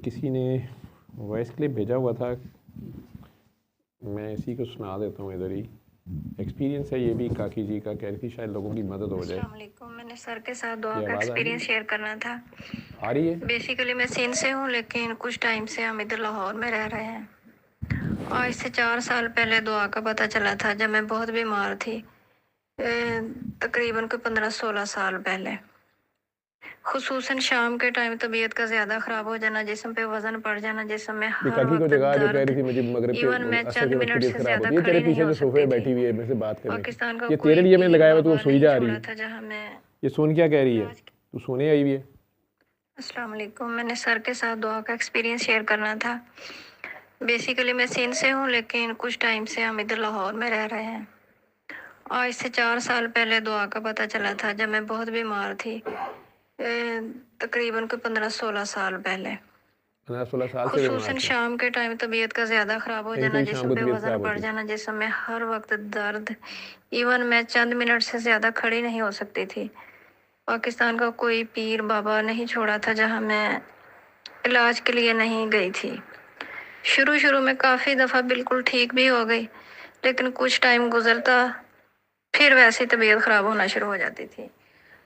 किसी ने voice clip भेजा हुआ था, मैं इसी को सुना देता हूँ। इधर ही एक्सपीरियंस है ये भी काकी जी का, कह रही थी शायद लोगों की मदद हो जाए। अस्सलाम वालेकुम। मैंने सर के साथ दुआ ये का आवाज़ आ रही एक्सपीरियंस शेयर करना था। आ रही है? बेसिकली मैं सिंध से हूँ, लेकिन कुछ टाइम से हम इधर लाहौर में रह रहे हैं। आज से 4 साल पहले दुआ का पता चला था, जब मैं बहुत बीमार थी। तकरीबन कोई 15-16 साल पहले, खुसूसन शाम के टाइम तबीयत का ज़्यादा ख़राब हो जाना, जिस्म पे वज़न पड़ जाना, जिस्म में ये हर काकी को वक्त जगह जो कह दर्द। रही थी मुझे मगरिब के इवन मैं असर चंद के वक्त मिनट तबीयत से खराब ज़्यादा होती है। तेरे खड़ी नहीं पीछे हो जो सोफे सकती पे थी। बैठी हुई है मेरे से बात कर रही पाकिस्तान का है। ये कोई तेरे लिए मैंने पीर लगाया हुआ, तू बाबा सोई नहीं जा रही छोड़ा है। था जहाँ मैं। ये सुन क्या कह रही है? तू सोने आई हुई है? अस्सलाम वालेकुम। मैंने सर के साथ दुआ का एक्सपीरियंस शेयर करना था। बेसिकली मैं सिंध से हूँ, लेकिन कुछ टाइम से हम इधर लाहौर में रह रहे हैं। आज से 4 साल पहले दुआ का पता चला था, जब मैं बहुत बीमार थी। तकरीबन कोई 15-16 साल पहले, 15-16 साल से बीमार खुसूसन थे? शाम के टाइम तबीयत का ज़्यादा ख़राब हो कहीं जाना, कहीं शाम जिस्म को पे तबीयत वज़न खराब बढ़ होती थी। जाना, जिस्म में हर वक्त दर्द। इवन मैं चंद मिनट से ज़्यादा खड़ी नहीं हो सकती थी। पाकिस्तान का कोई पीर बाबा नहीं छोड़ा था जहाँ मैं इलाज के लिए नहीं गई थी। शुरू शुरू में काफ़ी दफ़ा बिल्कुल ठीक भी हो गई, लेकिन कुछ टाइम गुजरता फिर वैसे तबीयत ख़राब होना शुरू हो जाती थी।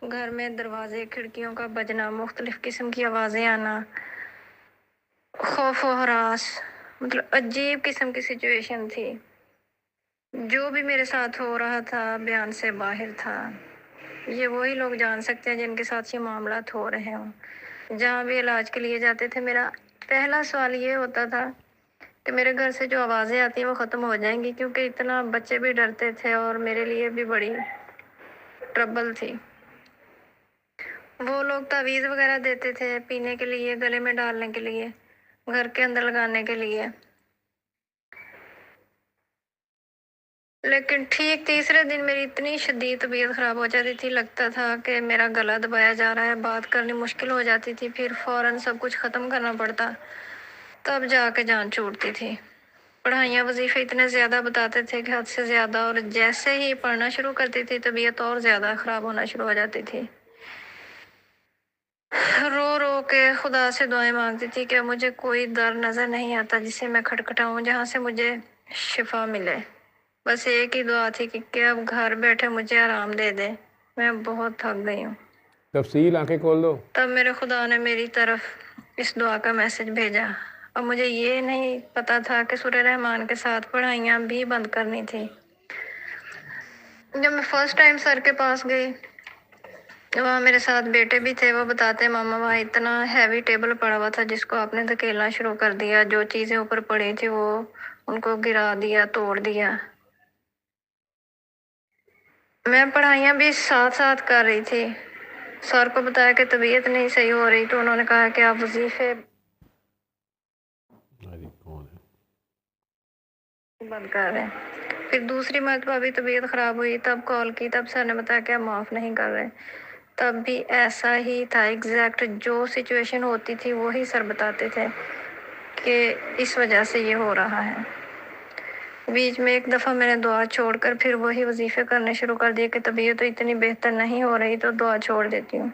घर में दरवाजे खिड़कियों का बजना, मुख्तलिफ किस्म की आवाज़ें आना, खौफ व हरास, मतलब अजीब किस्म की सिचुएशन थी। जो भी मेरे साथ हो रहा था बयान से बाहर था। ये वही लोग जान सकते हैं जिनके साथ ये मामला हो रहे हों। जहाँ भी इलाज के लिए जाते थे, मेरा पहला सवाल ये होता था कि मेरे घर से जो आवाज़ें आती हैं वो ख़त्म हो जाएंगी, क्योंकि इतना बच्चे भी डरते थे और मेरे लिए भी बड़ी ट्रबल थी। वो लोग तावीज़ वगैरह देते थे पीने के लिए, गले में डालने के लिए, घर के अंदर लगाने के लिए। लेकिन ठीक तीसरे दिन मेरी इतनी शदीद तबीयत ख़राब हो जाती थी, लगता था कि मेरा गला दबाया जा रहा है, बात करनी मुश्किल हो जाती थी, फिर फ़ौरन सब कुछ ख़त्म करना पड़ता, तब जाके जान छूटती थी। पढ़ाइयाँ वजीफ़े इतने ज़्यादा बताते थे कि हद से ज़्यादा, और जैसे ही पढ़ना शुरू करती थी तबीयत और ज़्यादा ख़राब होना शुरू हो जाती थी। रो रो के खुदा से दुआएं मांगती थी कि मुझे कोई दर नज़र नहीं आता जिसे मैं खटखटाऊं, जहाँ से मुझे शिफा मिले। बस एक ही दुआ थी कि अब घर बैठे मुझे आराम दे दे, मैं बहुत थक गई हूँ। तफसील आंखें खोल दो। तब मेरे खुदा ने मेरी तरफ इस दुआ का मैसेज भेजा। अब मुझे ये नहीं पता था कि सूरह रहमान के साथ पढ़ाइयाँ भी बंद करनी थी। जब मैं फर्स्ट टाइम सर के पास गई, वहाँ मेरे साथ बेटे भी थे। वो बताते, मामा वहाँ इतना हैवी टेबल पड़ा हुआ था जिसको आपने धकेलना शुरू कर दिया, जो चीज़ें ऊपर पड़ी थी वो उनको गिरा दिया, तोड़ दिया। मैं पढ़ाइयाँ भी साथ साथ कर रही थी। सर को बताया कि तबीयत नहीं सही हो रही, तो उन्होंने कहा कि आप वजीफे कौन है? बंद कर रहे हैं। फिर दूसरी मरतबा भी तबीयत ख़राब हुई, तब कॉल की, तब सर ने बताया कि आप माफ़ नहीं कर रहे। तब भी ऐसा ही था, एग्जैक्ट जो सिचुएशन होती थी वही सर बताते थे कि इस वजह से ये हो रहा है। बीच में एक दफ़ा मैंने दुआ छोड़कर फिर वही वजीफ़े करने शुरू कर दिए कि तबीयत तो इतनी बेहतर नहीं हो रही, तो दुआ छोड़ देती हूँ।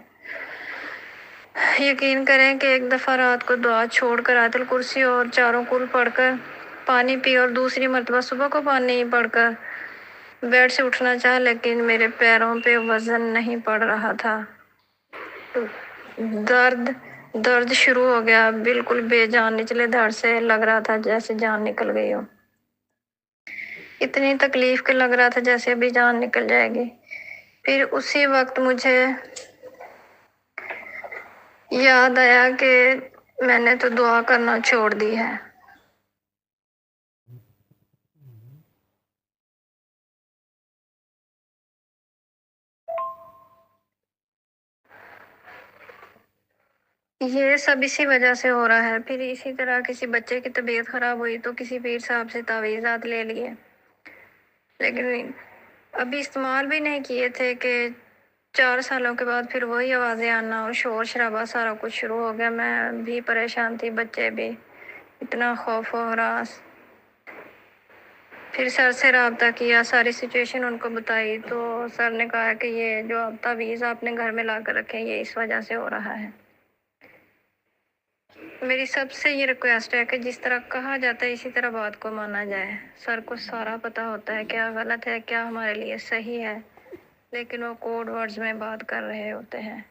यकीन करें कि एक दफ़ा रात को दुआ छोड़कर आयतुल कुर्सी और चारों कुल पढ़कर पानी पी, और दूसरी मरतबा सुबह को पानी पढ़कर बेड से उठना चाहा, लेकिन मेरे पैरों पे वज़न नहीं पड़ रहा था। दर्द दर्द शुरू हो गया, बिल्कुल बेजान निचले धड़ से लग रहा था जैसे जान निकल गई हो। इतनी तकलीफ के लग रहा था जैसे अभी जान निकल जाएगी। फिर उसी वक्त मुझे याद आया कि मैंने तो दुआ करना छोड़ दी है। ये सब इसी वजह से हो रहा है। फिर इसी तरह किसी बच्चे की तबीयत खराब हुई तो किसी पीर साहब से तावीज़ात ले लिए, लेकिन अभी इस्तेमाल भी नहीं किए थे कि 4 सालों के बाद फिर वही आवाज़ें आना और शोर शराबा सारा कुछ शुरू हो गया। मैं भी परेशान थी, बच्चे भी, इतना खौफ व हरास। फिर सर से रब्ता किया, सारी सिचुएशन उनको बताई, तो सर ने कहा कि ये जो आप तावीज़ आपने घर में ला कर रखे हैं ये इस वजह से हो रहा है। मेरी सबसे ये रिक्वेस्ट है कि जिस तरह कहा जाता है इसी तरह बात को माना जाए। सर को सारा पता होता है क्या गलत है, क्या हमारे लिए सही है, लेकिन वो कोड वर्ड्स में बात कर रहे होते हैं।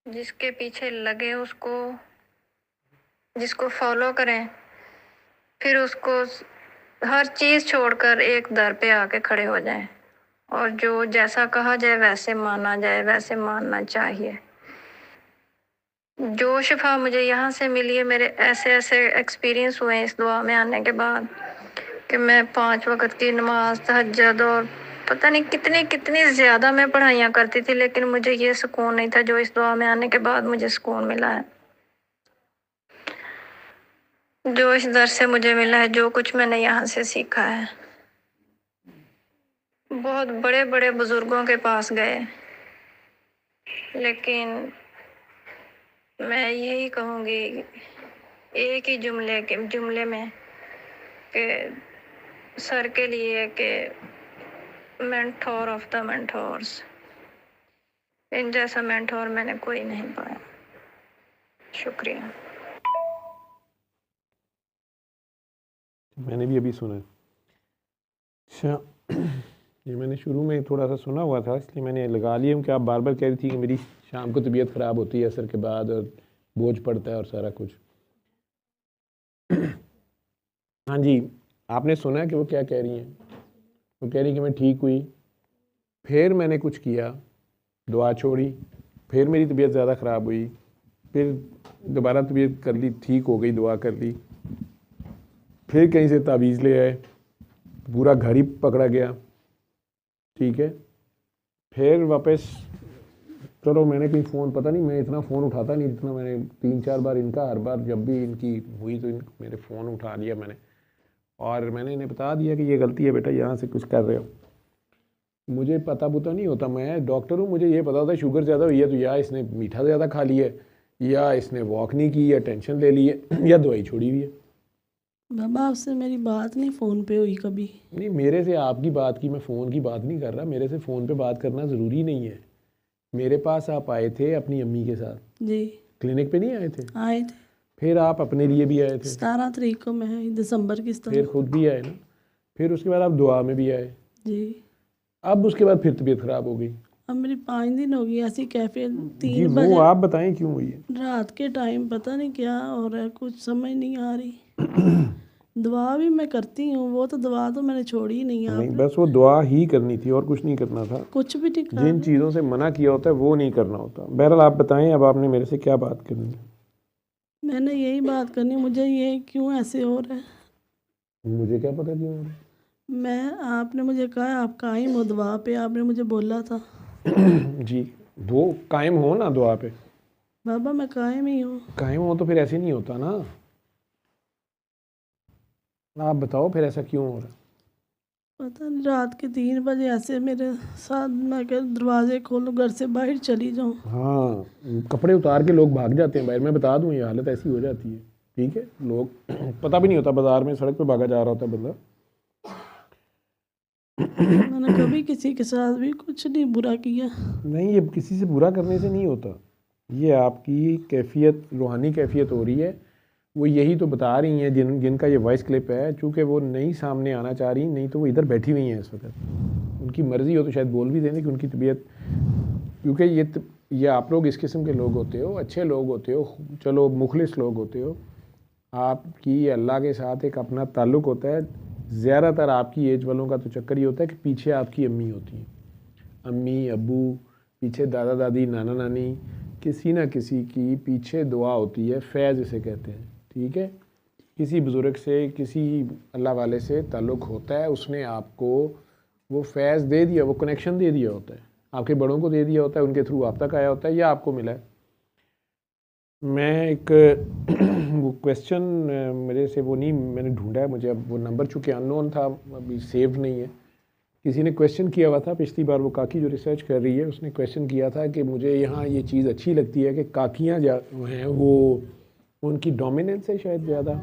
जिसके पीछे लगे उसको, जिसको फॉलो करें, फिर उसको हर चीज़ छोड़कर एक दर पे आके खड़े हो जाएं और जो जैसा कहा जाए वैसे माना जाए, वैसे मानना चाहिए। जो शिफा मुझे यहाँ से मिली है, मेरे ऐसे ऐसे एक्सपीरियंस हुए हैं इस दुआ में आने के बाद कि मैं 5 वक्त की नमाज, तहज्जुद और पता नहीं कितनी कितनी ज़्यादा मैं पढ़ाइयाँ करती थी, लेकिन मुझे ये सुकून नहीं था जो इस दुआ में आने के बाद मुझे सुकून मिला है। जो इस दर से मुझे मिला है, जो कुछ मैंने यहाँ से सीखा है। बहुत बड़े बड़े बुजुर्गों के पास गए, लेकिन मैं यही कहूँगी एक ही जुमले में कि सर के लिए कि मेंटोर ऑफ द मेंटोर्स, इन जैसा मेंटोर मैंने कोई नहीं पाया। शुक्रिया। मैंने भी अभी सुना है। अच्छा, ये मैंने शुरू में थोड़ा सा सुना हुआ था, इसलिए मैंने लगा लिया हूँ कि आप बार बार कह रही थी कि मेरी शाम को तबीयत ख़राब होती है असर के बाद और बोझ पड़ता है और सारा कुछ। हाँ जी, आपने सुना है कि वो क्या कह रही हैं? वो कह रही कि मैं ठीक हुई, फिर मैंने कुछ किया, दुआ छोड़ी, फिर मेरी तबीयत ज़्यादा ख़राब हुई, फिर दोबारा तबीयत कर ली, ठीक हो गई, दुआ कर ली, फिर कहीं से तावीज़ ले आए, पूरा घर ही पकड़ा गया, ठीक है। फिर वापस चलो मैंने कहीं फ़ोन, पता नहीं मैं इतना फ़ोन उठाता नहीं जितना मैंने 3-4 बार इनका, हर बार जब भी इनकी हुई तो मेरे फ़ोन उठा लिया मैंने और मैंने इन्हें बता दिया कि ये गलती है बेटा, यहाँ से कुछ कर रहे हो। मुझे पता नहीं होता, मैं डॉक्टर हूँ, मुझे ये पता होता है शुगर ज़्यादा हुई है तो या इसने मीठा ज़्यादा खा लिया है, या इसने वॉक नहीं की, या टेंशन ले ली है, या दवाई छोड़ी हुई है। बाबा आपसे मेरी बात नहीं फ़ोन पे हुई कभी। नहीं, मेरे से आपकी बात की, मैं फ़ोन की बात नहीं कर रहा, मेरे से फ़ोन पे बात करना ज़रूरी नहीं है। मेरे पास आप आए थे अपनी अम्मी के साथ जी, क्लिनिक पे नहीं आए थे? आए थे। फिर आप अपने लिए भी आए थे, 17 तारीख को मैं दिसंबर की फिर खुद भी आए ना, फिर उसके बाद आप दुआ में भी आए, जी। अब उसके बाद फिर तबीयत ख़राब हो गई। अब मेरी 5 दिन हो गई ऐसी कैफे जी 3 वो बजे आप बताएं क्यों हुई है? रात के टाइम, पता नहीं क्या हो रहा है, कुछ समझ नहीं आ रही। दुआ भी मैं करती हूँ, वो तो दुआ तो मैंने छोड़ी ही नहीं। नहीं, आपने बस वो दुआ ही करनी थी और कुछ नहीं करना था। कुछ भी नहीं कहा। जिन चीज़ों से मना किया होता है वो नहीं करना होता। बहरहाल आप बताएं, अब आपने मेरे से क्या बात करनी है? मैंने यही बात करनी, मुझे ये क्यों ऐसे हो रहा है। मुझे क्या पता क्यों हो रहा आपने मुझे कहा आप कायम हो दुआ पे, आपने मुझे बोला था। है? जी, वो कायम हो ना दुआ पे। बाबा मैं कायम ही हूँ। कायम हो तो फिर ऐसे नहीं होता ना। आप बताओ फिर ऐसा क्यों हो रहा है? पता नहीं रात के 3 बजे ऐसे मेरे साथ, मैं कह दरवाजे खोलो घर से बाहर चली जाऊँ। हाँ, कपड़े उतार के लोग भाग जाते हैं बाहर, मैं बता दूं ये हालत ऐसी हो जाती है, ठीक है। लोग पता भी नहीं होता, बाजार में सड़क पे भागा जा रहा होता है बंदा। मैंने कभी किसी के साथ भी कुछ नहीं बुरा किया। नहीं, ये किसी से बुरा करने से नहीं होता, ये आपकी कैफियत, रूहानी कैफियत हो रही है। वो यही तो बता रही हैं जिनका ये वॉइस क्लिप है, चूँकि वो नहीं सामने आना चाह रही, नहीं तो वो इधर बैठी हुई हैं इस वक्त। उनकी मर्ज़ी हो तो शायद बोल भी दें कि उनकी तबीयत, क्योंकि ये आप लोग इस किस्म के लोग होते हो, अच्छे लोग होते हो, चलो मुखलिस लोग होते हो, आपकी अल्लाह के साथ एक अपना ताल्लुक़ होता है। ज़्यादातर आपकी एज वालों का तो चक्कर ये होता है कि पीछे आपकी अम्मी होती हैं, अम्मी अब्बू, पीछे दादा दादी, नाना नानी, किसी ना किसी की पीछे दुआ होती है, फैज़ इसे कहते हैं, ठीक है। किसी बुज़ुर्ग से, किसी अल्लाह वाले से ताल्लुक़ होता है, उसने आपको वो फैज़ दे दिया, वो कनेक्शन दे दिया होता है, आपके बड़ों को दे दिया होता है, उनके थ्रू आप तक आया होता है या आपको मिला है। मैं एक वो क्वेश्चन मेरे से वो नहीं, मैंने ढूंढा है, मुझे अब वो नंबर चूँकि अननोन था, अभी सेव नहीं है। किसी ने क्वेश्चन किया हुआ था पिछली बार, वो काकी जो रिसर्च कर रही है उसने क्वेश्चन किया था कि मुझे यहाँ ये चीज़ अच्छी लगती है कि काकियाँ हैं वो उनकी डोमिनेंस है शायद ज़्यादा।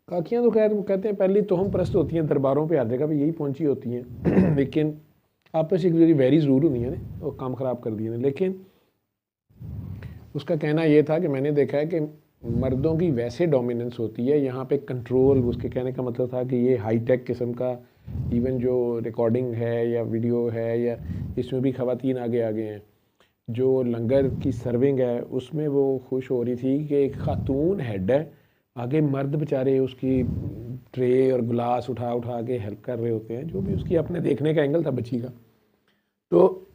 काकियाँ तो खैर वो कहते हैं पहली तो हम परस्त होती हैं, दरबारों पे हर जगह पे यही पहुँची होती हैं लेकिन आपस एक दूसरी वैरी ज़रूर नहीं है वो काम ख़राब कर दिए ने। लेकिन उसका कहना ये था कि मैंने देखा है कि मर्दों की वैसे डोमिनेंस होती है, यहाँ पे कंट्रोल, उसके कहने का मतलब था कि ये हाई टेक किस्म का इवन जो रिकॉर्डिंग है या वीडियो है या इसमें भी ख़वातीन आगे आगे हैं। जो लंगर की सर्विंग है उसमें वो खुश हो रही थी कि एक खातून हेड है, आगे मर्द बेचारे उसकी ट्रे और गिलास उठा उठा के हेल्प कर रहे होते हैं, जो भी उसकी अपने देखने का एंगल था बच्ची का। तो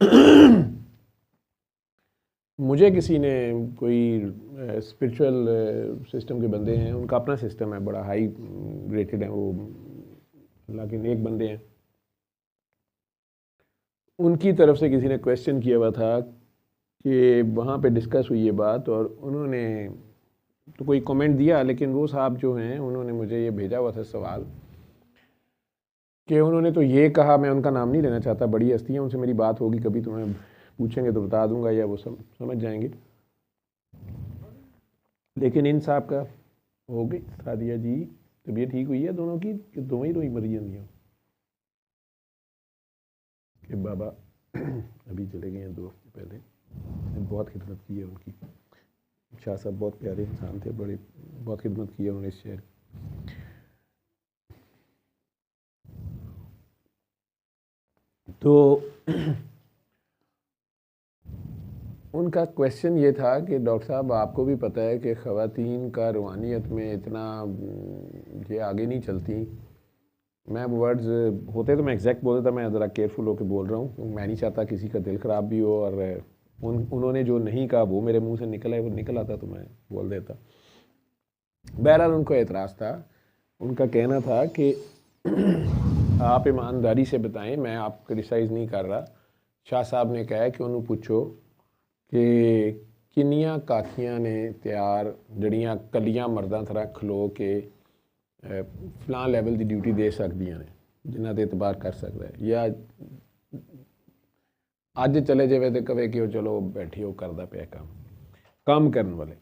मुझे किसी ने कोई स्पिरिचुअल सिस्टम के बंदे हैं, उनका अपना सिस्टम है, बड़ा हाई रेटेड है वो, अल्लाह के नेक बंदे हैं, उनकी तरफ से किसी ने क्वेश्चन किया हुआ था कि वहाँ पे डिस्कस हुई ये बात, और उन्होंने तो कोई कमेंट दिया, लेकिन वो साहब जो हैं उन्होंने मुझे ये भेजा हुआ था सवाल कि उन्होंने तो ये कहा, मैं उनका नाम नहीं लेना चाहता, बड़ी हस्तियाँ, उनसे मेरी बात होगी कभी, तुम्हें पूछेंगे तो बता दूंगा या वो समझ जाएंगे। लेकिन इन साहब का हो गई सादिया जी तबीयत ठीक हुई है दोनों की, कि दोनों ही मरी जाती कि बाबा अभी चले गए हैं 2 हफ्ते पहले, बहुत खिदमत की है उनकी। शाह साहब बहुत प्यारे इंसान थे, बड़े बहुत खिदमत की है उन्होंने इस शहर। तो उनका क्वेश्चन ये था कि डॉक्टर साहब आपको भी पता है कि ख़वातीन का रूहानियत में इतना ये आगे नहीं चलती। मैं वर्ड्स होते तो मैं एग्जैक्ट बोल देता, मैं ज़रा केयरफुल होकर बोल रहा हूँ, मैं नहीं चाहता किसी का दिल ख़राब भी हो, और उन्होंने जो नहीं कहा वो मेरे मुंह से निकला है, वो निकल आता तो मैं बोल देता। बहरहाल उनको एतराज़ था, उनका कहना था कि आप ईमानदारी से बताएं, मैं आप क्रिटिसाइज़ नहीं कर रहा। शाह साहब ने कहा कि उन्होंने पूछो कि किन्नियां काकियां ने तैयार जड़ियां कलियां मर्दां तरह खलो के फलां लैवल की ड्यूटी दे सकदियां ने, जिन्हां ते एतबार कर सकता है, या अज चले जाए तो कवे कि चलो बैठी हो करदा पिया काम करने वाले।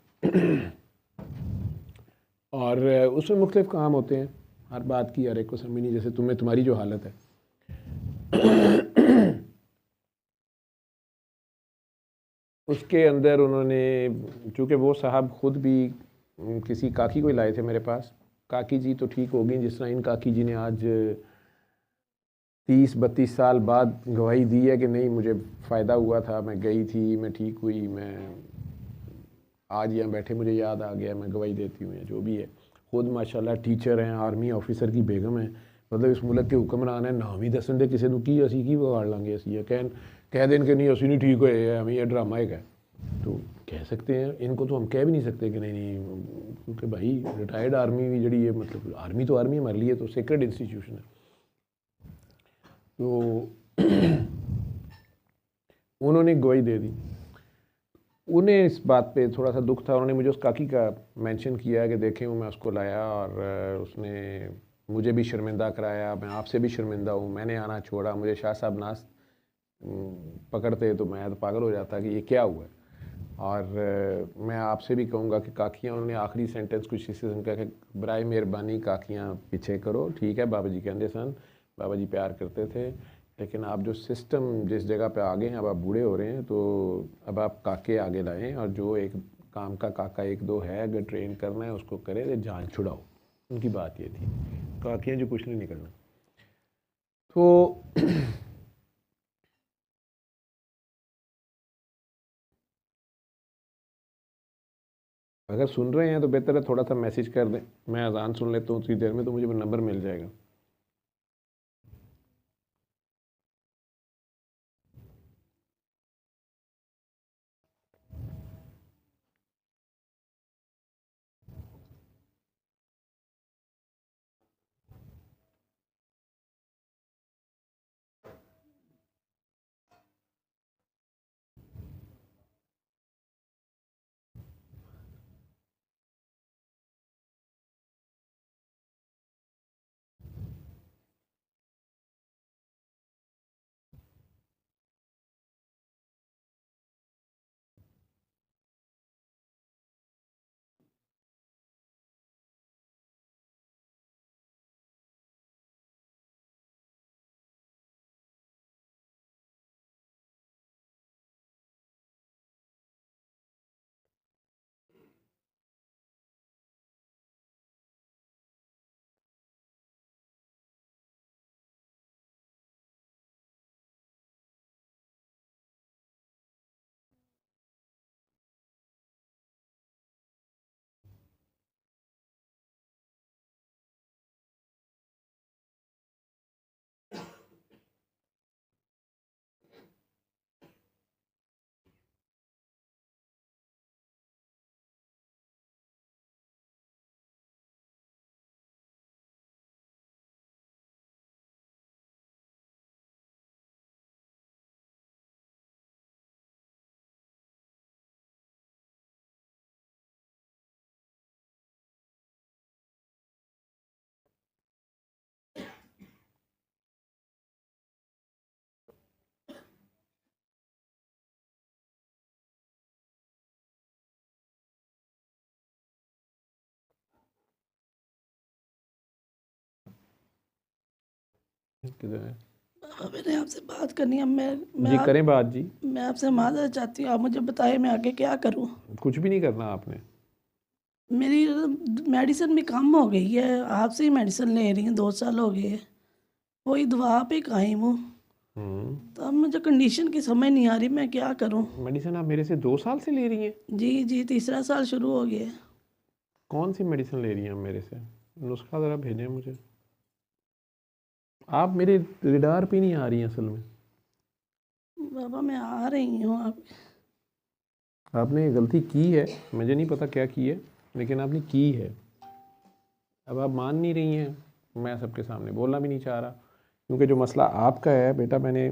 और उसमें मुख्तलिफ काम होते हैं, हर बात की हर एक को समझ नहीं, जैसे तुम्हारी जो हालत है। उसके अंदर उन्होंने, चूँकि वो साहब ख़ुद भी किसी काकी को लाए थे मेरे पास, काकी जी तो ठीक हो गई, जिस तरह इन काकी जी ने आज 30-32 साल बाद गवाही दी है कि नहीं मुझे फ़ायदा हुआ था, मैं गई थी, मैं ठीक हुई, मैं आज यहाँ बैठे मुझे याद आ गया, मैं गवाही देती हूँ, जो भी है। खुद माशाल्लाह टीचर हैं, आर्मी ऑफिसर की बेगम है, मतलब इस मुल्क के हुक्मरान है, नाम ही दसन दे किसी की असी की बिगाड़ लांगे, असी कह दें कि नहीं असी नहीं ठीक होए, हमें यह ड्रामा एक है, तो कह सकते हैं। इनको तो हम कह भी नहीं सकते कि नहीं, क्योंकि भाई रिटायर्ड आर्मी भी जड़ी है, मतलब आर्मी तो आर्मी हमारे लिए तो सेक्रेड इंस्टीट्यूशन है। तो उन्होंने गवाही दे दी। उन्हें इस बात पे थोड़ा सा दुख था, उन्होंने मुझे उस काकी का मेंशन किया कि देखें मैं उसको लाया और उसने मुझे भी शर्मिंदा कराया, मैं आपसे भी शर्मिंदा हूँ, मैंने आना छोड़ा, मुझे शाह साहब ना पकड़ते तो मैं तो पागल हो जाता कि ये क्या हुआ है। और मैं आपसे भी कहूँगा कि काकियाँ, उन्होंने आखिरी सेंटेंस कुछ इस किस्म का कि बराए मेहरबानी काकियाँ पीछे करो, ठीक है बाबा जी कहते सन, बाबा जी प्यार करते थे, लेकिन आप जो सिस्टम जिस जगह पे आ गए हैं, अब आप बूढ़े हो रहे हैं, तो अब आप काके आगे लाएं, और जो एक काम का काका 1-2 है अगर ट्रेन करना है उसको करे, तो जान छुड़ाओ। उनकी बात ये थी, काकियाँ जो कुछ नहीं निकलना। तो अगर सुन रहे हैं तो बेहतर है थोड़ा सा मैसेज कर दें, मैं अजान सुन लेता हूँ उतनी देर में, तो मुझे नंबर मिल जाएगा। किधर है? बाबा मैंने आपसे बात करनी है। जी करें बात जी। मैं आपसे माजरत चाहती हूँ, आप मुझे बताएं मैं आगे क्या करूँ। कुछ भी नहीं करना आपने। मेरी मेडिसिन भी कम हो गई है, आपसे ही मेडिसिन ले रही हूँ, 2 साल हो गए, वही दवा पे कायम हूँ। तो अब मुझे कंडीशन की समझ नहीं आ रही, मैं क्या करूँ। मेडिसिन आप मेरे से 2 साल से ले रही हैं? जी जी, तीसरा साल शुरू हो गया है। कौन सी मेडिसिन ले रही हैं आप मेरे से? नुस्खा ज़रा भेजें मुझे। आप मेरे रिडार पे नहीं आ रही हैं असल में। बाबा मैं आ रही हूँ, आप आपने गलती की है, मुझे नहीं पता क्या की है, लेकिन आपने की है। अब आप मान नहीं रही हैं, मैं सबके सामने बोलना भी नहीं चाह रहा, क्योंकि जो मसला आपका है बेटा, मैंने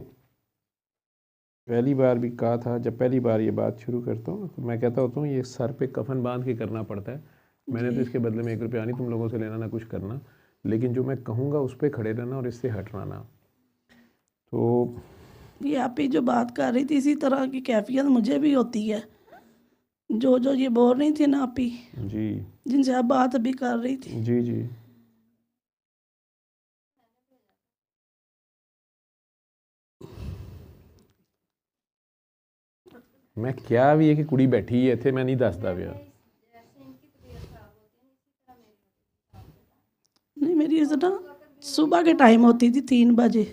पहली बार भी कहा था, जब पहली बार ये बात शुरू करता हूँ तो मैं कहता होता हूँ ये सर पे कफन बांध के करना पड़ता है। मैंने तो इसके बदले में 1 रुपया नहीं तुम लोगों से लेना, ना कुछ करना, लेकिन जो मैं कहूँगा उस पर खड़े रहना और इससे हटना ना। तो ये आप ही जो बात कर रही थी, इसी तरह की कैफियत मुझे भी होती है। जो जो ये बोल रही थी ना आप ही, जी जिनसे आप बात अभी कर रही थी, जी जी, मैं क्या भी है कि कुड़ी बैठी है थे, मैं नहीं दसदा पिया। नहीं मेरी ऐसा ना सुबह के टाइम होती थी 3 बजे।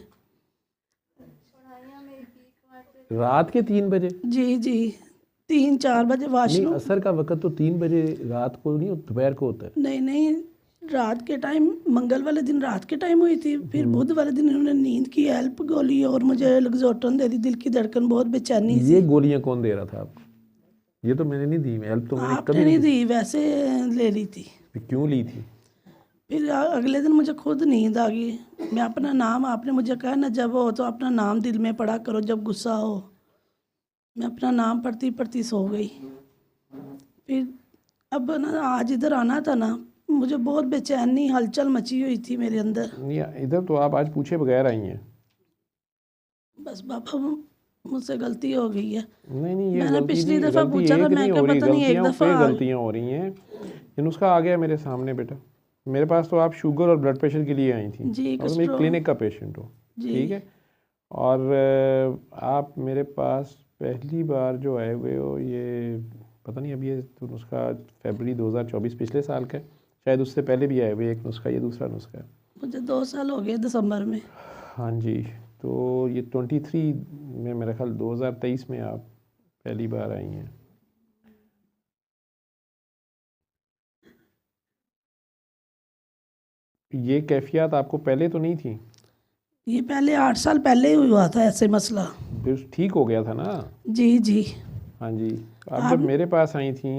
रात के 3 बजे? जी जी, 3-4 बजे नहीं, वाशरूम। असर का वक़्त तो 3 बजे रात को नहीं, दोपहर को होता है। नहीं नहीं, रात के टाइम, मंगल वाले दिन रात के टाइम हुई थी, फिर बुध वाले दिन इन्होंने नींद की हेल्प गोली और मुझे लग्जोटन दे दी, दिल की धड़कन बहुत बेचैनी ये सी। गोलियां कौन दे रहा था आपको? ये तो मैंने नहीं दी, हेल्प तो मैंने आपने कभी नहीं नहीं दी, वैसे ले ली थी। दी। क्यों ली थी? फिर अगले दिन मुझे खुद नींद आ गई। मैं अपना नाम, आपने मुझे कहा ना जब हो तो अपना नाम दिल में पढ़ा करो जब गुस्सा हो। मैं अपना नाम पढ़ती पढ़ती सो गई। फिर अब ना आज इधर आना था ना, मुझे बहुत बेचैनी हलचल मची हुई थी मेरे अंदर। नहीं, इधर तो आप आज पूछे बगैर आई हैं। बस बाबा मुझसे गलती हो गई है। नहीं नहीं, ये मैंने गलती पिछली नहीं, दफ़ा गलती पूछा था, एक मैं नहीं क्या हो रही, पता नहीं एक गलतियाँ दफ़ा पे गलतियाँ हो रही हैं। ये नुस्खा आ गया मेरे सामने बेटा। मेरे पास तो आप शुगर और ब्लड प्रेशर के लिए आई थी, जी, और मेरी क्लिनिक का पेशेंट हो, जी ठीक है। और आप मेरे पास पहली बार जो आए हुए हो, ये पता नहीं, अभी ये तो नुस्खा फरवरी 2024 पिछले साल का है, शायद उससे पहले भी आए हुए एक नुस्खा, ये दूसरा नुस्खा है। मुझे 2 साल हो गए दिसंबर में। हाँ जी, तो ये 23 में, मेरा ख्याल 2023 में आप पहली बार आई हैं। ये कैफियत आपको पहले तो नहीं थी? ये पहले 8 साल पहले ही हुआ था ऐसे मसला। फिर ठीक हो गया था ना? जी जी। हाँ जी। आप जब मेरे पास आई थी,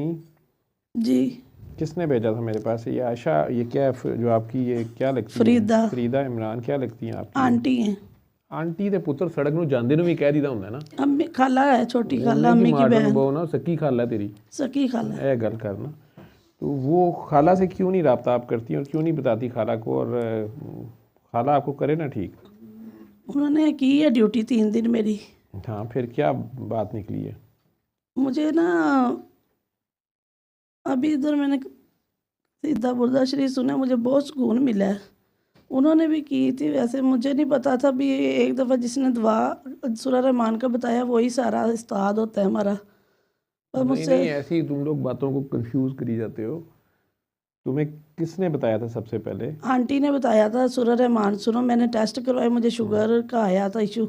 जी, किसने भेजा था मेरे पास? ये आयशा, ये क्या है जो आपकी, ये क्या लगती फरीदा। है? फरीदा इमरान क्या लगती हैं आपकी? आंटी हैं। आंटी दे पुत्र सड़क ਨੂੰ ਜਾਂਦੇ ਨੂੰ ਵੀ ਕਹਿ ਦੀਦਾ ਹੁੰਦਾ ਨਾ। अम्मी खाला है, छोटी खाला, ਉਹਨੇ ਕੀ अम्मी की ਮਾਡਰਨ बहन, ਬਹੁ ਨਾ, ਸਕੀ ਖਾਲਾ तेरी, सकी खाला। ये गल करना। तो वो खाला से क्यों नहीं रब्ता आप करती और क्यों नहीं बताती खाला को, और खाला आपको करे ना ठीक? उन्होंने की है ड्यूटी 3 दिन मेरी। हाँ, फिर क्या बात निकली है? मुझे ना अभी इधर मैंने सीधा बुर्दा शरीफ सुना, मुझे बहुत सुकून मिला है। उन्होंने भी की थी, वैसे मुझे नहीं पता था भी एक दफ़ा जिसने दुआ सूरह रहमान का बताया वही सारा उस्ताद होता है हमारा। पर नहीं मुझसे नहीं, ऐसी तुम लोग बातों को कंफ्यूज करी जाते हो। तुम्हें किसने बताया था सबसे पहले? आंटी ने बताया था सूरह रहमान सुनो। मैंने टेस्ट करवाए, मुझे शुगर का आया था इशू,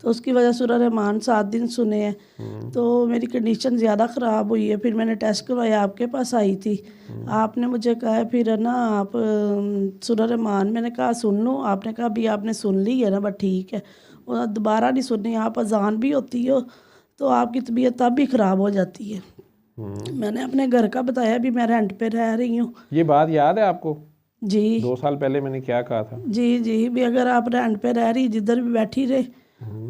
तो उसकी वजह सूरह रहमान 7 दिन सुने हैं, तो मेरी कंडीशन ज़्यादा ख़राब हुई है। फिर मैंने टेस्ट करवाया, आपके पास आई थी, आपने मुझे कहा फिर ना आप सूरह रहमान, मैंने कहा सुन लो, आपने कहा अभी आपने सुन ली है ना, बस ठीक है, और दोबारा नहीं सुननी। आप अजान भी होती हो तो आपकी तबीयत तब भी ख़राब हो जाती है। मैंने अपने घर का बताया, भी मैं रेंट पे रह रही हूँ। ये बात याद है आपको? जी 2 साल पहले मैंने क्या कहा था? जी जी, भी अगर आप रेंट पे रह रही, जिधर भी बैठी रहे,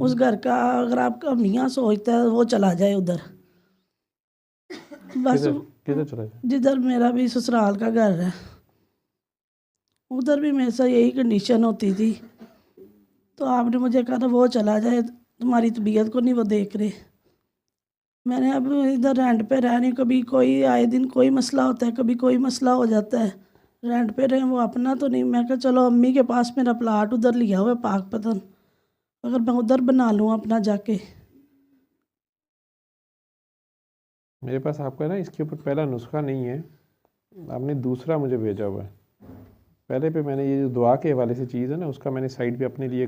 उस घर का अगर आपका मियाँ सोचता है वो चला जाए उधर, बस। किधर किधर चला जाए? जिधर मेरा भी ससुराल का घर है, उधर भी मेरे साथ यही कंडीशन होती थी, तो आपने मुझे कहा था वो चला जाए, तुम्हारी तबीयत को नहीं वो देख रहे। मैंने अब इधर रेंट पे रह रही हूँ, कभी कोई आए दिन कोई मसला होता है, कभी कोई मसला हो जाता है, रेंट पे रहे, वो अपना तो नहीं। मैं कहा चलो अम्मी के पास मेरा प्लाट उधर लिया हुआ है पाकपतन, अगर मैं उधर बना लूँ अपना जाके। मेरे पास आपका ना इसके ऊपर पहला नुस्खा नहीं है, आपने दूसरा मुझे भेजा हुआ है। पहले पे मैंने ये जो दुआ के हवाले से चीज़ है ना, उसका मैंने साइड पे अपने लिए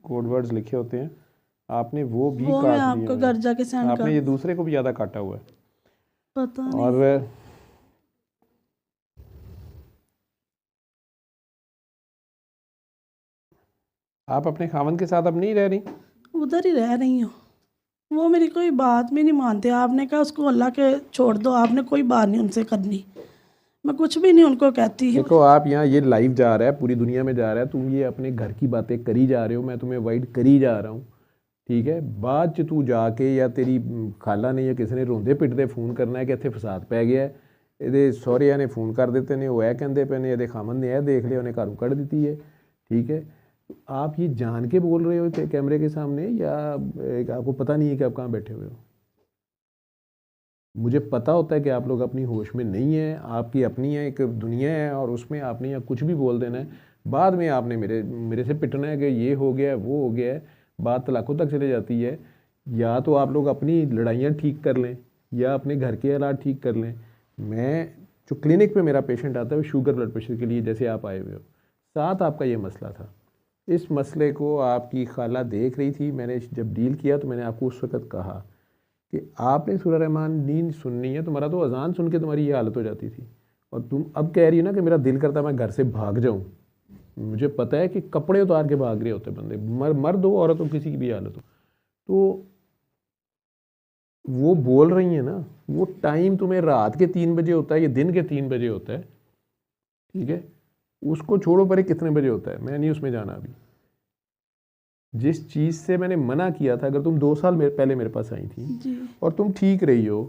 कोड वर्ड्स लिखे होते हैं, आपने वो भी वो मैं काट दिए आपको हुए घर जाके हैं। सेंड आपने कर ये दूँ। दूसरे को भी ज़्यादा काटा हुआ है। पता नहीं। और आप अपने खामन के साथ अब नहीं रह रही? उधर ही रह रही हूँ। वो मेरी कोई बात भी नहीं मानते। आपने कहा उसको अल्लाह के छोड़ दो, आपने कोई बात नहीं उनसे करनी। मैं कुछ भी नहीं उनको कहती हूँ। देखो आप यहाँ ये लाइव जा रहा है, पूरी दुनिया में जा रहा है, तुम ये अपने घर की बातें करी जा रहे हो, मैं तुम्हें अवॉइड करी जा रहा हूँ, ठीक है। बाद च तू जाके या तेरी खाला ने या किसी ने रोंदे पिटदे फोन करना है कि ਇੱਥੇ ਫਸਾਦ ਪੈ ਗਿਆ, ਇਹਦੇ ਸਹੁਰਿਆਂ ਨੇ ਫੋਨ ਕਰ ਦਿੱਤੇ ਨੇ, ਉਹ ਇਹ ਕਹਿੰਦੇ ਪਏ ਨੇ, ਇਹਦੇ ਖਾਮਨ ਨੇ ਇਹ देख लिया, उन्हें घरों कढ़ दी है, ठीक है। आप ये जान के बोल रहे हो कैमरे के सामने, या आपको पता नहीं है कि आप कहाँ बैठे हुए हो? मुझे पता होता है कि आप लोग अपनी होश में नहीं हैं, आपकी अपनी है एक दुनिया है, और उसमें आपने यहाँ कुछ भी बोल देना है। बाद में आपने मेरे मेरे से पिटना है कि ये हो गया है, वो हो गया है, बात तलाकों तक चले जाती है। या तो आप लोग अपनी लड़ाइयाँ ठीक कर लें, या अपने घर के हालात ठीक कर लें। मैं जो क्लिनिक पे मेरा पेशेंट आता है वो शुगर ब्लड प्रेशर के लिए, जैसे आप आए हुए हो, साथ आपका ये मसला था। इस मसले को आपकी खाला देख रही थी। मैंने जब डील किया तो मैंने आपको उस वक़्त कहा कि आपने सूरह रहमान नींद सुननी है, तुम्हारा तो अजान सुन के तुम्हारी ये हालत हो जाती थी, और तुम अब कह रही हो ना कि मेरा दिल करता मैं घर से भाग जाऊं। मुझे पता है कि कपड़े उतार के भाग रहे होते बंदे, मर्द हो औरत हो, किसी की भी हालत हो। तो वो बोल रही है ना, वो टाइम तुम्हें रात के 3 बजे होता है, ये दिन के 3 बजे होता है, ठीक है। उसको छोड़ो, पर कितने बजे होता है मैं नहीं उसमें जाना अभी। जिस चीज़ से मैंने मना किया था, अगर तुम 2 साल पहले मेरे पास आई थी जी। और तुम ठीक रही हो,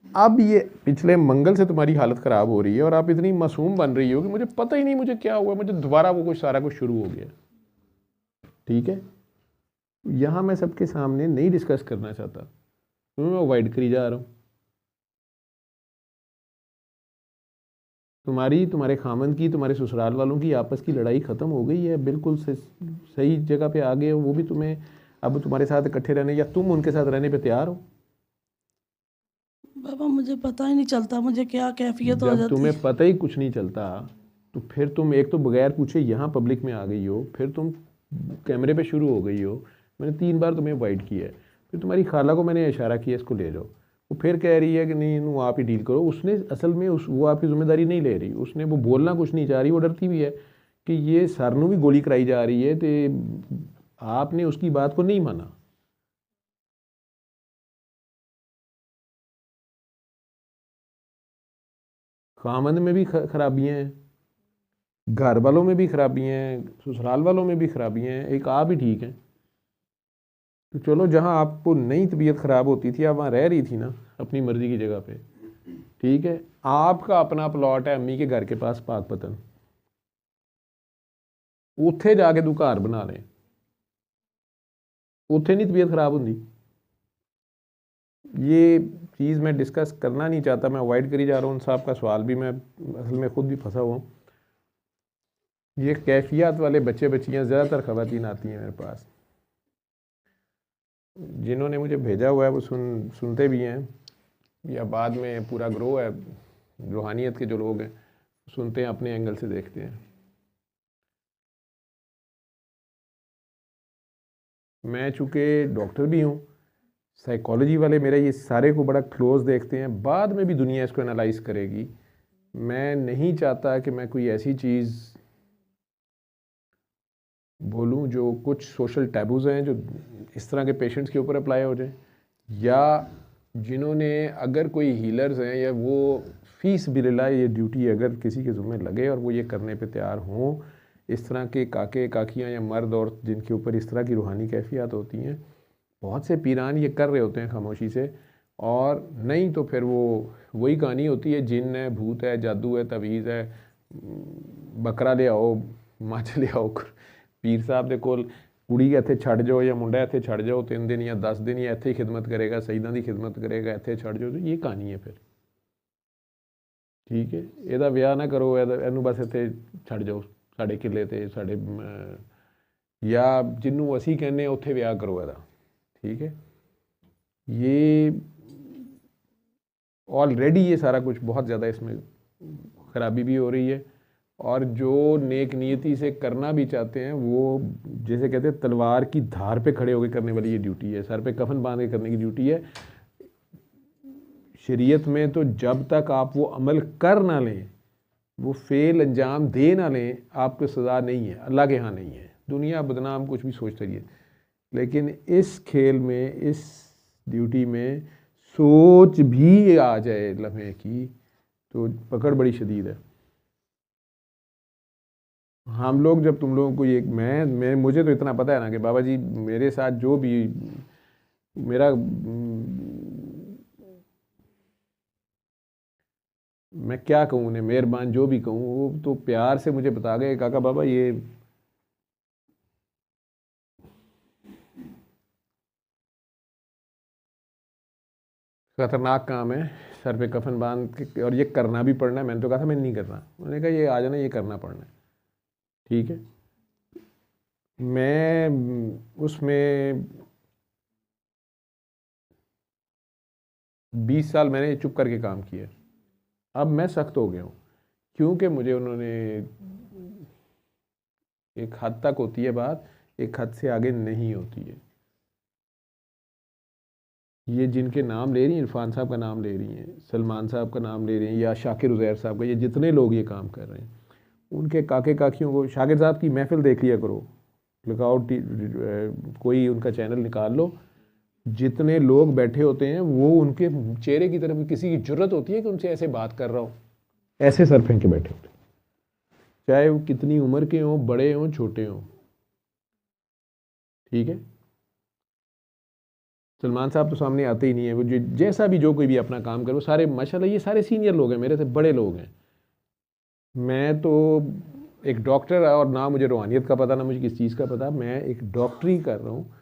अब ये पिछले मंगल से तुम्हारी हालत ख़राब हो रही है और आप इतनी मासूम बन रही हो कि मुझे पता ही नहीं मुझे क्या हुआ, मुझे दोबारा वो कुछ सारा कुछ शुरू हो गया, ठीक है। यहाँ मैं सबके सामने नहीं डिस्कस करना चाहता, तुम्हें मैं अवॉइड करी जा रहा हूँ। तुम्हारे खामन की, तुम्हारे ससुराल वालों की आपस की लड़ाई ख़त्म हो गई है, बिल्कुल सही जगह पे आ गए हो। वो भी तुम्हें अब तुम्हारे साथ इकट्ठे रहने, या तुम उनके साथ रहने पे तैयार हो? बाबा मुझे पता ही नहीं चलता मुझे क्या कैफियत हो जब जाती। तुम्हें पता ही कुछ नहीं चलता, तो फिर तुम एक तो बगैर पूछे यहाँ पब्लिक में आ गई हो, फिर तुम कैमरे पे शुरू हो गई हो। मैंने 3 बार तुम्हें अवॉइड किया है, फिर तुम्हारी खाला को मैंने इशारा किया इसको ले जाओ, वो फिर कह रही है कि नहीं इनू आप ही डील करो। उसने असल में वो आपकी जिम्मेदारी नहीं ले रही, उसने वो बोलना कुछ नहीं चाह रही, वो डरती भी है कि ये सारनू भी गोली कराई जा रही है, तो आपने उसकी बात को नहीं माना। खामन में भी खराबियाँ हैं, घर वालों में भी खराबियाँ हैं, ससुराल वालों में भी खराबियाँ हैं, एक आप ही ठीक हैं। तो चलो, जहाँ आपको नई तबीयत ख़राब होती थी, आप वहाँ रह रही थी ना अपनी मर्ज़ी की जगह पे, ठीक है। आपका अपना प्लॉट है अम्मी के घर के पास पाकपतन, उत्थे जाके तू घर बना ले, उत्थे नहीं तबीयत ख़राब होंगी। ये चीज़ मैं डिस्कस करना नहीं चाहता, मैं अवॉइड करी जा रहा हूँ। साहब का सवाल भी मैं असल में ख़ुद भी फंसा हुआ हूँ। ये कैफियत वाले बच्चे बच्चियाँ ज़्यादातर ख़वातीन आती हैं मेरे पास, जिन्होंने मुझे भेजा हुआ है वो सुनते भी हैं, या बाद में पूरा ग्रो है रूहानियत के जो लोग हैं सुनते हैं, अपने एंगल से देखते हैं। मैं चूँकि डॉक्टर भी हूँ, साइकोलॉजी वाले मेरा ये सारे को बड़ा क्लोज देखते हैं, बाद में भी दुनिया इसको एनालाइज करेगी। मैं नहीं चाहता कि मैं कोई ऐसी चीज़ बोलूं जो कुछ सोशल टैबूज़ हैं जो इस तरह के पेशेंट्स के ऊपर अप्लाई हो जाए, या जिन्होंने, अगर कोई हीलर्स हैं या वो फीस बिल्ला ये ड्यूटी अगर किसी के ज़िम्मे लगे और वो ये करने पे तैयार हों, इस तरह के काके काकियाँ या मर्द और जिनके ऊपर इस तरह की रूहानी कैफियत होती हैं, बहुत से पीरान ये कर रहे होते हैं खामोशी से। और नहीं तो फिर वो वही कहानी होती है, जिन है, भूत है, जादू है, तवीज़ है, बकरा ले आओ, मੱਝ ले आओ, पीर साहब ਦੇ ਕੋਲ ਕੁੜੀ ਇੱਥੇ ਛੱਡ ਜਾਓ या मुंडा ਇੱਥੇ ਛੱਡ ਜਾਓ, 3 दिन या 10 दिन या ਇੱਥੇ ही खिदमत करेगा, सईदा की खिदमत करेगा, ਇੱਥੇ ਛੱਡ जाओ। तो ये कहानी है फिर, ठीक है, ਇਹਦਾ ਵਿਆਹ ਨਾ ਕਰੋ, ਇਹਨੂੰ ਬਸ ਇੱਥੇ ਛੱਡ ਜਾਓ ਸਾਡੇ ਕਿੱਲੇ ਤੇ ਸਾਡੇ ਜਾਂ ਜਿਹਨੂੰ ਅਸੀਂ ਕਹਿੰਦੇ ਹਾਂ ਉੱਥੇ ਵਿਆਹ ਕਰੋ ਇਹਦਾ। ठीक है, ये ऑलरेडी ये सारा कुछ बहुत ज़्यादा इसमें ख़राबी भी हो रही है, और जो नेक नीयती से करना भी चाहते हैं वो जैसे कहते हैं तलवार की धार पे खड़े होकर करने वाली ये ड्यूटी है, सर पे कफन बांध के करने की ड्यूटी है। शरीयत में तो जब तक आप वो अमल कर ना लें, वो फेल अंजाम दे ना लें, आपको सज़ा नहीं है, अल्लाह के यहाँ नहीं है। दुनिया बदनाम कुछ भी सोचते रहिए, लेकिन इस खेल में, इस ड्यूटी में सोच भी आ जाए लम्हे की तो पकड़ बड़ी शदीद है। हम लोग जब तुम लोगों को ये मैं मुझे तो इतना पता है ना कि बाबा जी मेरे साथ जो भी मेरा मैं क्या कहूँ उन्हें, मेहरबान जो भी कहूँ, वो तो प्यार से मुझे बता गए काका बाबा ये खतरनाक काम है, सर पे कफन बांध के, और ये करना भी पड़ना है। मैंने तो कहा था मैं नहीं कर रहा, उन्होंने कहा ये आ जाना, ये करना पड़ना है। ठीक है, मैं उसमें 20 साल मैंने चुप करके काम किया। अब मैं सख्त हो गया हूँ, क्योंकि मुझे उन्होंने, एक हद तक होती है बात, एक हद से आगे नहीं होती है। ये जिनके नाम ले रही हैं, इरफान साहब का नाम ले रही हैं, सलमान साहब का नाम ले रही हैं, या शाकिर उज़ैर साहब का, ये जितने लोग ये काम कर रहे हैं, उनके काके काकियों को, शाकिर साहब की महफिल देख लिया करो, लगाओ कोई उनका चैनल निकाल लो, जितने लोग बैठे होते हैं वो उनके चेहरे की तरफ किसी की जुर्रत होती है कि उनसे ऐसे बात कर रहा हो, ऐसे सर फेंक के बैठे होते, चाहे वो कितनी उम्र के हों, बड़े हों, छोटे हों। ठीक है, सलमान साहब तो सामने आते ही नहीं है, वो जैसा भी जो कोई भी अपना काम करे, वो सारे माशाल्लाह ये सारे सीनियर लोग हैं, मेरे से बड़े लोग हैं। मैं तो एक डॉक्टर, और ना मुझे रूहानियत का पता, ना मुझे किस चीज़ का पता, मैं एक डॉक्टरी कर रहा हूँ,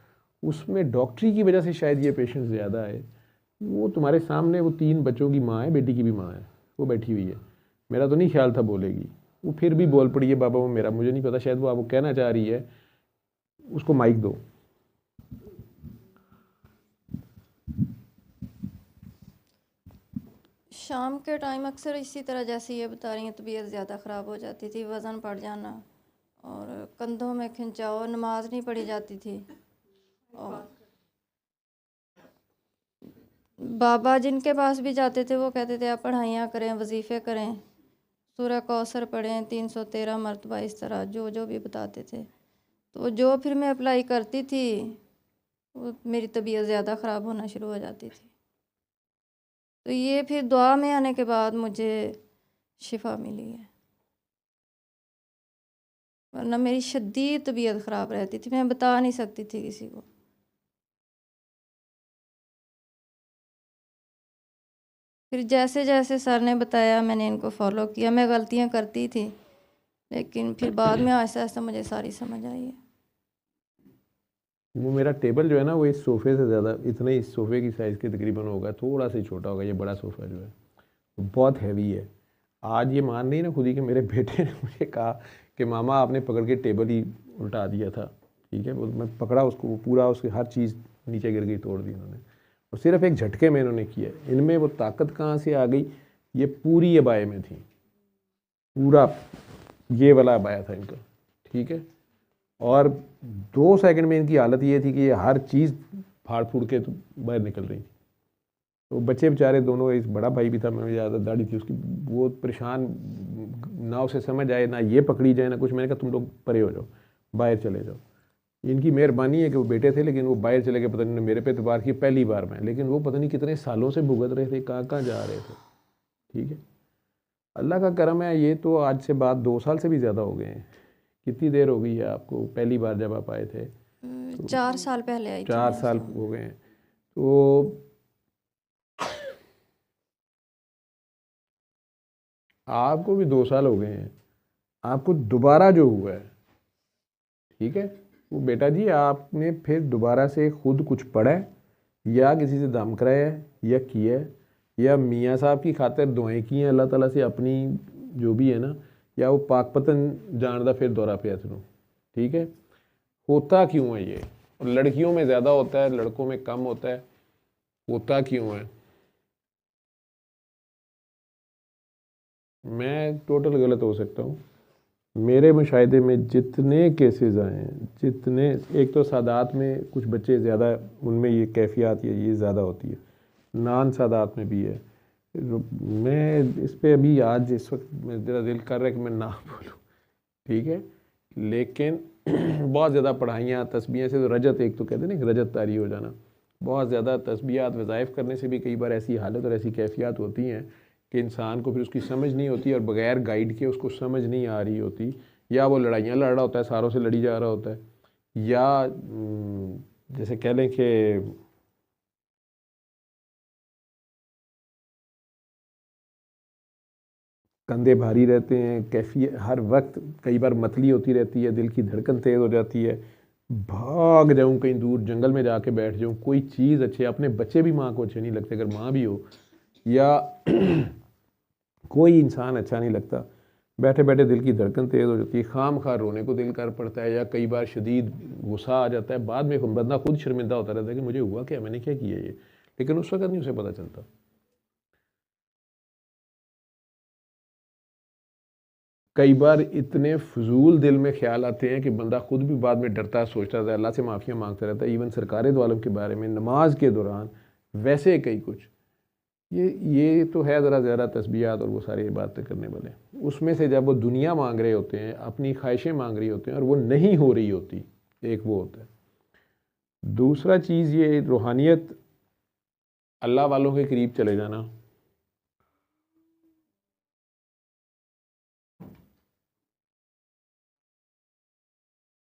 उसमें डॉक्टरी की वजह से शायद ये पेशेंट ज़्यादा है। वो तुम्हारे सामने वो 3 बच्चों की माँ है, बेटी की भी माँ है, वो बैठी हुई है, मेरा तो नहीं ख्याल था बोलेगी, वो फिर भी बोल पड़ी है बाबा वो मेरा, मुझे नहीं पता, शायद वो कहना चाह रही है, उसको माइक दो। शाम के टाइम अक्सर इसी तरह जैसे ये बता रही हैं तबीयत ज़्यादा ख़राब हो जाती थी, वज़न बढ़ जाना और कंधों में खिंचाव, नमाज नहीं पढ़ी जाती थी। और बाबा जिनके पास भी जाते थे वो कहते थे आप पढ़ाइयाँ करें, वजीफ़े करें, सूरह कौसर पढ़ें, 313 मरतबा, इस तरह जो जो भी बताते थे। तो जो फिर मैं अप्लाई करती थी वो मेरी तबीयत ज़्यादा ख़राब होना शुरू हो जाती थी। तो ये फिर दुआ में आने के बाद मुझे शिफा मिली है, वरना मेरी शदीद तबीयत ख़राब रहती थी, मैं बता नहीं सकती थी किसी को। फिर जैसे जैसे सर ने बताया मैंने इनको फॉलो किया, मैं गलतियां करती थी, लेकिन फिर बाद में आहिस्ता आहिस्ता मुझे सारी समझ आई है। वो मेरा टेबल जो है ना, वो इस सोफ़े से ज़्यादा, इतने इस सोफ़े की साइज़ के तकरीबन होगा, थोड़ा सा ही छोटा होगा। ये बड़ा सोफ़ा जो है बहुत हैवी है। आज ये मान नहीं ना खुद ही कि मेरे बेटे ने मुझे कहा कि मामा आपने पकड़ के टेबल ही उल्टा दिया था। ठीक है, मैं पकड़ा उसको, पूरा उसकी हर चीज़ नीचे गिर गई, तोड़ दी उन्होंने, और सिर्फ एक झटके में इन्होंने किया। इनमें वो ताकत कहाँ से आ गई, ये पूरी अबाए में थी, पूरा ये वाला अबाया था इनका। ठीक है, और 2 सेकंड में इनकी हालत ये थी कि ये हर चीज़ फाड़ फूड़ के तो बाहर निकल रही थी। तो बच्चे बेचारे दोनों, एक बड़ा भाई भी था, मैं ज़्यादा दाढ़ी थी उसकी, वो परेशान, ना उसे समझ आए, ना ये पकड़ी जाए ना कुछ। मैंने कहा तुम लोग परे हो जाओ, बाहर चले जाओ। इनकी मेहरबानी है कि वो बेटे थे, लेकिन वो बाहर चले गए, पता नहीं मेरे पे एतबार की पहली बार में, लेकिन वो पता नहीं कितने सालों से भुगत रहे थे, कहाँ कहाँ जा रहे थे। ठीक है, अल्लाह का करम है। ये तो आज से बात 2 साल से भी ज़्यादा हो गए हैं। कितनी देर हो गई है आपको पहली बार जब आप आए थे? 4 साल पहले आई थी। 4 साल हो गए हैं। तो आपको भी 2 साल हो गए हैं, आपको दोबारा जो हुआ है, ठीक है, वो बेटा जी आपने फिर दोबारा से खुद कुछ पढ़ा है, या किसी से दम कराया है, या किया है, या मियाँ साहब की खातिर दुआएं की हैं अल्लाह ताला से अपनी जो भी है ना, या वो पाकपतन जानदा फिर दौरा पे सुनो। ठीक है, होता क्यों है ये? और लड़कियों में ज़्यादा होता है, लड़कों में कम होता है, होता क्यों है? मैं टोटल गलत हो सकता हूँ। मेरे मुशाहिदे में जितने केसेस आए हैं, जितने, एक तो सादात में कुछ बच्चे ज़्यादा, उनमें ये कैफियत ये ज़्यादा होती है, नान सादात में भी है। मैं इस पे अभी आज इस वक्त मेरा दिल कर रहा है कि मैं ना बोलूँ, ठीक है, लेकिन बहुत ज़्यादा पढ़ाइयाँ तस्बीह से तो रजत, एक तो कहते हैं ना रजत तारी हो जाना, बहुत ज़्यादा तस्बीहात वज़ाइफ करने से भी कई बार ऐसी हालत और ऐसी कैफियत होती हैं कि इंसान को फिर उसकी समझ नहीं होती और बग़ैर गाइड के उसको समझ नहीं आ रही होती, या वो लड़ाइयाँ लड़ रहा होता है, सारों से लड़ी जा रहा होता है, या जैसे कह लें कि कंधे भारी रहते हैं, कैफियत हर वक्त कई बार मतली होती रहती है, दिल की धड़कन तेज़ हो जाती है, भाग जाऊं कहीं दूर जंगल में जाके बैठ जाऊं, कोई चीज़ अच्छे, अपने बच्चे भी माँ को अच्छे नहीं लगते अगर माँ भी हो, या कोई इंसान अच्छा नहीं लगता, बैठे बैठे दिल की धड़कन तेज़ हो जाती है, खाम खा रोने को दिल कर पड़ता है, या कई बार शदीद गुस्सा आ जाता है, बाद में बंदा खुद शर्मिंदा होता रहता है कि मुझे हुआ क्या, मैंने क्या किया ये, लेकिन उस वक्त नहीं उसे पता चलता। कई बार इतने फजूल दिल में ख्याल आते हैं कि बंदा खुद भी बाद में डरता है, सोचता है, अल्लाह से माफ़िया मांगता रहता है, इवन सरकारे दो आलम के बारे में नमाज के दौरान, वैसे कई कुछ, ये तो है ज़रा ज़्यादा तस्बीहात और वो सारी बातें करने वाले, उसमें से जब वो दुनिया मांग रहे होते हैं, अपनी ख्वाहिशें मांग रही होते हैं और वो नहीं हो रही होती, एक वो होता है। दूसरा चीज़ ये रूहानियत, अल्लाह वालों के करीब चले जाना,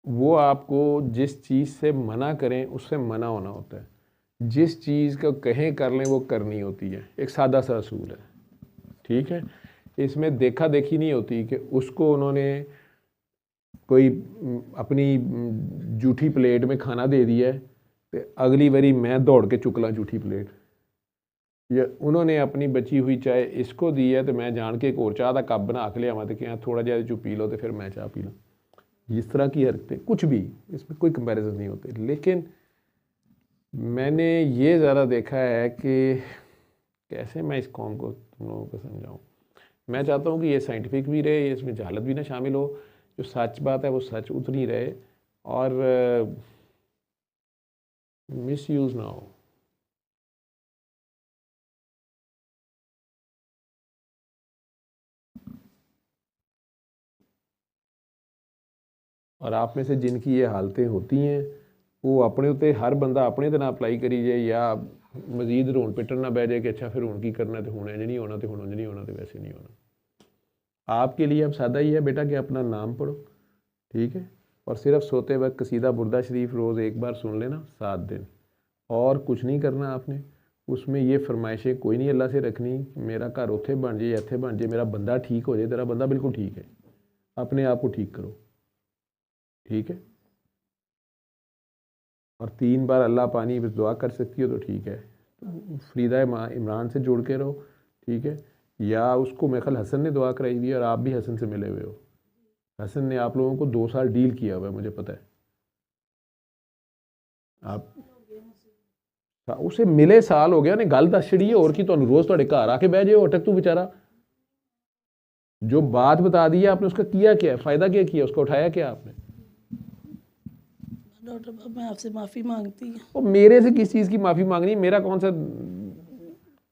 वो आपको जिस चीज़ से मना करें उससे मना होना होता है, जिस चीज़ का कहें कर लें वो करनी होती है, एक सादा सा असूल है, ठीक है। इसमें देखा देखी नहीं होती कि उसको उन्होंने कोई अपनी जूठी प्लेट में खाना दे दिया है तो अगली बारी मैं दौड़ के चुकला जूठी प्लेट, या उन्होंने अपनी बची हुई चाय इसको दी है तो मैं जान के एक और चाह का कप बना के लिया तो क्या थोड़ा जहा चू पी लो तो फिर मैं चाह पी लूँ, इस तरह की हरकतें, कुछ भी इसमें कोई कंपैरिजन नहीं होते। लेकिन मैंने ये ज़्यादा देखा है कि कैसे मैं इस कौम को तुम लोगों को समझाऊँ, मैं चाहता हूँ कि ये साइंटिफिक भी रहे, इसमें जहालत भी ना शामिल हो, जो सच बात है वो सच उतनी रहे और मिस यूज़ ना हो। और आप में से जिनकी ये हालतें होती हैं वो अपने उत्ते हर बंदा अपने तरह अप्लाई करी जाए, या मजीद रोन पिटन ना बह जाए कि अच्छा फिर हूँ की करना, तो हूँ इंज नहीं होना, तो हूँ इंज नहीं होना, तो वैसे नहीं होना। आपके लिए अब सादा ही है बेटा कि अपना नाम पढ़ो, ठीक है, और सिर्फ सोते वक्त कसीदा बुर्दा शरीफ रोज़ एक बार सुन लेना 7 दिन, और कुछ नहीं करना आपने। उसमें ये फरमाइशें कोई नहीं अल्लाह से रखनी, मेरा घर उत्थे बन जाए, इत्थे बन जाए, मेरा बंदा ठीक हो जाए, तेरा बंदा बिल्कुल ठीक है, अपने आप को ठीक करो, ठीक है। और 3 बार अल्लाह पानी दुआ कर सकती हो तो ठीक है, फरीदा इमरान से जुड़ के रहो, ठीक है, या उसको मेरे ख्याल हसन ने दुआ कराई हुई है और आप भी हसन से मिले हुए हो, हसन ने आप लोगों को 2 साल डील किया हुआ है, मुझे पता है। आप उसे मिले साल हो गया ने गल दस छड़ी है, और की तो रोज़ थोड़े घर आके बह जाए अटक, तू बेचारा जो बात बता दी है आपने उसका किया क्या, फ़ायदा क्या किया, उसको उठाया क्या आपने? डॉक्टर साहब मैं आपसे माफ़ी मांगती हूँ। और मेरे से किस चीज़ की माफ़ी मांगनी, मेरा कौन सा,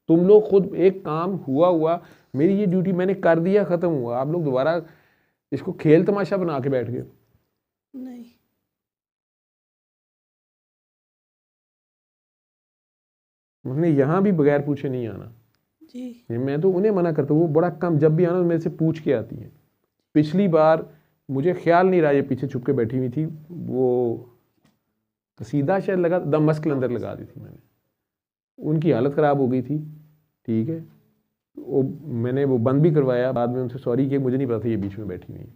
तुम लोग खुद एक काम हुआ, मेरी ये ड्यूटी मैंने कर दिया, ख़त्म हुआ, आप लोग दोबारा इसको खेल तमाशा बना के बैठ गए। नहीं हमने यहाँ भी बगैर पूछे नहीं आना जी। मैं तो उन्हें मना करता हूँ, वो बड़ा कम जब भी आना मेरे से पूछ के आती है। पिछली बार मुझे ख्याल नहीं रहा, ये पीछे छुप के बैठी हुई थी, वो कसीदा शायद लगा, दम मस्क अंदर लगा दी थी मैंने, उनकी हालत ख़राब हो गई थी, ठीक है, वो मैंने वो बंद भी करवाया, बाद में उनसे सॉरी किया, मुझे नहीं पता था ये बीच में बैठी हुई है,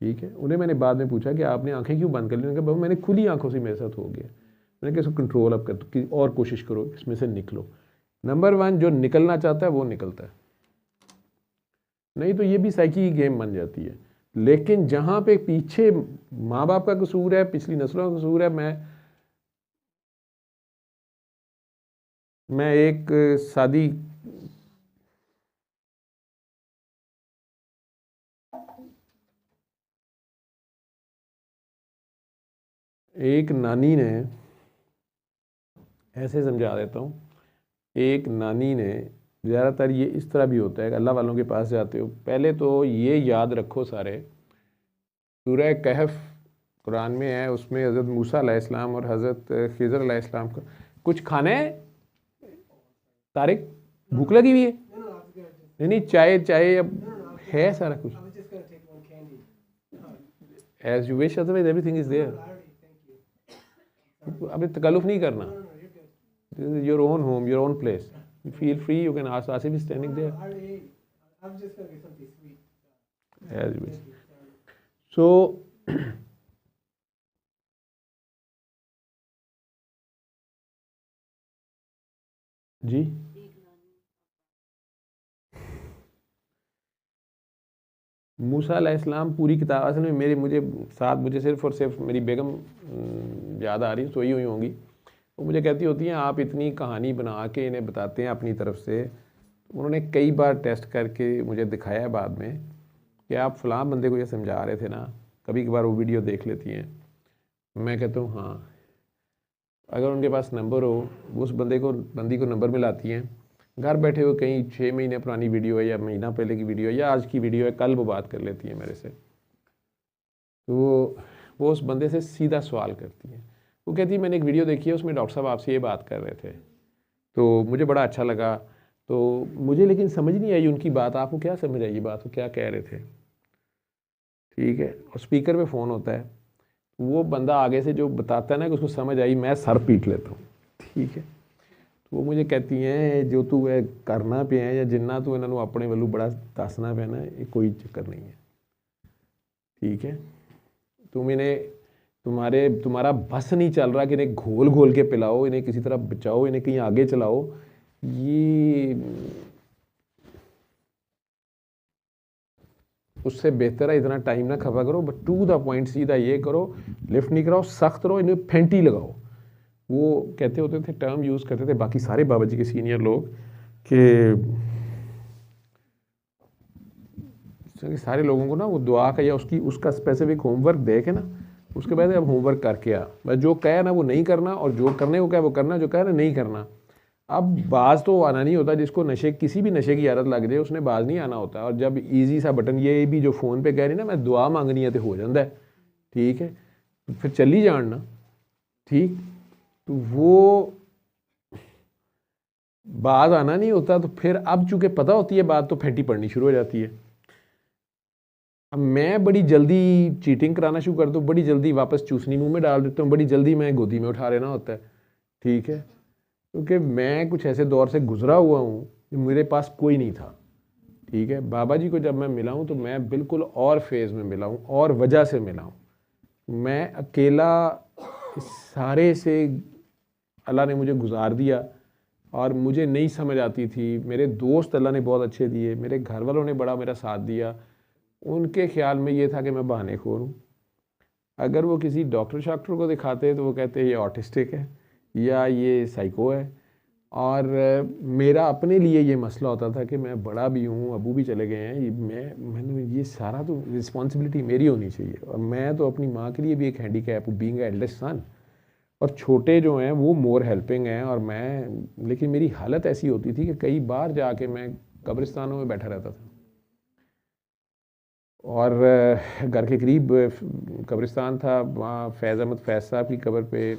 ठीक है। उन्हें मैंने बाद में पूछा कि आपने आंखें क्यों बंद कर ली, उन्होंने कहा मैंने खुली आंखों से मेरे साथ हो गया, मैंने कहा इसको कंट्रोल अप कर और कोशिश करो इसमें से निकलो, नंबर 1 जो निकलना चाहता है वो निकलता है, नहीं तो ये भी साइकी की गेम बन जाती है। लेकिन जहाँ पे पीछे माँ बाप का कसूर है, पिछली नस्लों का कसूर है, मैं एक सादी एक नानी ने, ऐसे समझा देता हूँ, एक नानी ने, ज़्यादातर ये इस तरह भी होता है कि अल्लाह वालों के पास जाते हो, पहले तो ये याद रखो सारे, सूरह कहफ कुरान में है, उसमें हज़रत मूसा अलैहिस्सलाम और हज़रत खिज़र अलैहिस्सलाम का कुछ खाने, तारिक भूख लगी हुई है? नहीं, चाय चाय अब है सारा कुछ, as you wish, otherwise everything is there. अभी तकल्लुफ़ नहीं करना, this is your own home, your own place, you feel free, you can ask Asif is standing there. I'm just going to get something sweet. As you wish. So जी मूसा अलैहिस्सलाम पूरी किताब, असल में मुझे सिर्फ और सिर्फ मेरी बेगम याद आ रही, सोई हुई होंगी, वो मुझे कहती होती हैं आप इतनी कहानी बना के इन्हें बताते हैं अपनी तरफ से। उन्होंने कई बार टेस्ट करके मुझे दिखाया बाद में कि आप फ़लाँ बंदे को ये समझा रहे थे ना, कभी कभार वो वीडियो देख लेती हैं। मैं कहता हूँ हाँ, अगर उनके पास नंबर हो, उस बंदी को नंबर मिलाती हैं, घर बैठे हुए कहीं 6 महीने पुरानी वीडियो है या महीना पहले की वीडियो है या आज की वीडियो है, कल वो बात कर लेती है मेरे से। तो वो उस बंदे से सीधा सवाल करती है, वो कहती है मैंने एक वीडियो देखी है, उसमें डॉक्टर साहब आपसे ये बात कर रहे थे, तो मुझे बड़ा अच्छा लगा, तो मुझे लेकिन समझ नहीं आई उनकी बात, आपको क्या समझ आई बात, वो क्या कह रहे थे? ठीक है, और स्पीकर पे फ़ोन होता है, वो बंदा आगे से जो बताता है ना कि उसको समझ आई, मैं सर पीट लेता हूँ। ठीक है, तो वो मुझे कहती हैं जो तू है करना पे है या जिन्ना तू इन्हों अपने वालों बड़ा दसना पे ना, ये कोई चक्कर नहीं है। ठीक है, तुम इन्हें तुम्हारा बस नहीं चल रहा कि इन्हें घोल घोल के पिलाओ, इन्हें किसी तरह बचाओ, इन्हें कहीं आगे चलाओ, ये उससे बेहतर है इतना टाइम ना खपा करो, बट टू द पॉइंट सीधा ये करो, लिफ्ट नहीं कराओ, सख्त रहो, इन्हें फेंटी लगाओ। वो कहते होते थे, टर्म यूज़ करते थे बाकी सारे बाबा जी के सीनियर लोग कि सारे लोगों को ना वो दुआ का या उसका स्पेसिफिक होमवर्क दे के ना, उसके बाद अब होमवर्क करके आ, बस जो कहे ना वो नहीं करना, और जो करने को कहे वो करना, जो कहे ना नहीं करना। अब बाज तो आना नहीं होता, जिसको किसी भी नशे की आदत लग जाए उसने बाज नहीं आना होता। और जब इजी सा बटन ये भी जो फ़ोन पे कह रही ना मैं दुआ मांगनी है तो हो जाता है, ठीक है, फिर चली जाना। ठीक, तो वो बात आना नहीं होता, तो फिर अब चूँकि पता होती है बात, तो फेंटी पड़नी शुरू हो जाती है। अब मैं बड़ी जल्दी चीटिंग कराना शुरू कर दूँ, बड़ी जल्दी वापस चूसनी मुंह में डाल देता हूँ, बड़ी जल्दी मैं गोदी में उठा लेना होता है। ठीक है, क्योंकि मैं कुछ ऐसे दौर से गुजरा हुआ हूँ कि मेरे पास कोई नहीं था। ठीक है, बाबा जी को जब मैं मिला हूँ तो मैं बिल्कुल और फेज़ में मिला हूँ और वजह से मिला हूँ। मैं अकेला सारे से अल्लाह ने मुझे गुजार दिया, और मुझे नहीं समझ आती थी। मेरे दोस्त अल्लाह ने बहुत अच्छे दिए, मेरे घर वालों ने बड़ा मेरा साथ दिया। उनके ख्याल में ये था कि मैं बहानेखोर हूँ। अगर वो किसी डॉक्टर को दिखाते तो वो कहते ये ऑटिस्टिक है या ये साइको है। और मेरा अपने लिए ये मसला होता था कि मैं बड़ा भी हूँ, अबू भी चले गए हैं, मैंने ये सारा तो रिस्पॉन्सिबिलिटी मेरी होनी चाहिए, और मैं तो अपनी माँ के लिए भी एक हैंडीकैप हूँ, बीइंग एल्डेस्ट सन, और छोटे जो हैं वो मोर हेल्पिंग हैं। और लेकिन मेरी हालत ऐसी होती थी कि कई बार जाके मैं कब्रिस्तानों में बैठा रहता था, और घर के करीब कब्रिस्तान था, वहाँ फैज़ अहमद फैज़ साहब की कब्र पे,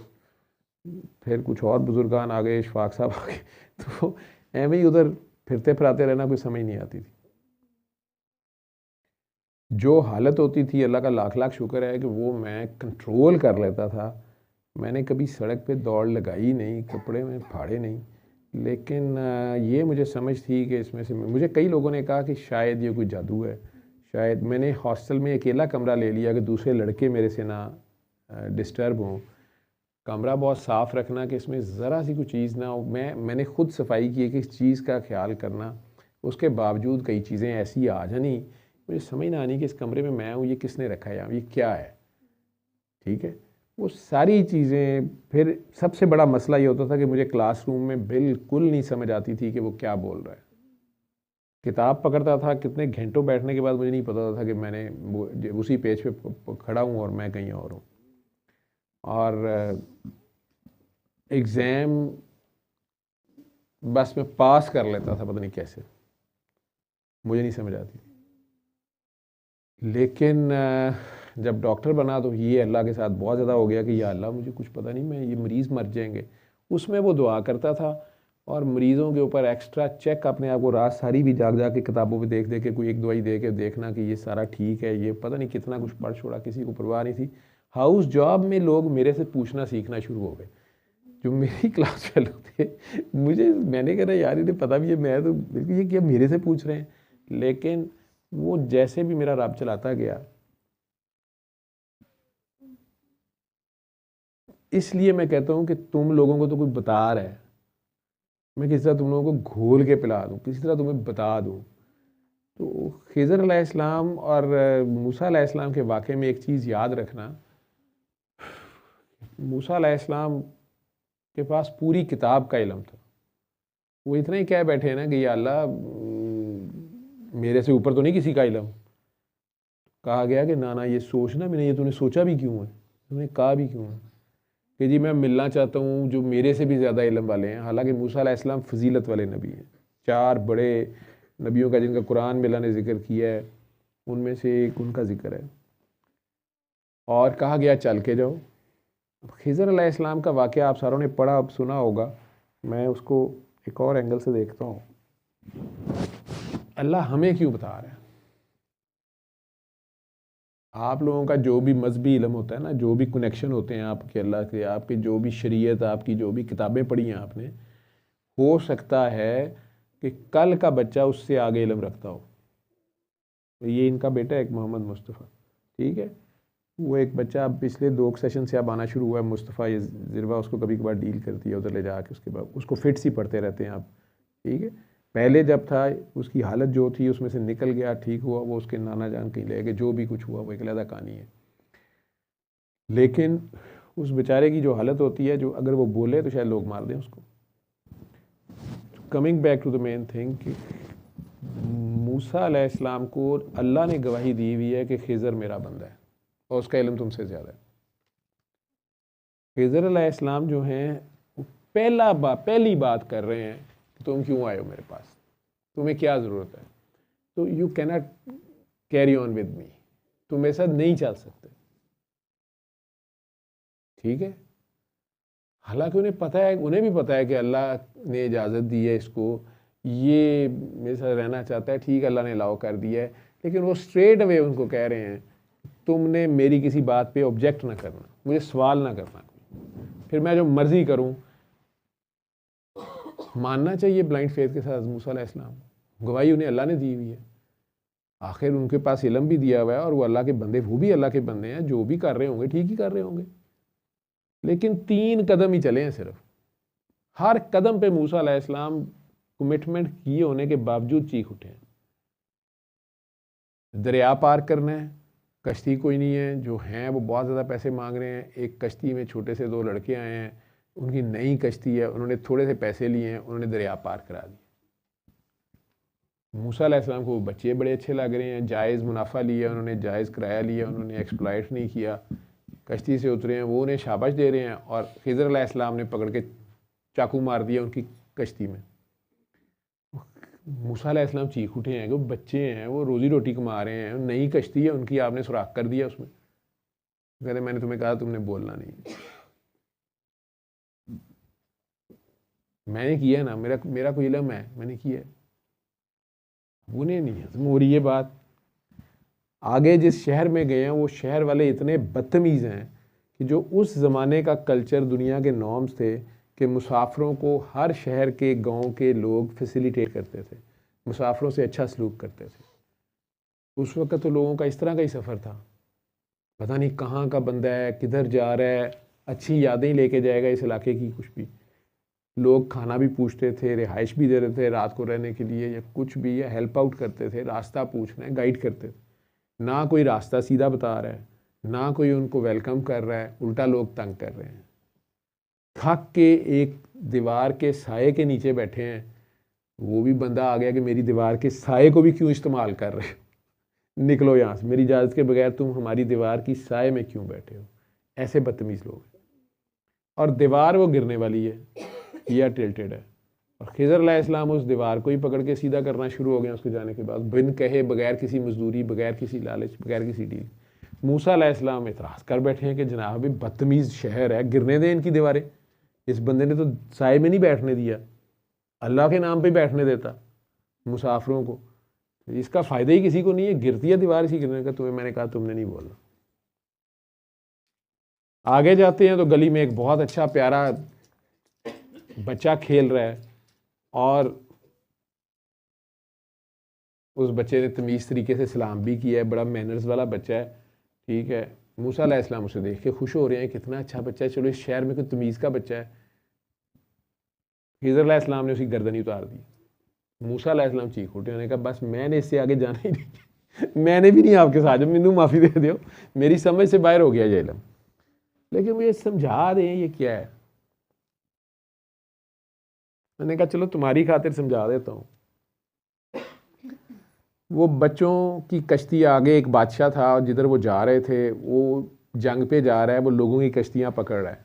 फिर कुछ और बुजुर्गान आ गए, इशफाक साहब आ गए, तो एवं ही उधर फिरते फिराते रहना कोई समझ नहीं आती थी। जो हालत होती थी, अल्लाह का लाख लाख शुक्र है कि वो मैं कंट्रोल कर लेता था। मैंने कभी सड़क पे दौड़ लगाई नहीं, कपड़े में फाड़े नहीं, लेकिन ये मुझे समझ थी कि इसमें से मुझे कई लोगों ने कहा कि शायद ये कोई जादू है, शायद मैंने हॉस्टल में अकेला कमरा ले लिया कि दूसरे लड़के मेरे से ना डिस्टर्ब हों। कमरा बहुत साफ़ रखना कि इसमें ज़रा सी कोई चीज़ ना हो। मैंने ख़ुद सफाई की है कि इस चीज़ का ख्याल करना, उसके बावजूद कई चीज़ें ऐसी आ जानी, मुझे समझ ना आनी कि इस कमरे में मैं हूँ, ये किसने रखा है, ये क्या है। ठीक है, वो सारी चीज़ें। फिर सबसे बड़ा मसला ये होता था कि मुझे क्लासरूम में बिल्कुल नहीं समझ आती थी कि वो क्या बोल रहा है। किताब पकड़ता था, कितने घंटों बैठने के बाद मुझे नहीं पता था कि मैंने उसी पेज पे खड़ा हूँ और मैं कहीं और हूँ। और एग्ज़ाम बस मैं पास कर लेता था, पता नहीं कैसे, मुझे नहीं समझ आती थी। लेकिन जब डॉक्टर बना तो ये अल्लाह के साथ बहुत ज़्यादा हो गया कि या अल्लाह मुझे कुछ पता नहीं, मैं ये मरीज़ मर जाएंगे। उसमें वो दुआ करता था और मरीज़ों के ऊपर एक्स्ट्रा चेक अपने आप को रात सारी भी जाग जा के किताबों पे देख के कोई एक दवाई दे के देखना कि ये सारा ठीक है। ये पता नहीं कितना कुछ पढ़ छोड़ा, किसी को परवाह नहीं थी। हाउस जॉब में लोग मेरे से पूछना सीखना शुरू हो गए, जो मेरी क्लास फेलो थे। मैंने कहा यार इन्हें पता भी है, मैं तो ये क्या मेरे से पूछ रहे हैं। लेकिन वो जैसे भी मेरा रब चलाता गया, इसलिए मैं कहता हूँ कि तुम लोगों को तो कोई बता रहा है, मैं किसी तरह तुम लोगों को घोल के पिला दूँ, किसी तरह तुम्हें बता दूँ। तो खिज़र अलैहिस्सलाम और मूसा अलैहिस्सलाम के वाक़े में एक चीज़ याद रखना, मूसा अलैहिस्सलाम के पास पूरी किताब का इल्म था। वो इतना ही कह बैठे हैं ना कि या अल्लाह मेरे से ऊपर तो नहीं किसी का इल्म। कहा गया कि ना ये सोचना भी नहीं, ये तूने सोचा भी क्यों है, तूने कहा भी क्यों है कि जी मैं मिलना चाहता हूँ जो मेरे से भी ज़्यादा इल्म वाले हैं। हालांकि मूसा अलैहिस्सलाम फजीलत वाले नबी हैं, 4 बड़े नबियों का जिनका कुरान में अल्लाह ने जिक्र किया है, उनमें से एक उनका जिक्र है। और कहा गया चल के जाओ। खिज़र अलैहिस्सलाम का वाक़या आप सारों ने पढ़ा सुना होगा, मैं उसको एक और एंगल से देखता हूँ। अल्लाह हमें क्यों बता रहा है? आप लोगों का जो भी मजहबी इल्म होता है ना, जो भी कनेक्शन होते हैं आपके अल्लाह के, आपकी जो भी शरीयत, आपकी जो भी किताबें पढ़ी हैं आपने, हो सकता है कि कल का बच्चा उससे आगे इल्म रखता हो। ये इनका बेटा एक मोहम्मद मुस्तफ़ा, ठीक है, वो एक बच्चा अब पिछले 2 सेशन से अब आना शुरू हुआ है, मुस्तफ़ा ये ज़िरवा, उसको कभी कभार डील करती है उधर ले जाके, उसके बाद उसको फिट्स ही पढ़ते रहते हैं आप। ठीक है, पहले जब था उसकी हालत जो थी उसमें से निकल गया, ठीक हुआ, वो उसके नाना जान कहीं ले गए, जो भी कुछ हुआ वो एक अलग कहानी है। लेकिन उस बेचारे की जो हालत होती है, जो अगर वो बोले तो शायद लोग मार दें उसको। Coming back to the main thing कि मूसा अलैहिस्सलाम को अल्लाह ने गवाही दी हुई है कि खिज़र मेरा बंदा है और उसका इल्म तुमसे ज़्यादा है। खिज़र अलैहिस्सलाम जो हैं पहली बात कर रहे हैं कि तुम क्यों आए हो मेरे पास, तुम्हें क्या ज़रूरत है। तो you cannot carry on with me, तुम मेरे साथ नहीं चल सकते। ठीक है, हालांकि उन्हें भी पता है कि अल्लाह ने इजाज़त दी है इसको, ये मेरे साथ रहना चाहता है, ठीक है, अल्लाह ने अलाउ कर दिया है। लेकिन वो स्ट्रेट अवे उनको कह रहे हैं तुमने मेरी किसी बात पे ऑब्जेक्ट ना करना, मुझे सवाल ना करना, फिर मैं जो मर्जी करूं। मानना चाहिए ब्लाइंड फेथ के साथ मूसा अलैहिस्सलाम, गवाही उन्हें अल्लाह ने दी हुई है, आखिर उनके पास इल्म भी दिया हुआ है और वो अल्लाह के बंदे, वो भी अल्लाह के बंदे हैं, जो भी कर रहे होंगे ठीक ही कर रहे होंगे। लेकिन 3 कदम ही चले हैं सिर्फ, हर कदम पे मूसा अलैहिस्सलाम कमिटमेंट किए होने के बावजूद चीख उठे हैं। दरिया पार करना है, कश्ती कोई नहीं है, जो हैं वो बहुत ज़्यादा पैसे मांग रहे हैं। एक कश्ती में छोटे से 2 लड़के आए हैं, उनकी नई कश्ती है, उन्होंने थोड़े से पैसे लिए हैं, उन्होंने दरिया पार करा दिया। मूसा अलैहिस्सलाम को बच्चे बड़े अच्छे लग रहे हैं, जायज़ मुनाफा लिया उन्होंने, जायज़ किराया लिया उन्होंने, एक्सप्लॉइट नहीं किया। कश्ती से उतरे हैं, वो उन्हें शाबाश दे रहे हैं और खिज़र अलैहिस्सलाम ने पकड़ के चाकू मार दिया उनकी कश्ती में। मूसा अलैहिस्सलाम चीख उठे हैं कि वो बच्चे हैं, वो रोज़ी रोटी कमा रहे हैं, नई कश्ती है उनकी, आपने सुराख कर दिया उसमें। कहते मैंने तुम्हें कहा तुमने बोलना नहीं। मैंने किया ना, मेरा कोई इल्म है, मैंने किया, उन्हें नहीं है। हो रही ये बात, आगे जिस शहर में गए हैं वो शहर वाले इतने बदतमीज़ हैं कि जो उस ज़माने का कल्चर, दुनिया के नॉर्म्स थे कि मुसाफिरों को हर शहर के गांव के लोग फैसिलिटेट करते थे, मुसाफिरों से अच्छा सलूक करते थे। उस वक्त तो लोगों का इस तरह का ही सफ़र था, पता नहीं कहाँ का बंदा है, किधर जा रहा है, अच्छी यादें ही लेके जाएगा इस इलाके की। कुछ भी लोग खाना भी पूछते थे, रिहाइश भी दे रहे थे रात को रहने के लिए, या कुछ भी, या हेल्प आउट करते थे, रास्ता पूछना है, गाइड करते थे। ना कोई रास्ता सीधा बता रहा है, ना कोई उनको वेलकम कर रहा है, उल्टा लोग तंग कर रहे हैं। थक के एक दीवार के साए के नीचे बैठे हैं, वो भी बंदा आ गया कि मेरी दीवार के साए को भी क्यों इस्तेमाल कर रहे हो, निकलो यहाँ से, मेरी इजाज़त के बगैर तुम हमारी दीवार की साए में क्यों बैठे हो। ऐसे बदतमीज़ लोग हैं। और दीवार वो गिरने वाली है या टिल्टेड है, और खिज़र अलैहिस्सलाम उस दीवार को ही पकड़ के सीधा करना शुरू हो गया उसके जाने के बाद, बिन कहे, बगैर किसी मजदूरी, बगैर किसी लालच, बगैर किसी डील। मूसा अलैहिस्सलाम इतराज़ कर बैठे हैं कि जनाब अभी बदतमीज़ शहर है, गिरने दें इनकी दीवारें। इस बंदे ने तो साए में नहीं बैठने दिया, अल्लाह के नाम पे बैठने देता मुसाफिरों को। इसका फ़ायदा ही किसी को नहीं है, गिरती है दीवार इसी गिरने का। तुम्हें मैंने कहा तुमने नहीं बोलना। आगे जाते हैं तो गली में एक बहुत अच्छा प्यारा बच्चा खेल रहा है, और उस बच्चे ने तमीज़ तरीके से सलाम भी किया है, बड़ा मैनर्स वाला बच्चा है, ठीक है। मूसा अलैहिस्सलाम उसे देख के खुश हो रहे हैं, कितना अच्छा बच्चा है, चलो इस शहर में कोई तमीज़ का बच्चा है। खिज़र अलैहिस्सलाम ने उसकी गर्दन ही उतार दी। मूसा अलैहिस्सलाम चीख उठे, उन्होंने कहा बस मैंने इससे आगे जाना ही नहीं मैंने भी नहीं आपके साथ, जब मैनू माफ़ी दे दो, मेरी समझ से बाहर हो गया ये इल्म, लेकिन मुझे समझा दें ये क्या है। मैंने कहा चलो तुम्हारी खातिर समझा देता हूँ। वो बच्चों की कश्ती आगे एक बादशाह था, और जिधर वो जा रहे थे, वो जंग पे जा रहा है, वो लोगों की कश्तियाँ पकड़ रहा है,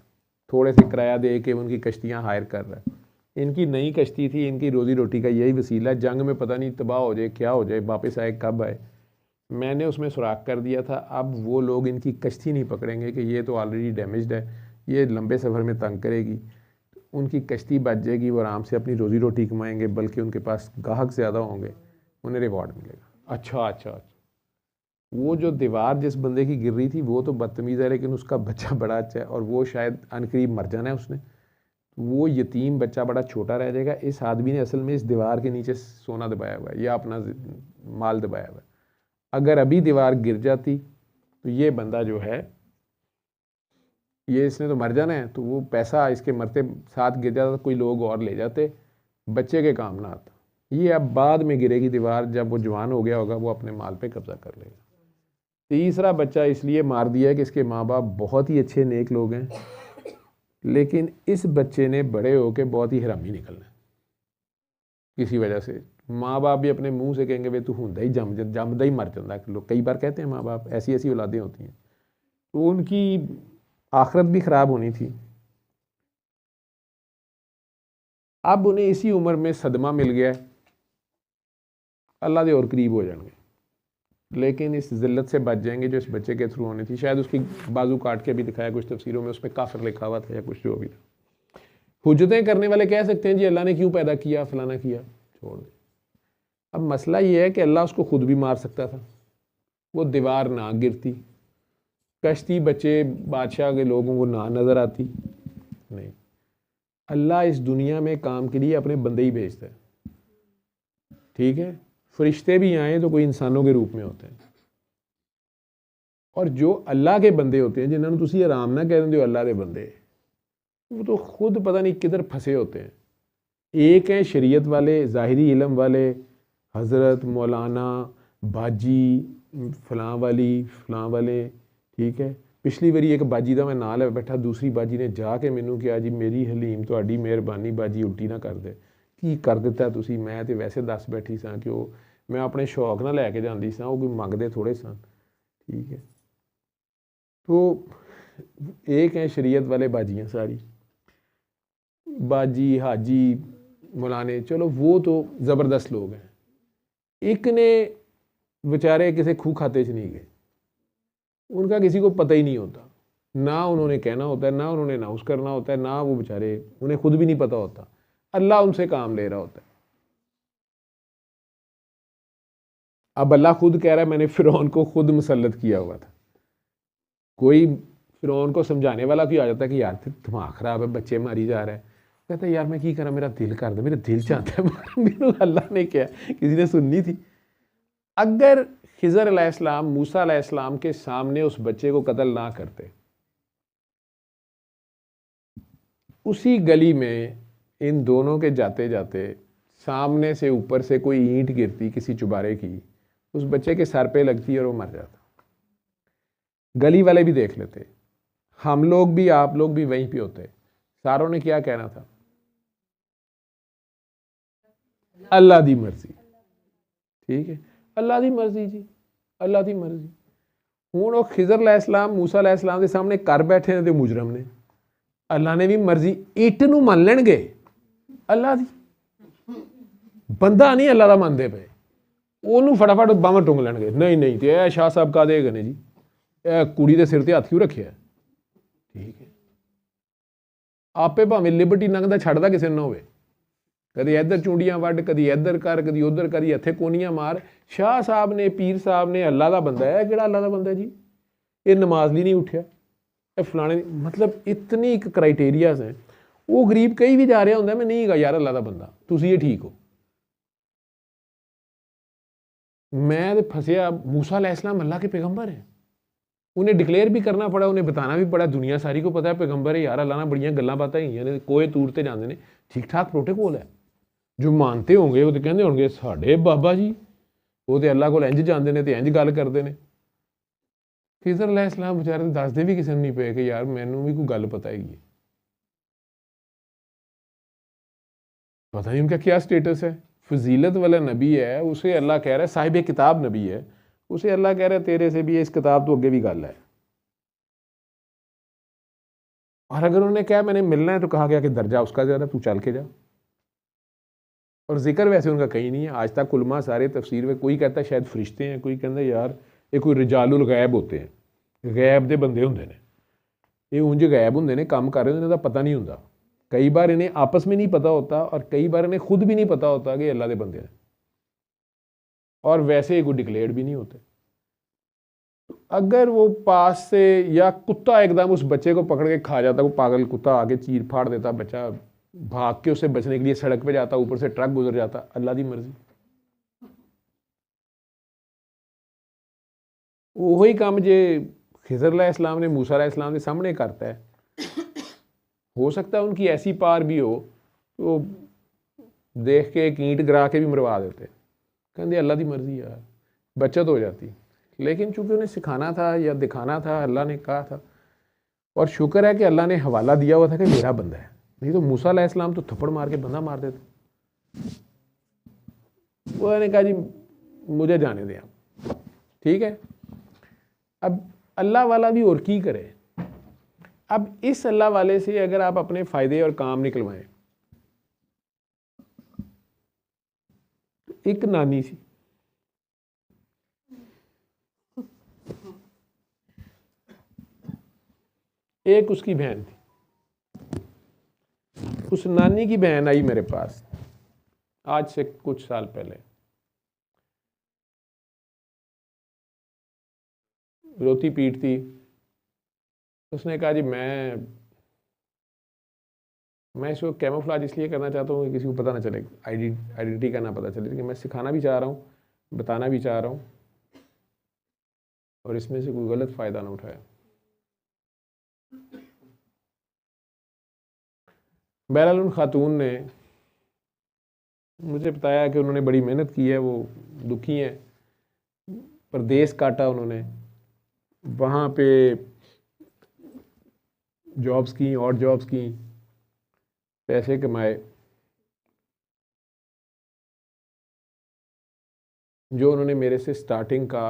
थोड़े से किराया दे के उनकी कश्तियाँ हायर कर रहा है। इनकी नई कश्ती थी, इनकी रोज़ी रोटी का यही वसीला, जंग में पता नहीं तबाह हो जाए, क्या हो जाए, वापस आए कब आए। मैंने उसमें सुराख कर दिया था, अब वो लोग इनकी कश्ती नहीं पकड़ेंगे कि ये तो ऑलरेडी डैमेज्ड है, ये लंबे सफ़र में तंग करेगी। उनकी कश्ती बच जाएगी, वो आराम से अपनी रोज़ी रोटी कमाएंगे, बल्कि उनके पास ग्राहक ज़्यादा होंगे, उन्हें रिवॉर्ड मिलेगा। अच्छा, वो जो दीवार जिस बंदे की गिर रही थी वो तो बदतमीज़ है, लेकिन उसका बच्चा बड़ा अच्छा है, और वो शायद अनकरीब मर जाना है उसने। वो यतीम बच्चा बड़ा छोटा रह जाएगा। इस आदमी ने असल में इस दीवार के नीचे सोना दबाया हुआ है या अपना माल दबाया हुआ है। अगर अभी दीवार गिर जाती तो ये बंदा जो है, ये इसने तो मर जाना है, तो वो पैसा इसके मरते साथ गिर जाता, कोई लोग और ले जाते, बच्चे के काम ना आता। ये अब बाद में गिरेगी दीवार, जब वो जवान हो गया होगा, वो अपने माल पे कब्जा कर लेगा। तीसरा बच्चा इसलिए मार दिया है कि इसके माँ बाप बहुत ही अच्छे नेक लोग हैं, लेकिन इस बच्चे ने बड़े होकर बहुत ही हरामी निकलना है किसी वजह से। माँ बाप भी अपने मुंह से कहेंगे वे तू हुंदा ही जमदा ही मर जाता है। लोग कई बार कहते हैं माँ बाप, ऐसी ऐसी औलादें होती हैं, तो उनकी आखिरत भी ख़राब होनी थी। अब उन्हें इसी उम्र में सदमा मिल गया, अल्लाह के और करीब हो जाएंगे, लेकिन इस ज़िल्लत से बच जाएंगे जो इस बच्चे के थ्रू होनी थी। शायद उसकी बाजू काट के भी दिखाया कुछ तफसीरों में, उस पर काफिर लिखा हुआ था या कुछ जो भी था। हुज्जतें करने वाले कह सकते हैं जी अल्लाह ने क्यों पैदा किया, फलाना किया, छोड़ दे। अब मसला ये है कि अल्लाह उसको खुद भी मार सकता था, वो दीवार ना गिरती, कश्ती बच्चे बादशाह के लोगों को ना नज़र आती। नहीं, अल्लाह इस दुनिया में काम के लिए अपने बंदे ही भेजता है, ठीक है। फरिश्ते भी आए तो कोई इंसानों के रूप में होते हैं, और जो अल्लाह के बंदे होते हैं, जिन्होंने तुसी आराम ना कह दें जो अल्लाह के बंदे, वो तो खुद पता नहीं किधर फंसे होते हैं। एक हैं शरीयत वाले, ज़ाहिरी इल्म वाले, हज़रत, मौलाना, बाजी, फलां वाले, ठीक है। पिछली बारी एक बाजी का मैं नाल बैठा, दूसरी बाजी ने जाके मैनू कहा जी मेरी हलीम तुहाडी मेहरबानी बाजी उल्टी ना कर दे। की कर दिता तुसी, मैं तो वैसे दस बैठी सा कि वो मैं अपने शौक ना लैके जाती सा, वो कोई मंगते थोड़े सन, ठीक है। तो एक है शरीयत वाले बाजियाँ सारी, बाजी, हाजी, मौलाने, चलो वो तो ज़बरदस्त लोग हैं। एक ने बेचारे किसी खूह खाते से नहीं गए, उनका किसी को पता ही नहीं होता, ना उन्होंने कहना होता है, ना उन्होंने नाउस करना होता है, ना वो बेचारे, उन्हें खुद भी नहीं पता होता, अल्लाह उनसे काम ले रहा होता है। अब अल्लाह खुद कह रहा है मैंने फ़िरौन को खुद मुसल्लत किया हुआ था। कोई फ़िरौन को समझाने वाला क्यों आ जाता है कि यार दिमाग ख़राब है, बच्चे मारी जा रहा है, कहता है यार मैं की करा, मेरा दिल कर दे, मेरा दिल चाहता है मेरे अल्लाह ने क्या, किसी ने सुननी थी। अगर खिज़र अलैहिस्सलाम मूसा अलैहिस्सलाम के सामने उस बच्चे को कत्ल ना करते उसी गली में इन दोनों के जाते जाते सामने से ऊपर से कोई ईंट गिरती किसी चुबारे की, उस बच्चे के सर पे लगती और वो मर जाता। गली वाले भी देख लेते, हम लोग भी, आप लोग भी वहीं पे होते। सारों ने क्या कहना था? अल्लाह दी मर्जी। ठीक है, अल्लाह दी मर्जी जी, अल्लाह दी मर्जी। हुण वो खिजर अलैहिस्सलाम मूसा अलैहिस्सलाम के सामने कर बैठे ने ते मुजरम ने, अल्लाह ने भी मर्जी इट नूं मन लैणगे अल्लाह दी, बंदा नहीं अल्लाह दा मनदे पे, ਉਹਨੂੰ फटाफट बांह टुंग लैणगे। नहीं नहीं ते ਇਹ शाह साहब का देगे ने जी, ਇਹ ਕੁੜੀ ਦੇ ਸਿਰ ਤੇ ਹੱਥ ਕਿਉਂ ਰੱਖਿਆ? ਠੀਕ ਹੈ, ਆਪੇ ਭਾਵੇਂ ਲਿਬਰਟੀ ਨੰਗਦਾ ਛੱਡਦਾ ਕਿਸੇ ਨੂੰ ਨਾ ਹੋਵੇ, कभी इधर चूंडियां वड्ड, कभी इधर कर, कभी उधर करी, इत्थे कोनियां मार। शाह साहब ने, पीर साहब ने, अल्लाह का बंदा है, किहड़ा अल्लाह का बंदा जी? ये नमाज लिए नहीं उठिया, ये फलाने, मतलब इतनी एक क्राइटेरियाज हैं। वो गरीब कहीं भी जा रहा होंगे, मैं नहीं गा यार अल्लाह का बंदा, तुसी ये ठीक हो। मैं तो फंसिया, मूसा अलैहिस्सलाम अल्लाह के पैगंबर हैं, उन्हें डिक्लेयर भी करना पड़ा, उन्हें बताना भी पड़ा, दुनिया सारी को पता है पैगंबर है यार, अल्लाह ने बड़ियां गल्लां बातां होईयां ने, कोए तूर ते जांदे ने, ठीक ठाक प्रोटोकॉल है। जो मानते होंगे वो तो कहते होंगे साढ़े बाबा जी वो तो अल्लाह को इंज जाते हैं तो इंज गल करते हैं। खिजर अलैहिस्सलाम बेचारे दसते भी किसी नहीं पे कि यार मैनू भी कोई गल पता हैगी, पता नहीं उनका क्या स्टेटस है। फजीलत वाला नबी है, उसे अल्लाह कह रहा है, साहिब किताब नबी है, उसे अल्लाह कह रहा है तेरे से भी इस किताब तो अगे भी गल है। और अगर उन्होंने कहा मैंने मिलना है तो कहा गया कि दर्जा उसका ज़्यादा, तू चल के जा। और जिक्र वैसे उनका कहीं नहीं है आज तक। उलमा सारे तफसीर में कोई कहता है शायद फरिश्ते हैं, कोई कहता है यार ये कोई रिजालुल गैब होते हैं, गैब के बंदे होंगे ने, ये उंज गैब होंगे ने, काम कर रहे हैं, इन्हें पता नहीं होता। कई बार इन्हें आपस में नहीं पता होता और कई बार इन्हें खुद भी नहीं पता होता कि अल्लाह के बंदे हैं, और वैसे ही कोई डिक्लेयर भी नहीं होते। अगर वो पास से या कुत्ता एकदम उस बच्चे को पकड़ के खा जाता, वो पागल कुत्ता आके चीर फाड़ देता, बच्चा भाग के उससे बचने के लिए सड़क पे जाता, ऊपर से ट्रक गुजर जाता, अल्लाह दी मर्जी। वही काम जे खिजर अलैहिस्सलाम ने मूसा अलैहिस्सलाम के सामने करता है, हो सकता है उनकी ऐसी पार भी हो तो देख के एक ईंट गिरा के भी मरवा देते, कहते अल्लाह दी मर्जी यार, बचत हो जाती। लेकिन चूंकि उन्हें सिखाना था या दिखाना था, अल्लाह ने कहा था, और शुक्र है कि अल्लाह ने हवाला दिया हुआ था कि मेरा बंदा है, नहीं तो मूसा अलैहिस्सलाम तो थप्पड़ मार के बंदा मार देते। उन्होंने कहा जी मुझे जाने दें आप, ठीक है। अब अल्लाह वाला भी और की करे। अब इस अल्लाह वाले से अगर आप अपने फ़ायदे और काम निकलवाएं, एक नानी सी, एक उसकी बहन थी, उस नानी की बहन आई मेरे पास आज से कुछ साल पहले, रोती पीटती। उसने कहा जी मैं इसको कैमोफ्लेज इसलिए करना चाहता हूँ कि किसी को पता ना चले, आइडेंटिटी का ना पता चले, लेकिन मैं सिखाना भी चाह रहा हूँ, बताना भी चाह रहा हूँ, और इसमें से कोई गलत फ़ायदा ना उठाया। बहरहाल उन खातून ने मुझे बताया कि उन्होंने बड़ी मेहनत की है, वो दुखी हैं, परदेस काटा उन्होंने, वहाँ पे जॉब्स की, और जॉब्स की, पैसे कमाए। जो उन्होंने मेरे से स्टार्टिंग का,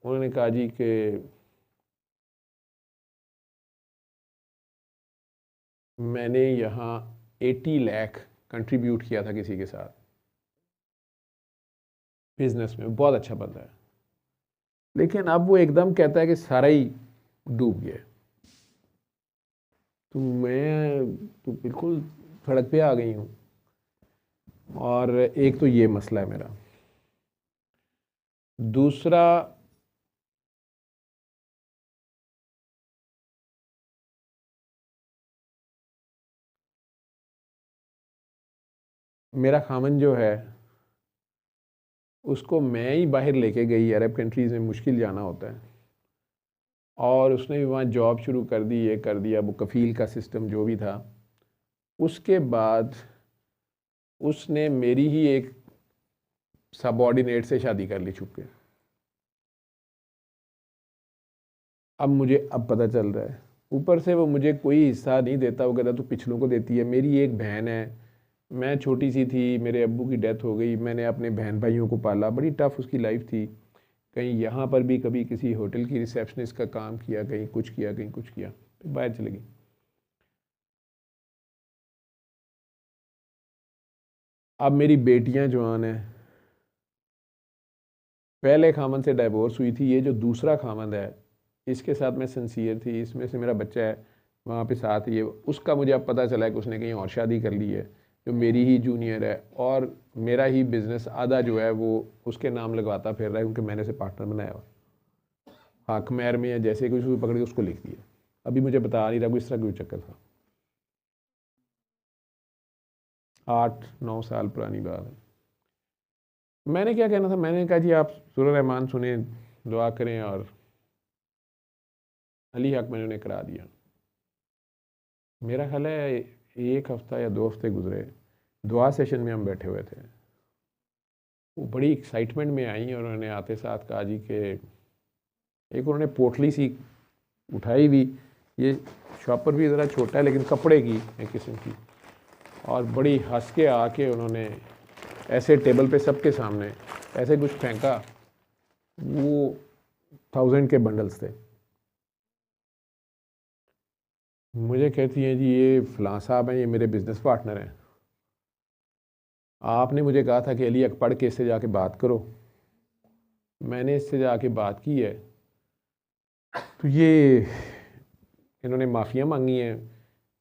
उन्होंने कहा जी कि मैंने यहाँ 80 लाख कंट्रीब्यूट किया था किसी के साथ बिजनेस में, बहुत अच्छा बंदा है, लेकिन अब वो एकदम कहता है कि सारा ही डूब गया। तो मैं तो बिल्कुल सड़क पे आ गई हूँ, और एक तो ये मसला है मेरा। दूसरा, मेरा खामन जो है उसको मैं ही बाहर लेके गई, अरब कंट्रीज़ में मुश्किल जाना होता है, और उसने भी वहाँ जॉब शुरू कर दी, ये कर दिया, वो कफ़ील का सिस्टम जो भी था उसके बाद उसने मेरी ही एक सबऑर्डिनेट से शादी कर ली छुप के। अब मुझे अब पता चल रहा है, ऊपर से वो मुझे कोई हिस्सा नहीं देता, वो कहता तू पिछलों को देती है। मेरी एक बहन है, मैं छोटी सी थी, मेरे अब्बू की डेथ हो गई, मैंने अपने बहन भाइयों को पाला, बड़ी टफ उसकी लाइफ थी। कहीं यहाँ पर भी कभी किसी होटल की रिसेप्शनिस्ट का काम किया, कहीं कुछ किया, कहीं कुछ किया, फिर बाहर चले गई। अब मेरी बेटियां जवान हैं, पहले खामन से डाइवोर्स हुई थी, ये जो दूसरा खामन है इसके साथ मैं सिंसियर थी, इसमें से मेरा बच्चा है वहाँ पे साथ, ये उसका मुझे अब पता चला है कि उसने कहीं और शादी कर ली है, जो मेरी ही जूनियर है, और मेरा ही बिजनेस आधा जो है वो उसके नाम लगवाता फिर रहा है, क्योंकि मैंने उसे पार्टनर बनाया हुआ। हाँ खमैर में है, जैसे कि उसको पकड़ के उसको लिख दिया। अभी मुझे बता नहीं रहा कोई इस तरह कोई चक्कर था। 8-9 साल पुरानी बात है। मैंने क्या कहना था, मैंने कहा जी आप सूरह रहमान सुने, दुआ करें, और अली हक मैंने उन्हें करा दिया। मेरा ख्याल है 1 हफ्ता या 2 हफ्ते गुजरे, दुआ सेशन में हम बैठे हुए थे, वो बड़ी एक्साइटमेंट में आई और उन्होंने आते साथ कहा जी कि एक उन्होंने पोटली सी उठाई भी, ये शॉपर भी ज़रा छोटा है लेकिन कपड़े की एक किस्म की, और बड़ी हंस के आके उन्होंने ऐसे टेबल पे सबके सामने ऐसे कुछ फेंका, वो 1000 के बंडल्स थे। मुझे कहती हैं जी ये फ़लाँ साहब हैं, ये मेरे बिज़नेस पार्टनर हैं, आपने मुझे कहा था कि अली अक पढ़ के इससे जाके बात करो। मैंने इससे जाके बात की है तो ये इन्होंने माफ़ियाँ मांगी हैं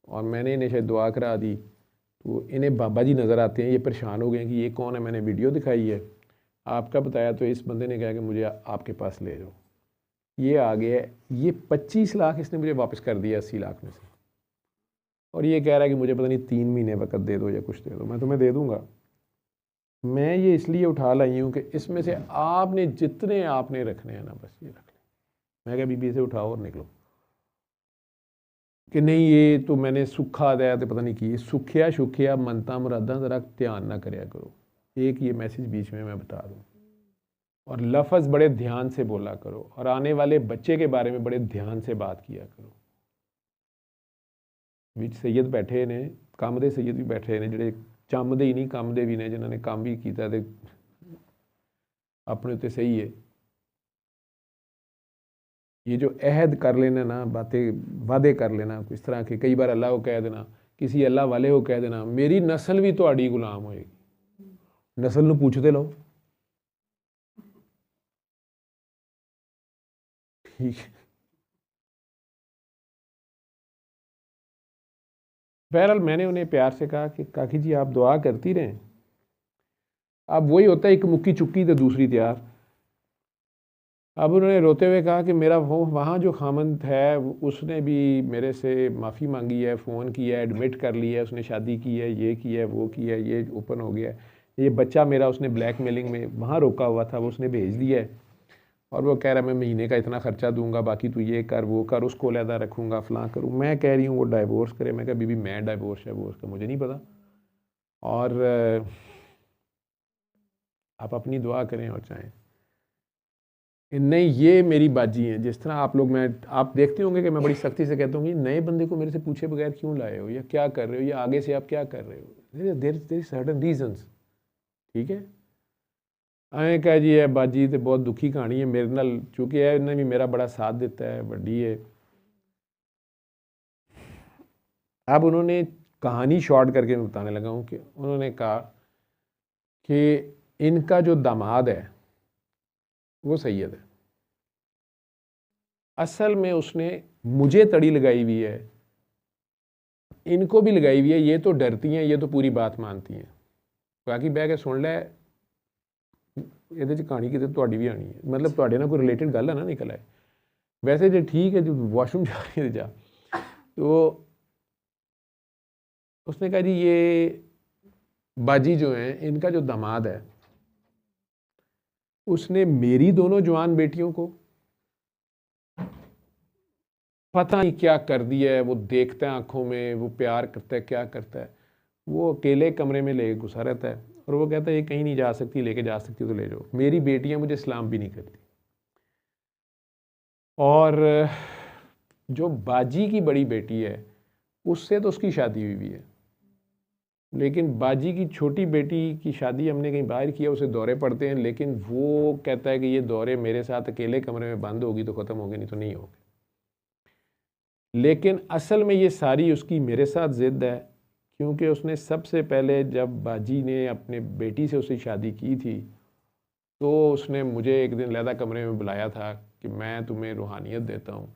और मैंने इन्हें शायद दुआ करा दी, तो इन्हें बाबा जी नज़र आते हैं, ये परेशान हो गए हैं कि ये कौन है। मैंने वीडियो दिखाई है, आपका बताया, तो इस बंदे ने कहा कि मुझे आपके पास ले जाओ। ये आ गया, ये 25 लाख इसने मुझे वापस कर दिया 80 लाख में से, और ये कह रहा है कि मुझे पता नहीं 3 महीने वक्त दे दो या कुछ दे दो, मैं तुम्हें दे दूँगा। मैं ये इसलिए उठा लाई हूँ कि इसमें से आपने जितने आपने रखने हैं ना, बस ये रख लें। मैं क्या बीबी से उठाओ और निकलो, कि नहीं ये तो मैंने सुखा दिया तो पता नहीं की, सुखिया शुखिया मनता मुरादा ज़रा ध्यान ना करया करो। एक ये मैसेज बीच में मैं बता दूँ, और लफ्ज़ बड़े ध्यान से बोला करो, और आने वाले बच्चे के बारे में बड़े ध्यान से बात किया करो। विच सैयद बैठे ने, कम दे सैयद भी बैठे ने, ਜਿਹੜੇ ਚੰਮਦੇ ही नहीं ਕੰਮ ਦੇ भी ने, जिन्होंने काम भी किया तो अपने उत्ते सही है। ये जो अहद कर लेना ना, बातें वादे कर लेना इस तरह के, कई बार अल्लाह को कह देना, किसी अल्लाह वाले को कह देना मेरी नस्ल भी तुहाडी गुलाम होएगी, नस्ल नूं पूछते लो, ठीक है। बहरहाल मैंने उन्हें प्यार से कहा कि काकी जी आप दुआ करती रहें। अब वही होता है, एक मुक्की चुक्की तो दूसरी तैयार। अब उन्होंने रोते हुए कहा कि मेरा वो वहाँ जो खामंद है उसने भी मेरे से माफ़ी मांगी है, फ़ोन किया है, एडमिट कर लिया है, उसने शादी की है, ये किया है, वो किया है, ये ओपन हो गया है, ये बच्चा मेरा उसने ब्लैकमेलिंग में वहाँ रोका हुआ था, वो उसने भेज दिया है, और वो कह रहा है मैं महीने का इतना ख़र्चा दूंगा, बाकी तू ये कर वो कर, उसको अलहदा रखूँगा, फ़लाँ करूँ। मैं कह रही हूँ वो डाइवोर्स करे। मैं कहा बीबी मैं डाइवोर्स है वो उसका मुझे नहीं पता, और आप अपनी दुआ करें और चाहें। नहीं ये मेरी बाजी हैं, जिस तरह आप लोग, मैं आप देखते होंगे कि मैं बड़ी सख्ती से कहता हूँ कि नए बंदे को मेरे से पूछे बगैर क्यों लाए हो, या क्या कर रहे हो, या आगे से आप क्या कर रहे हो, देयर सर्टन रीजंस, ठीक है। ਐਂ कह जी है बाजी तो बहुत दुखी कहानी है मेरे नाल, चूँकि इन्हें भी मेरा बड़ा साथ दिता है, वड्डी है। अब उन्होंने कहानी शॉर्ट करके मैं बताने लगा हूँ कि उन्होंने कहा कि इनका जो दामाद है वो सैयद है, असल में उसने मुझे तड़ी लगाई हुई है, इनको भी लगाई हुई है, ये तो डरती हैं, ये तो पूरी बात मानती हैं, बाकी बह के सुन लै, ਇਹਦੇ 'ਚ ਕਹਾਣੀ ਕਿਤੇ ਤੁਹਾਡੀ ਵੀ ਆਣੀ ਹੈ, मतलब ਤੁਹਾਡੇ ਨਾਲ ਕੋਈ रिलेटेड गल है ना निकल आए। वैसे जो ठीक है, जो वॉशरूम जा रही है जा, तो उसने कहा जी ये बाजी जो हैं इनका जो दामाद है उसने मेरी दोनों जवान बेटियों को पता नहीं क्या कर दिया है, वो देखता है आंखों में, वो प्यार करता है, क्या करता है। वो अकेले कमरे में ले घुसा रहता है और वो कहता है ये कहीं नहीं जा सकती, लेके जा सकती तो ले जाओ। मेरी बेटियां मुझे सलाम भी नहीं करती। और जो बाजी की बड़ी बेटी है उससे तो उसकी शादी हुई भी है, लेकिन बाजी की छोटी बेटी की शादी हमने कहीं बाहर किया, उसे दौरे पड़ते हैं, लेकिन वो कहता है कि ये दौरे मेरे साथ अकेले कमरे में बंद होगी तो ख़त्म होगी, नहीं तो नहीं होगी। लेकिन असल में ये सारी उसकी मेरे साथ ज़िद है, क्योंकि उसने सबसे पहले जब बाजी ने अपने बेटी से उससे शादी की थी तो उसने मुझे एक दिन अलहदा कमरे में बुलाया था कि मैं तुम्हें रूहानियत देता हूँ।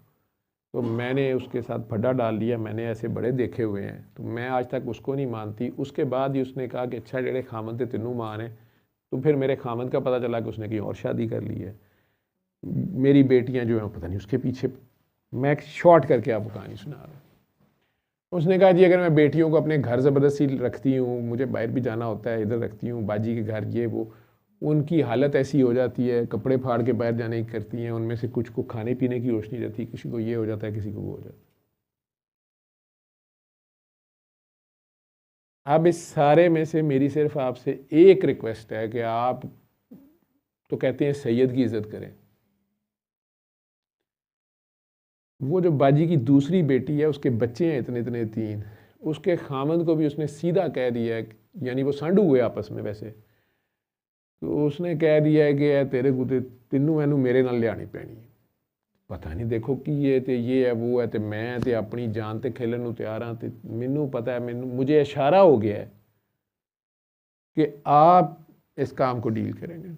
तो मैंने उसके साथ फड्डा डाल लिया, मैंने ऐसे बड़े देखे हुए हैं, तो मैं आज तक उसको नहीं मानती। उसके बाद ही उसने कहा कि अच्छा जेड़े खामन थे तेनू मान है। तो फिर मेरे खामन का पता चला कि उसने कहीं और शादी कर ली है। मेरी बेटियां जो हैं पता नहीं उसके पीछे। मैं एक शॉर्ट करके आपको कहानी सुना रहा हूँ। उसने कहा जी अगर मैं बेटियों को अपने घर ज़बरदस्ती रखती हूँ, मुझे बाहर भी जाना होता है, इधर रखती हूँ बाजी के घर, ये वो, उनकी हालत ऐसी हो जाती है, कपड़े फाड़ के बाहर जाने की करती हैं, उनमें से कुछ को खाने पीने की होश नहीं रहती, किसी को ये हो जाता है, किसी को वो हो जाता है। अब इस सारे में से मेरी सिर्फ आपसे एक रिक्वेस्ट है कि आप तो कहते हैं सैयद की इज़्ज़त करें। वो जो बाजी की दूसरी बेटी है उसके बच्चे हैं इतने इतने 3, उसके खामद को भी उसने सीधा कह दिया है, यानी वो सांडू हुए आपस में वैसे, तो उसने कह दिया है कि तेरे को तेनू मैनू मेरे नाल लियानी पैनी। पता नहीं देखो कि ये है वो है, तो मैं तो अपनी जान ते खेलन नूं तैयार हाँ, तो मैनू पता है, मुझे इशारा हो गया है कि आप इस काम को डील करेंगे।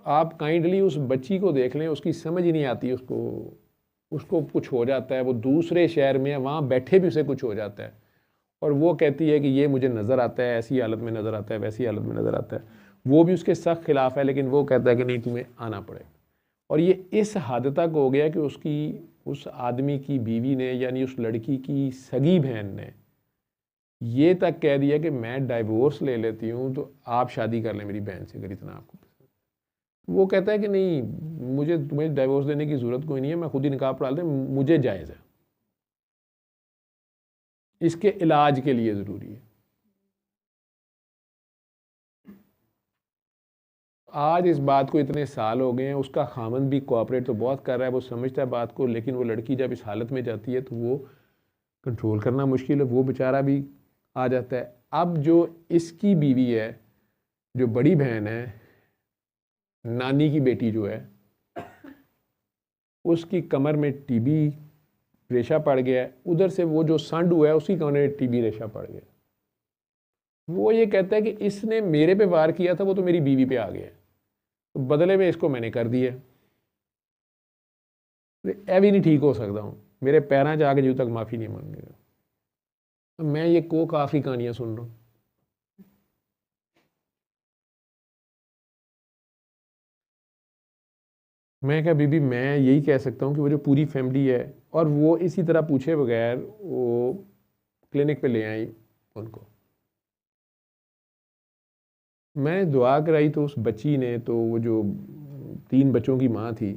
आप काइंडली उस बच्ची को देख लें, उसकी समझ ही नहीं आती, उसको कुछ हो जाता है, वो दूसरे शहर में है, वहाँ बैठे भी उसे कुछ हो जाता है, और वो कहती है कि ये मुझे नज़र आता है, ऐसी हालत में नज़र आता है, वैसी हालत में नज़र आता है। वो भी उसके सख्त खिलाफ है, लेकिन वो कहता है कि नहीं तुम्हें आना पड़ेगा। और ये इस हद तक हो गया कि उस आदमी की बीवी ने, यानी उस लड़की की सगी बहन ने ये तक कह दिया कि मैं डाइवोर्स ले लेती हूँ, तो आप शादी कर लें मेरी बहन से अगर इतना आपको पसंद। वो कहता है कि नहीं, मुझे तुम्हें डाइवोर्स देने की ज़रूरत कोई नहीं है, मैं खुद ही निकाह पढ़ा लेता हूँ, मुझे जायज़ है, इसके इलाज के लिए ज़रूरी है। आज इस बात को इतने साल हो गए हैं, उसका खामन भी कोऑपरेट तो बहुत कर रहा है, वो समझता है बात को, लेकिन वो लड़की जब इस हालत में जाती है तो वो कंट्रोल करना मुश्किल है, वो बेचारा भी आ जाता है। अब जो इसकी बीवी है, जो बड़ी बहन है, नानी की बेटी जो है, उसकी कमर में टीबी रेशा पड़ गया है, उधर से वो जो सांडू है उसकी कमर में टीबी रेशा पड़ गया। वो ये कहता है कि इसने मेरे पे वार किया था, वो तो मेरी बीवी पे आ गया, तो बदले में इसको मैंने कर दिया। ए भी नहीं ठीक हो सकता हूँ, मेरे पैरों च आके जो तक माफ़ी नहीं मांगेगा। मैं ये को काफ़ी कहानियाँ सुन रहा हूँ। मैं क्या बीबी, मैं यही कह सकता हूँ कि वो जो पूरी फैमिली है, और वो इसी तरह पूछे बगैर वो क्लिनिक पे ले आई उनको। मैंने दुआ कराई तो उस बच्ची ने, तो वो जो 3 बच्चों की माँ थी,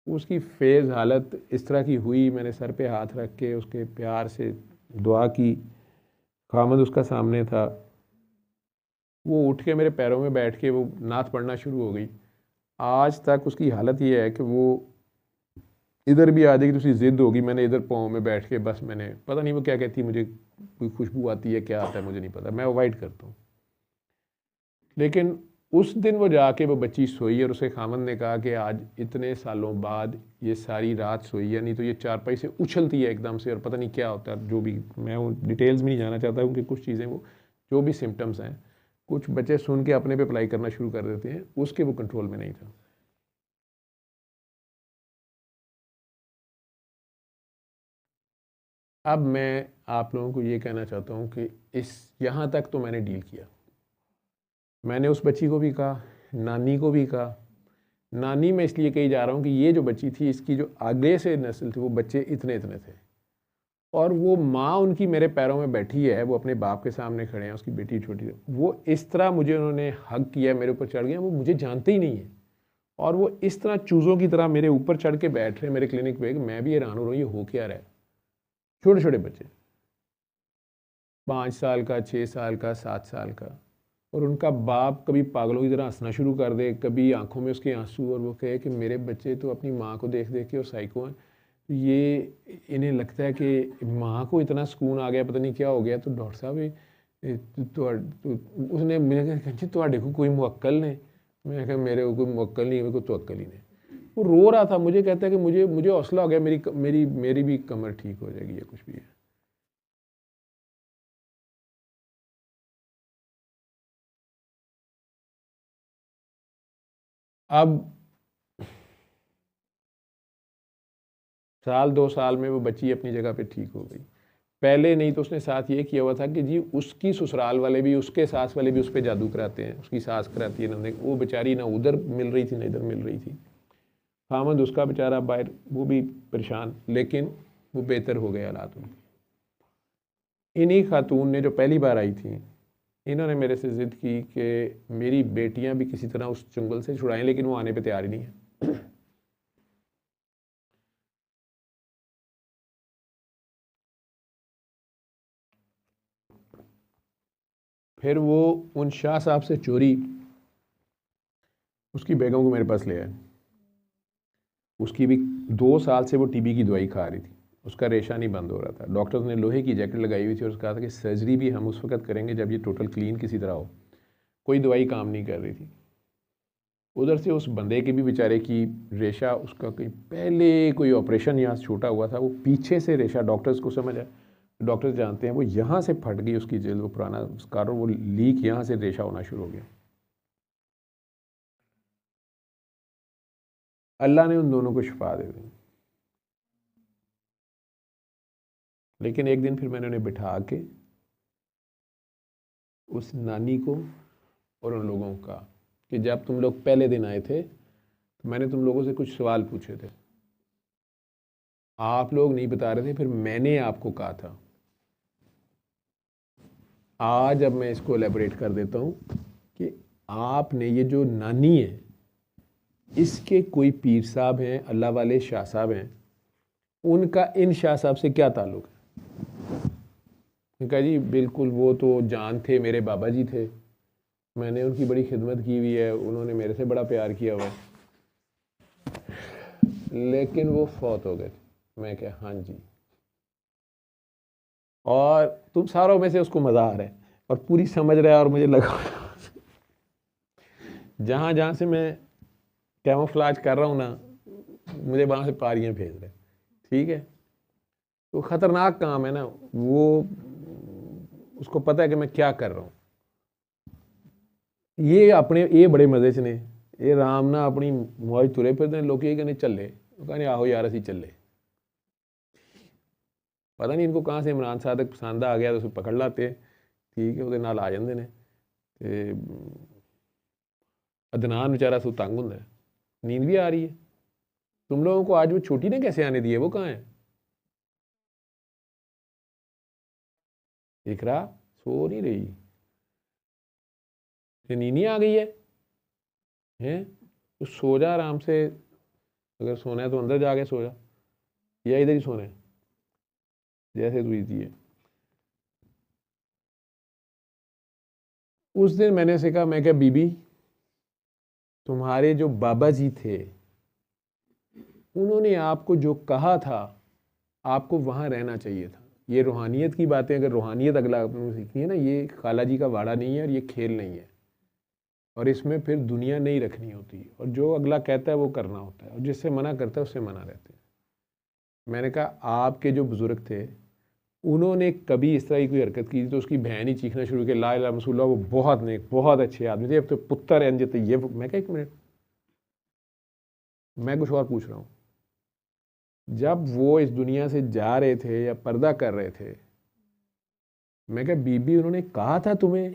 उसकी फेज़ हालत इस तरह की हुई, मैंने सर पे हाथ रख के उसके प्यार से दुआ की, खामद उसका सामने था, वो उठ के मेरे पैरों में बैठ के वो नात पढ़ना शुरू हो गई। आज तक उसकी हालत ये है कि वो इधर भी आ जाएगी तो उसकी ज़िद होगी, मैंने इधर पाँव में बैठ के बस, मैंने पता नहीं वो क्या कहती है, मुझे कोई खुशबू आती है, क्या आता है मुझे नहीं पता, मैं अवॉइड करता हूँ। लेकिन उस दिन वो जाके वो बच्ची सोई और उसके खामन ने कहा कि आज इतने सालों बाद ये सारी रात सोई है, नहीं तो ये चारपाई से उछलती है एकदम से, और पता नहीं क्या होता है, जो भी, मैं वो डिटेल्स में नहीं जाना चाहता हूँ कि कुछ चीज़ें, वो जो भी सिम्टम्स हैं, कुछ बच्चे सुन के अपने पे अप्लाई करना शुरू कर देते हैं, उसके वो कंट्रोल में नहीं था। अब मैं आप लोगों को ये कहना चाहता हूँ कि यहाँ तक तो मैंने डील किया। मैंने उस बच्ची को भी कहा, नानी को भी कहा। नानी मैं इसलिए कही जा रहा हूँ कि ये जो बच्ची थी, इसकी जो आगे से नस्ल थी, वो बच्चे इतने इतने थे, और वो माँ उनकी मेरे पैरों में बैठी है, वो अपने बाप के सामने खड़े हैं, उसकी बेटी छोटी है, वो इस तरह मुझे उन्होंने हग किया, मेरे ऊपर चढ़ गया, वो मुझे जानते ही नहीं है, और वो इस तरह चूज़ों की तरह मेरे ऊपर चढ़ के बैठ रहे हैं मेरे क्लिनिक पे कि मैं भी हैरान हो रहा हूँ ये हो क्या रहा है। छोटे छोटे बच्चे, 5 साल का, 6 साल का, 7 साल का, और उनका बाप कभी पागलों की तरह हंसना शुरू कर दे, कभी आंखों में उसके आंसू, और वो कहे कि मेरे बच्चे तो अपनी माँ को देख देख के और साइको हैं। तो ये इन्हें लगता है कि माँ को इतना सुकून आ गया, पता नहीं क्या हो गया। तो डॉक्टर साहब उसने मैंने कहा जी ਤੁਹਾਡੇ को कोई मुवक्किल नहीं? मैं कहा मेरे को कोई मुवक्किल नहीं, मेरे को तवक्कुल ही नहीं। वो रो रहा था, मुझे कहता है कि मुझे हौसला हो गया, मेरी भी कमर ठीक हो जाएगी या कुछ भी है। अब साल 2 साल में वो बच्ची अपनी जगह पे ठीक हो गई। पहले नहीं तो उसने साथ ये किया हुआ था कि जी उसकी ससुराल वाले भी, उसके सास वाले भी उस पर जादू कराते हैं, उसकी सास कराती है ना, वो बेचारी ना उधर मिल रही थी ना इधर मिल रही थी। खामद उसका बेचारा बाहर, वो भी परेशान, लेकिन वो बेहतर हो गए हालात उनकी। इन्हीं खातून ने जो पहली बार आई थी, इन्होंने मेरे से ज़िद की कि मेरी बेटियां भी किसी तरह उस चंगुल से छुड़ाएं, लेकिन वो आने पे तैयार ही नहीं है। फिर वो उन शाह साहब से चोरी उसकी बेगम को मेरे पास ले आए। उसकी भी 2 साल से वो टीबी की दवाई खा रही थी, उसका रेशा नहीं बंद हो रहा था। डॉक्टर्स ने लोहे की जैकेट लगाई हुई थी और कहा था कि सर्जरी भी हम उस वक्त करेंगे जब ये टोटल क्लीन किसी तरह हो। कोई दवाई काम नहीं कर रही थी। उधर से उस बंदे के भी बेचारे की रेशा, उसका कोई पहले कोई ऑपरेशन यहाँ से छूटा हुआ था, वो पीछे से रेशा, डॉक्टर्स को समझ आया, डॉक्टर्स जानते हैं, वो यहाँ से फट गई उसकी जेल, वो पुराना स्कार, और वो लीक यहाँ से रेशा होना शुरू हो गया। अल्लाह ने उन दोनों को शिफा दे दी। लेकिन एक दिन फिर मैंने उन्हें बिठा के उस नानी को और उन लोगों का कि जब तुम लोग पहले दिन आए थे तो मैंने तुम लोगों से कुछ सवाल पूछे थे, आप लोग नहीं बता रहे थे, फिर मैंने आपको कहा था। आज अब मैं इसको एलेबोरेट कर देता हूँ कि आपने ये जो नानी है, इसके कोई पीर साहब हैं, अल्लाह वाले शाह साहब हैं, उनका इन शाह साहब से क्या ताल्लुक़ है? कहा जी बिल्कुल, वो तो जान थे, मेरे बाबा जी थे, मैंने उनकी बड़ी खिदमत की हुई है, उन्होंने मेरे से बड़ा प्यार किया हुआ है, लेकिन वो फौत हो गए। मैं क्या, हाँ जी। और तुम सारों में से उसको मज़ा आ रहा है और पूरी समझ रहा है, और मुझे लगा जहाँ जहाँ से मैं कैमोफ्लेज कर रहा हूँ ना, मुझे वहाँ से पारियाँ भेज रहे। ठीक है, तो ख़तरनाक काम है ना वो, उसको पता है कि मैं क्या कर रहा हूँ। ये बड़े मज़े से ने ये राम ना अपनी मौज तुरे फिरते, लोग ये कहने चले, कहने आओ यार असी चले। पता नहीं इनको कहाँ से इमरान साहब तक पसंद आ गया, तो उसे पकड़ लाते, ठीक है, वो नाल आ जाते हैं। अदनान बेचारा सो तंग होंगे, नींद भी आ रही है। तुम लोगों को आज वो छोटी ने कैसे आने दी है, वो कहाँ है? इकरा सो नहीं रही, नींद नहीं आ गई है? तो सो जा आराम से, अगर सोना है तो अंदर जाके सो जा, या इधर ही सोना है जैसे तू इजी है। उस दिन मैंने से कहा, मैं क्या बीबी, तुम्हारे जो बाबा जी थे उन्होंने आपको जो कहा था, आपको वहाँ रहना चाहिए था। ये रूहानियत की बातें, अगर रूहानियत अगला सीखनी है ना, ये खाला जी का वाड़ा नहीं है और ये खेल नहीं है, और इसमें फिर दुनिया नहीं रखनी होती, और जो अगला कहता है वो करना होता है, और जिससे मना करता है उससे मना रहते हैं। मैंने कहा आपके जो बुज़ुर्ग थे उन्होंने कभी इस तरह की कोई हरकत की तो उसकी बहन ही चीखना शुरू किया, ला इलाहा इल्लल्लाह, वो बहुत नेक, बहुत अच्छे आदमी थे, अब तो पुत्र हैं जते ये। मैं कहा 1 मिनट, मैं कुछ और पूछ रहा हूँ। जब वो इस दुनिया से जा रहे थे या पर्दा कर रहे थे, मैं कहा बीबी उन्होंने कहा था तुम्हें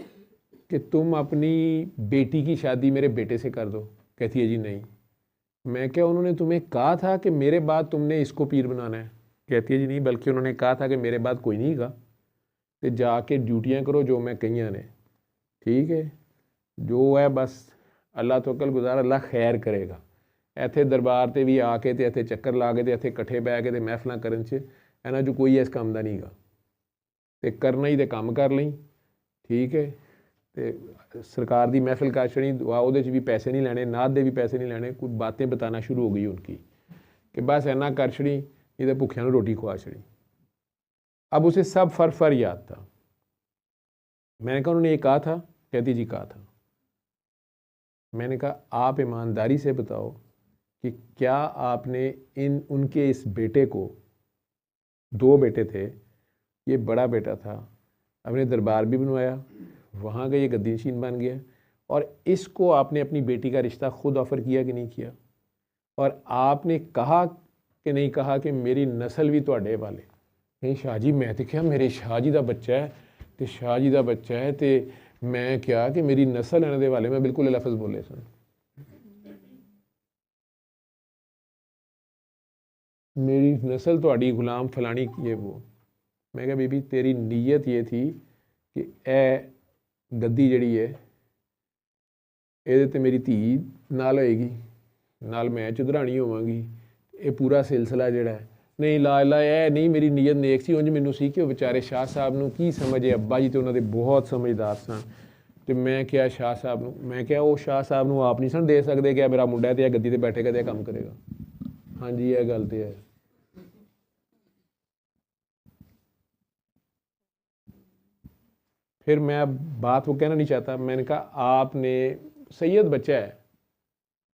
कि तुम अपनी बेटी की शादी मेरे बेटे से कर दो? कहती है जी नहीं। मैं क्या उन्होंने तुम्हें कहा था कि मेरे बाद तुमने इसको पीर बनाना है? कहती है जी नहीं, बल्कि उन्होंने कहा था कि मेरे बाद कोई नहीं कहा, तो जाके ड्यूटियाँ करो जो मैं कही ने, ठीक है, जो है बस अल्लाह तवक्कल गुजार, अल्लाह खैर करेगा। ਇੱਥੇ ਦਰਬਾਰ ਤੇ ਵੀ ਆ ਕੇ ਤੇ ਇੱਥੇ ਚੱਕਰ ਲਾ ਕੇ ਤੇ ਇੱਥੇ ਇਕੱਠੇ ਬਹਿ ਕੇ ਤੇ ਮਹਿਫਲਾਂ ਕਰਨ 'ਚ ਇਹਨਾਂ 'ਚ ਕੋਈ ਇਸ ਕੰਮ ਦਾ ਨਹੀਂ ਗਾ। ਤੇ ਕਰਨਾ ਹੀ ਤੇ ਕੰਮ ਕਰ ਲਈ, ਠੀਕ ਹੈ। ਤੇ ਸਰਕਾਰ ਦੀ महफिल कर छड़ी, ਉਹਦੇ 'ਚ भी पैसे नहीं लेने, नाद दे भी पैसे नहीं लेने, कुछ बातें बताना शुरू हो गई उनकी कि बस इन्ना कर छड़ी, ये तो भुखिया रोटी खुआ छड़ी। अब उसे सब फर याद था। मैंने कहा उन्होंने ये कहा था, कहती जी कहा था। मैंने कहा आप ईमानदारी से बताओ कि क्या आपने उनके इस बेटे को, 2 बेटे थे, ये बड़ा बेटा था, अपने दरबार भी बनवाया, वहाँ का ये गद्दी नशीन बन गया, और इसको आपने अपनी बेटी का रिश्ता खुद ऑफ़र किया कि नहीं किया? और आपने कहा कि नहीं कहा कि मेरी नस्ल भी तुहाडे वाले? नहीं शाह जी, मैं तो क्या मेरे शाह जी का बच्चा है, तो शाह जी का बच्चा है तो मैं क्या कि मेरी नस्ल इन्हां दे वाले? मैं बिल्कुल लफ्ज़ बोले सन। मेरी नस्ल तुहाडी गुलाम फलानी ये वो। मैं कहा बीबी तेरी नीयत ये थी कि ए गद्दी जिहड़ी है ਇਹਦੇ ਤੇ ਮੇਰੀ ਧੀ ਨਾਲ ਹੋਏਗੀ, ਨਾਲ ਮੈਂ ਚੁਧਰਾਣੀ ਹੋਵਾਂਗੀ, ਇਹ ਪੂਰਾ ਸਿਲਸਿਲਾ ਜਿਹੜਾ ਹੈ ਨਹੀਂ ਲਾ ਲਾ ਇਹ ਨਹੀਂ ਮੇਰੀ ਨੀਅਤ ਨੇਕ ਸੀ। ਉਂਝ ਮੈਨੂੰ ਸੀ ਕਿ ਉਹ ਵਿਚਾਰੇ ਸ਼ਾਹ ਸਾਹਿਬ ਨੂੰ ਕੀ ਸਮਝੇ, ਅੱਬਾ ਜੀ ਤੇ ਉਹਨਾਂ ਦੇ ਬਹੁਤ ਸਮਝਦਾਰ ਸਨ। ਤੇ ਮੈਂ ਕਿਹਾ ਸ਼ਾਹ ਸਾਹਿਬ ਨੂੰ, ਮੈਂ ਕਿਹਾ ਉਹ ਸ਼ਾਹ ਸਾਹਿਬ ਨੂੰ ਆਪ ਨਹੀਂ ਸਨ ਦੇ ਸਕਦੇ ਕਿ ਮੇਰਾ ਮੁੰਡਾ ਤੇ ਇਹ ਗੱਦੀ ਤੇ ਬੈਠੇਗਾ ਤੇ ਇਹ ਕੰਮ ਕਰੇਗਾ। ਹਾਂਜੀ ਇਹ ਗੱਲ ਤੇ ਹੈ। फिर मैं बात वो कहना नहीं चाहता। मैंने कहा आपने सैयद बच्चा है,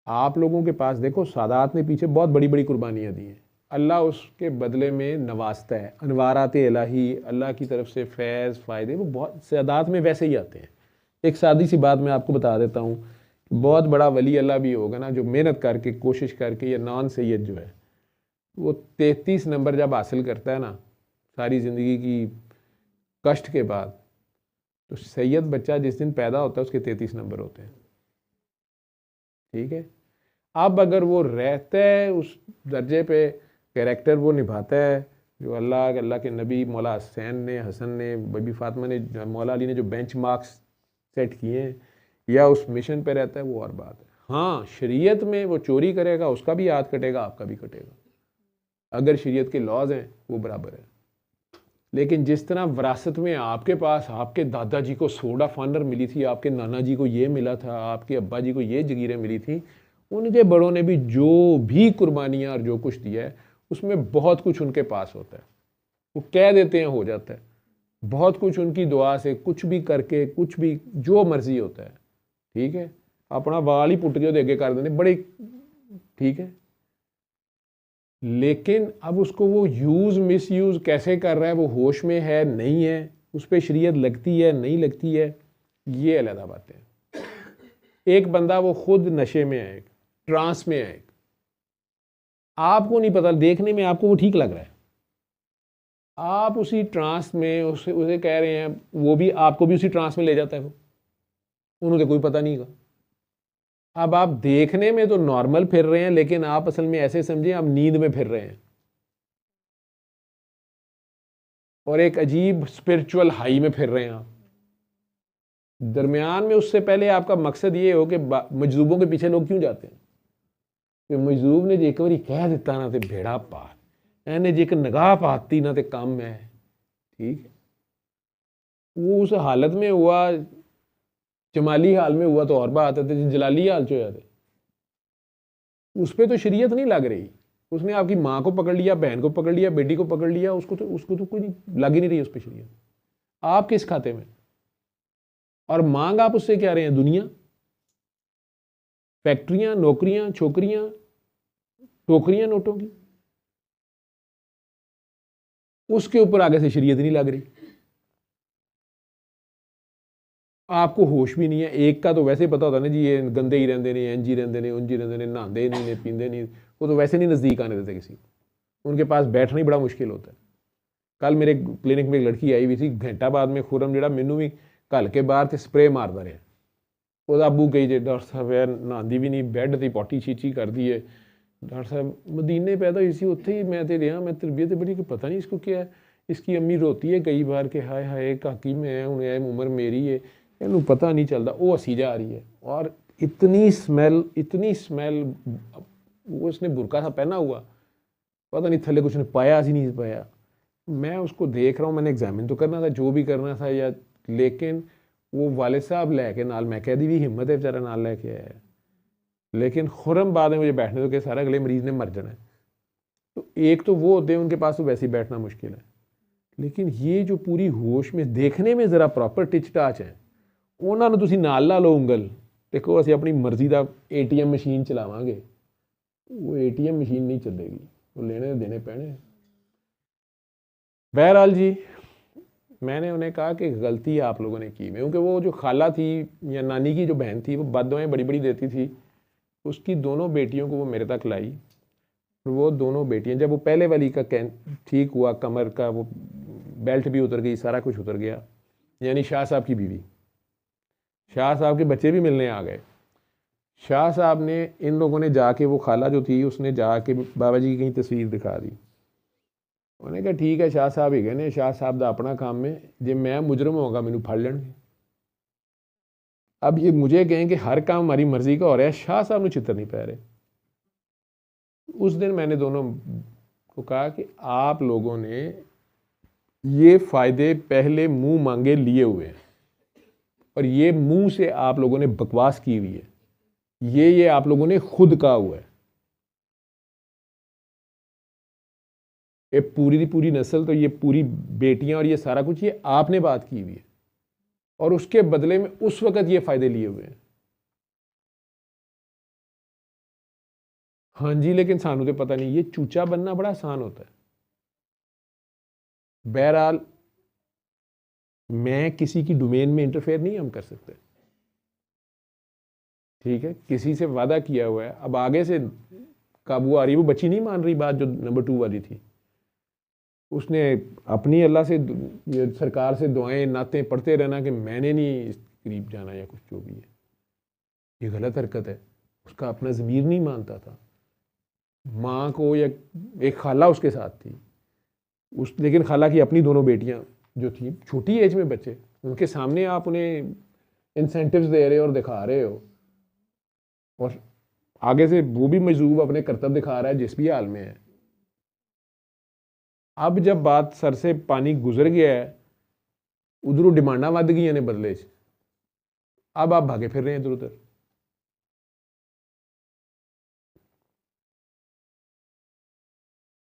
आप लोगों के पास देखो सादात ने पीछे बहुत बड़ी बड़ी कुर्बानियाँ दी हैं, अल्लाह उसके बदले में नवाजता है। अनवारात इलाही, अल्लाह की तरफ से फैज़ फ़ायदे वो बहुत सादात में वैसे ही आते हैं। एक सादी सी बात मैं आपको बता देता हूँ, बहुत बड़ा वली अल्लाह भी होगा ना जो मेहनत करके कोशिश करके, या नॉन सैयद जो है वो 33 नंबर जब हासिल करता है ना सारी ज़िंदगी की कष्ट के बाद, तो सैयद बच्चा जिस दिन पैदा होता है उसके 33 नंबर होते हैं, ठीक है। अब अगर वो रहता है उस दर्जे पे, कैरेक्टर वो निभाता है जो अल्लाह के नबी मौला हुसैन ने, हसन ने, बीबी फातिमा ने, मौला अली ने जो बेंच मार्क्स सेट किए हैं, या उस मिशन पे रहता है, वो और बात है। हाँ शरीयत में वो चोरी करेगा उसका भी हाथ कटेगा, आपका भी कटेगा, अगर शरीयत के लॉज हैं वो बराबर है। लेकिन जिस तरह विरासत में आपके पास आपके दादाजी को सोडा फानर मिली थी, आपके नाना जी को ये मिला था, आपके अब्बा जी को ये जगीरें मिली थी, उनके बड़ों ने भी जो भी कुर्बानियाँ और जो कुछ दिया है उसमें बहुत कुछ उनके पास होता है, वो कह देते हैं हो जाता है। बहुत कुछ उनकी दुआ से कुछ भी करके कुछ भी जो मर्जी होता है, ठीक है। अपना वाल ही पुट के वो अगे कर देने बड़े, ठीक है। लेकिन अब उसको वो यूज़ मिस यूज़ कैसे कर रहा है, वो होश में है नहीं है, उस पर शरीयत लगती है नहीं लगती है, ये अलग बात है। एक बंदा वो खुद नशे में है, ट्रांस में है, आपको नहीं पता, देखने में आपको वो ठीक लग रहा है, आप उसी ट्रांस में उसे कह रहे हैं, वो भी आपको भी उसी ट्रांस में ले जाता है, वो उन्होंने कोई पता नहीं का। अब आप देखने में तो नॉर्मल फिर रहे हैं, लेकिन आप असल में ऐसे समझें आप नींद में फिर रहे हैं और एक अजीब स्पिरिचुअल हाई में फिर रहे हैं आप। दरमियान में उससे पहले आपका मकसद ये हो कि मजदूबों के पीछे लोग क्यों जाते हैं कि मजदूब ने जो एक बार कह दिता ना तो भेड़ा पा, एने जो एक निगाह पाती ना तो काम है, ठीक है। वो उस हालत में हुआ, जमाली हाल में हुआ तो और बात है, जलाली हाल चो जाते उस पर तो शरीयत नहीं लग रही। उसने आपकी माँ को पकड़ लिया, बहन को पकड़ लिया, बेटी को पकड़ लिया, उसको तो कोई नहीं लग ही नहीं रही उस पर शरीयत। आप किस खाते में, और मांग आप उससे क्या रहे हैं? दुनिया, फैक्ट्रियां, नौकरियां, छोकरियां, टोकरियां नोटों की, उसके ऊपर आगे से शरीयत नहीं लग रही। आपको होश भी नहीं है। एक का तो वैसे ही पता होता ना जी ये गंदे ही रहते हैं, इंज ही रहते हैं, उंज ही रहते हैं, नहाते नहीं, पींदे नहीं, वो तो वैसे नहीं नज़दीक आने देते किसी को, उनके पास बैठना ही बड़ा मुश्किल होता है। कल मेरे क्लिनिक में एक लड़की आई हुई थी, घंटा बाद में खुरम जड़ा मैनू भी घल के बाहर से स्प्रे मारता रहा, वो अबू कही जे डॉक्टर साहब यार नहाती भी नहीं, बैड से पॉटी चीची कर दी है, डॉक्टर साहब मदीने पैदा हुई सी उत्थे ही मैं तो रहा, मैं तरबियत बड़ी कि पता नहीं इसको क्या है। इसकी अम्मी रोती है कई बार कि हाय हाय काकी मैं हूँ उम्र मेरी है, इन्हू पता नहीं चलता, वो हसी जा रही है। और इतनी स्मैल वो उसने बुरका सा पहना हुआ, पता नहीं थल्ले कुछ ने पाया सी नहीं पाया। मैं उसको देख रहा हूँ, मैंने एग्जामिन तो करना था जो भी करना था या, लेकिन वो वाले साहब लैके नाल, मैं कह दी भी हिम्मत है बेचारा नाल लैके आया है, लेकिन खुरम बाद में मुझे बैठने तो कि सारा अगले मरीज़ ने मर जाना है। तो एक तो वो होते हैं उनके पास तो वैसे ही बैठना मुश्किल है, लेकिन ये जो पूरी होश में देखने में ज़रा प्रॉपर टिच टाच है, ਉਹਨਾਂ ਨੂੰ ਤੁਸੀਂ ਨਾਲ ਲਾ ਲਓ ਉਂਗਲ, ਦੇਖੋ ਅਸੀਂ ਆਪਣੀ ਮਰਜ਼ੀ ਦਾ ATM ਮਸ਼ੀਨ ਚਲਾਵਾਂਗੇ, वो ATM मशीन नहीं चलेगी, वो लेने देने पैने। बहरहाल जी, मैंने उन्हें कहा कि गलती आप लोगों ने की, क्योंकि वो जो खाला थी या नानी की जो बहन थी वो बददुआएं बड़ी बड़ी देती थी, उसकी दोनों बेटियों को वो मेरे तक लाई। वो दोनों बेटियां, जब वो पहले वाली का ठीक हुआ, कमर का वो बेल्ट भी उतर गई, सारा कुछ उतर गया, यानी शाह साहब की बीवी, शाह साहब के बच्चे भी मिलने आ गए। शाह साहब ने, इन लोगों ने जाके, वो खाला जो थी उसने जाके बाबा जी की कहीं तस्वीर दिखा दी। उन्होंने कहा ठीक है शाह साहब ही कहने, शाह साहब का अपना काम है, जे मैं मुजरम होगा मैनू फड़ लेंगे। अब ये मुझे कहें कि हर काम हमारी मर्जी का हो रहा है, शाह साहब ने चित्र नहीं पै रहे। उस दिन मैंने दोनों को कहा कि आप लोगों ने ये फ़ायदे पहले मुंह मांगे लिए हुए हैं, और ये मुंह से आप लोगों ने बकवास की हुई है, ये आप लोगों ने खुद कहा हुआ है। ये पूरी की पूरी नस्ल, तो ये पूरी बेटियां और ये सारा कुछ, ये आपने बात की हुई है, और उसके बदले में उस वक्त ये फायदे लिए हुए हैं। हाँ जी, लेकिन सानू तो पता नहीं, ये चूचा बनना बड़ा आसान होता है। बहरहाल मैं किसी की डोमेन में इंटरफेयर नहीं हम कर सकते, ठीक है, किसी से वादा किया हुआ है, अब आगे से काबू आ रही है। वो बच्ची नहीं मान रही बात जो नंबर 2 वाली थी, उसने अपनी अल्लाह से, सरकार से दुआएं नाते पढ़ते रहना कि मैंने नहीं इस करीब जाना या कुछ जो भी है, ये गलत हरकत है। उसका अपना ज़मीर नहीं मानता था, माँ को, या एक खाला उसके साथ थी उस, लेकिन खाला की अपनी दोनों बेटियां जो थी, छोटी एज में बच्चे, उनके सामने आप उन्हें इंसेंटिव्स दे रहे हो और दिखा रहे हो, और आगे से वो भी मजलूब अपने करतब दिखा रहा है जिस भी हाल में है। अब जब बात सर से पानी गुजर गया है, उधरों डिमांडा वध गई ने बदले च, अब आप भागे फिर रहे हैं इधर उधर।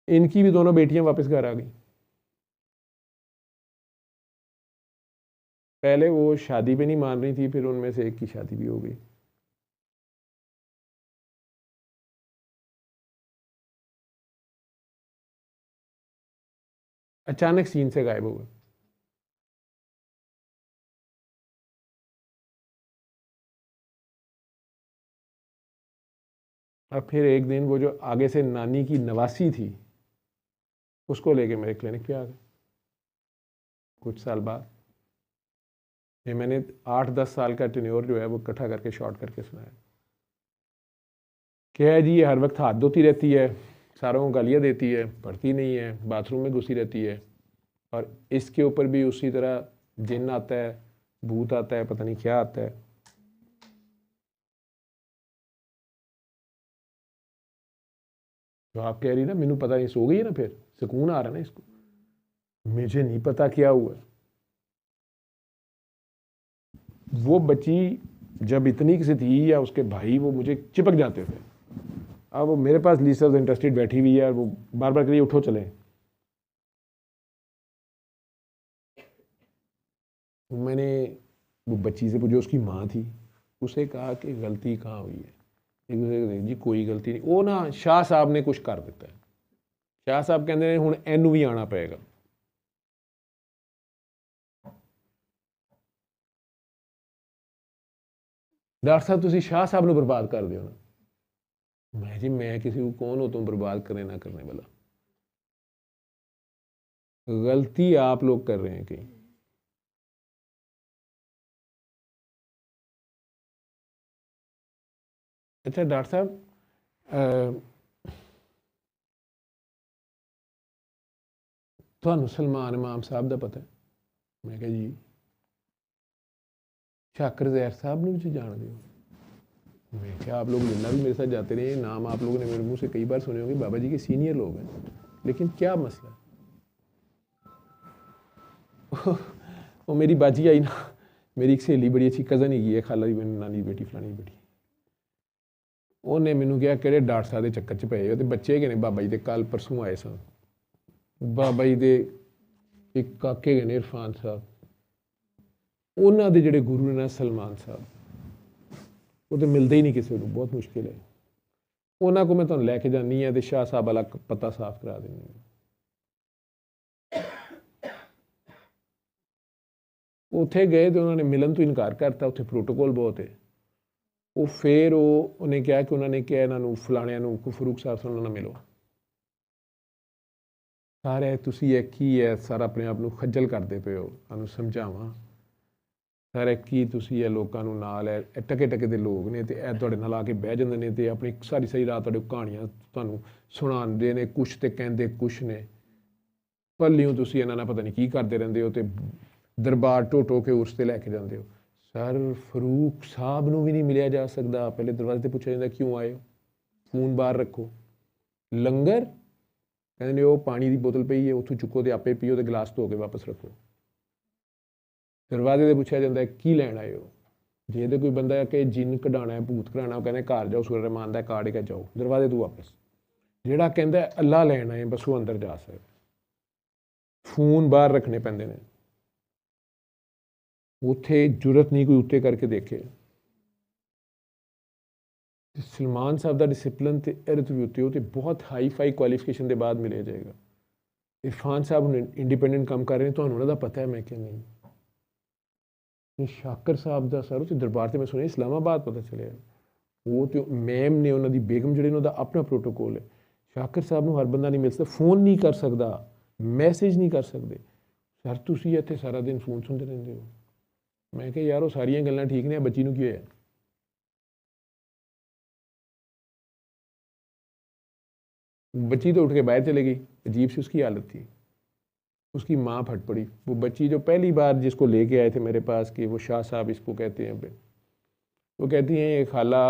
इनकी भी दोनों बेटियां वापस घर आ गई। पहले वो शादी पे नहीं मान रही थी, फिर उनमें से एक की शादी भी हो गई। अचानक सीन से गायब हो गए। अब फिर एक दिन वो जो आगे से नानी की नवासी थी, उसको लेके मेरे क्लिनिक पे आ गए कुछ साल बाद। ये मैंने 8-10 साल का टेन्योर जो है वो इकट्ठा करके शॉर्ट करके सुनाया। क्या है जी, ये हर वक्त हाथ धोती रहती है, सारों को गालियाँ देती है, पढ़ती नहीं है, बाथरूम में घुसी रहती है, और इसके ऊपर भी उसी तरह जिन आता है, भूत आता है, पता नहीं क्या आता है। तो आप कह रही ना मैनू पता नहीं, सो गई है ना, फिर सुकून आ रहा है ना इसको, मुझे नहीं पता क्या हुआ। वो बच्ची जब इतनी सी थी, या उसके भाई, वो मुझे चिपक जाते थे। अब वो मेरे पास लीस्ट ऑफ इंटरेस्टेड बैठी हुई है, और वो बार बार करिए उठो चले। मैंने वो बच्ची से पूछा, उसकी माँ थी, उसे कहा कि गलती कहाँ हुई है। एक दूसरे जी कोई गलती नहीं, वो ना शाह साहब ने कुछ कर दिता है। शाह साहब कहते हैं हुण इनू भी आना पएगा। डॉक्टर साहब तुसी शाह साहब ने बर्बाद कर दियो ना। मैं जी मैं किसी को कौन हो तुम बर्बाद करने ना करने वाला। गलती आप लोग कर रहे हैं कहीं। अच्छा डॉक्टर साहब, ਤੁਹਾਨੂੰ सलमान इमाम साहब का पता है? मैं कहा जी। शाकर ज़ैर साहब ने भी जानते हो? मैं क्या, आप लोग मिलना भी मेरे साथ जाते रहे, नाम आप लोगों ने मेरे मुंह से कई बार सुने होंगे, बाबा जी के सीनियर लोग हैं, लेकिन क्या मसला। वो मेरी बाजी आई ना, मेरी एक सहेली बड़ी अच्छी कज़न ही है, खाला दी नानी दी बेटी फलानी बेटी, उन्हें मैनू कहा कि डॉक्टर साहब के चक्कर च पे हो, तो बच्चे गए ने बाबा जी के कल परसों आए सन, बाबा जी के एक काके गए ने इरफान साहब, उन्होंने दे जिहड़े गुरु ने सलमान साहब, वो तो मिलते ही नहीं किसी को, बहुत मुश्किल है। उन्होंने को मैं तुहानूं लैके जानी है तो शाह साहब वाला पता साफ करा देनी। उत्थे गए तो उन्होंने मिलन तो इनकार करता, उत्थे प्रोटोकॉल बहुत है। वो फिर उन्हें कहा कि उन्होंने कहा इन्हों फलाणिया फरूक साहब से उन्होंने मिलो, सारे तुसी है की है, सारा अपने आप को खज्जल करते पे हो, सानू समझावा सारे की तुसी है, लोगों नाल है, टके टके के लोग ने ते ए तुहाडे नाल आके बह जांदे ने ते अपनी सारी सारी रात तुहाडे कहानियां तुहानू सुणांदे ने, कुछ ते कहंदे कुछ ने, भलियों तुसी इन्हां नाल पता नहीं की करते रहंदे हो, ते दरबार ढो के उर्स ते लैके जांदे हो। सर फरूक साहब नूं भी नहीं मिलिया जा सकदा, पहले दरवाजे ते पुछया जांदा क्यों आए हो, फोन बाहर रखो, लंगर कहंदे ने वो पानी की बोतल पई है उत्थों चुको तो आपे पीओ, तो गिलास धो के वापस रखो। दरवाजे से पूछा जाता है की लैन आए हो, जे तो कोई बंदा कि जिन कढ़ाना है, भूत कढ़ाना, कहने घर जाओ, सूर्य रहमान का कार्ड के जाओ, दरवाजे तो वापस। जेड़ा कहता है अल्लाह लैन आए, बस वो अंदर जा सकता, फोन बाहर रखने पैंदे ने, उत्थे जरूरत नहीं कोई उत्ते करके देखे। सलमान साहब का डिसिपलिन तो इरत भी उत्ते, वो बहुत हाई फाई क्वालिफिकेशन के बाद मिले जाएगा। इरफान साहब इंडिपेंडेंट काम कर रहे हैं, तो उन्होंने पता है, मैं क्या नहीं। शाकर साहब का सर उस दरबार से मैं सुनिया इस्लामाबाद पता चलिया, वो तो मैम ने उन्होंने बेगम जिहड़े उन्होंने अपना प्रोटोकॉल है। शाकर साहब को हर बंदा नहीं मिल सकता, फोन नहीं कर सकता, मैसेज नहीं कर सकते। सर तुसी इत्थे सारा दिन फोन सुनते रहंदे हो। मैं कहा यार वो सारियां गल्लां ठीक ने, बच्ची नूं की होया। बच्ची तो उठ के बाहर चले गई, अजीब सी उसकी हालत थी। उसकी माँ फट पड़ी। वो बच्ची जो पहली बार जिसको लेके आए थे मेरे पास कि वो शाह साहब इसको कहते हैं, वो कहती हैं ये खाला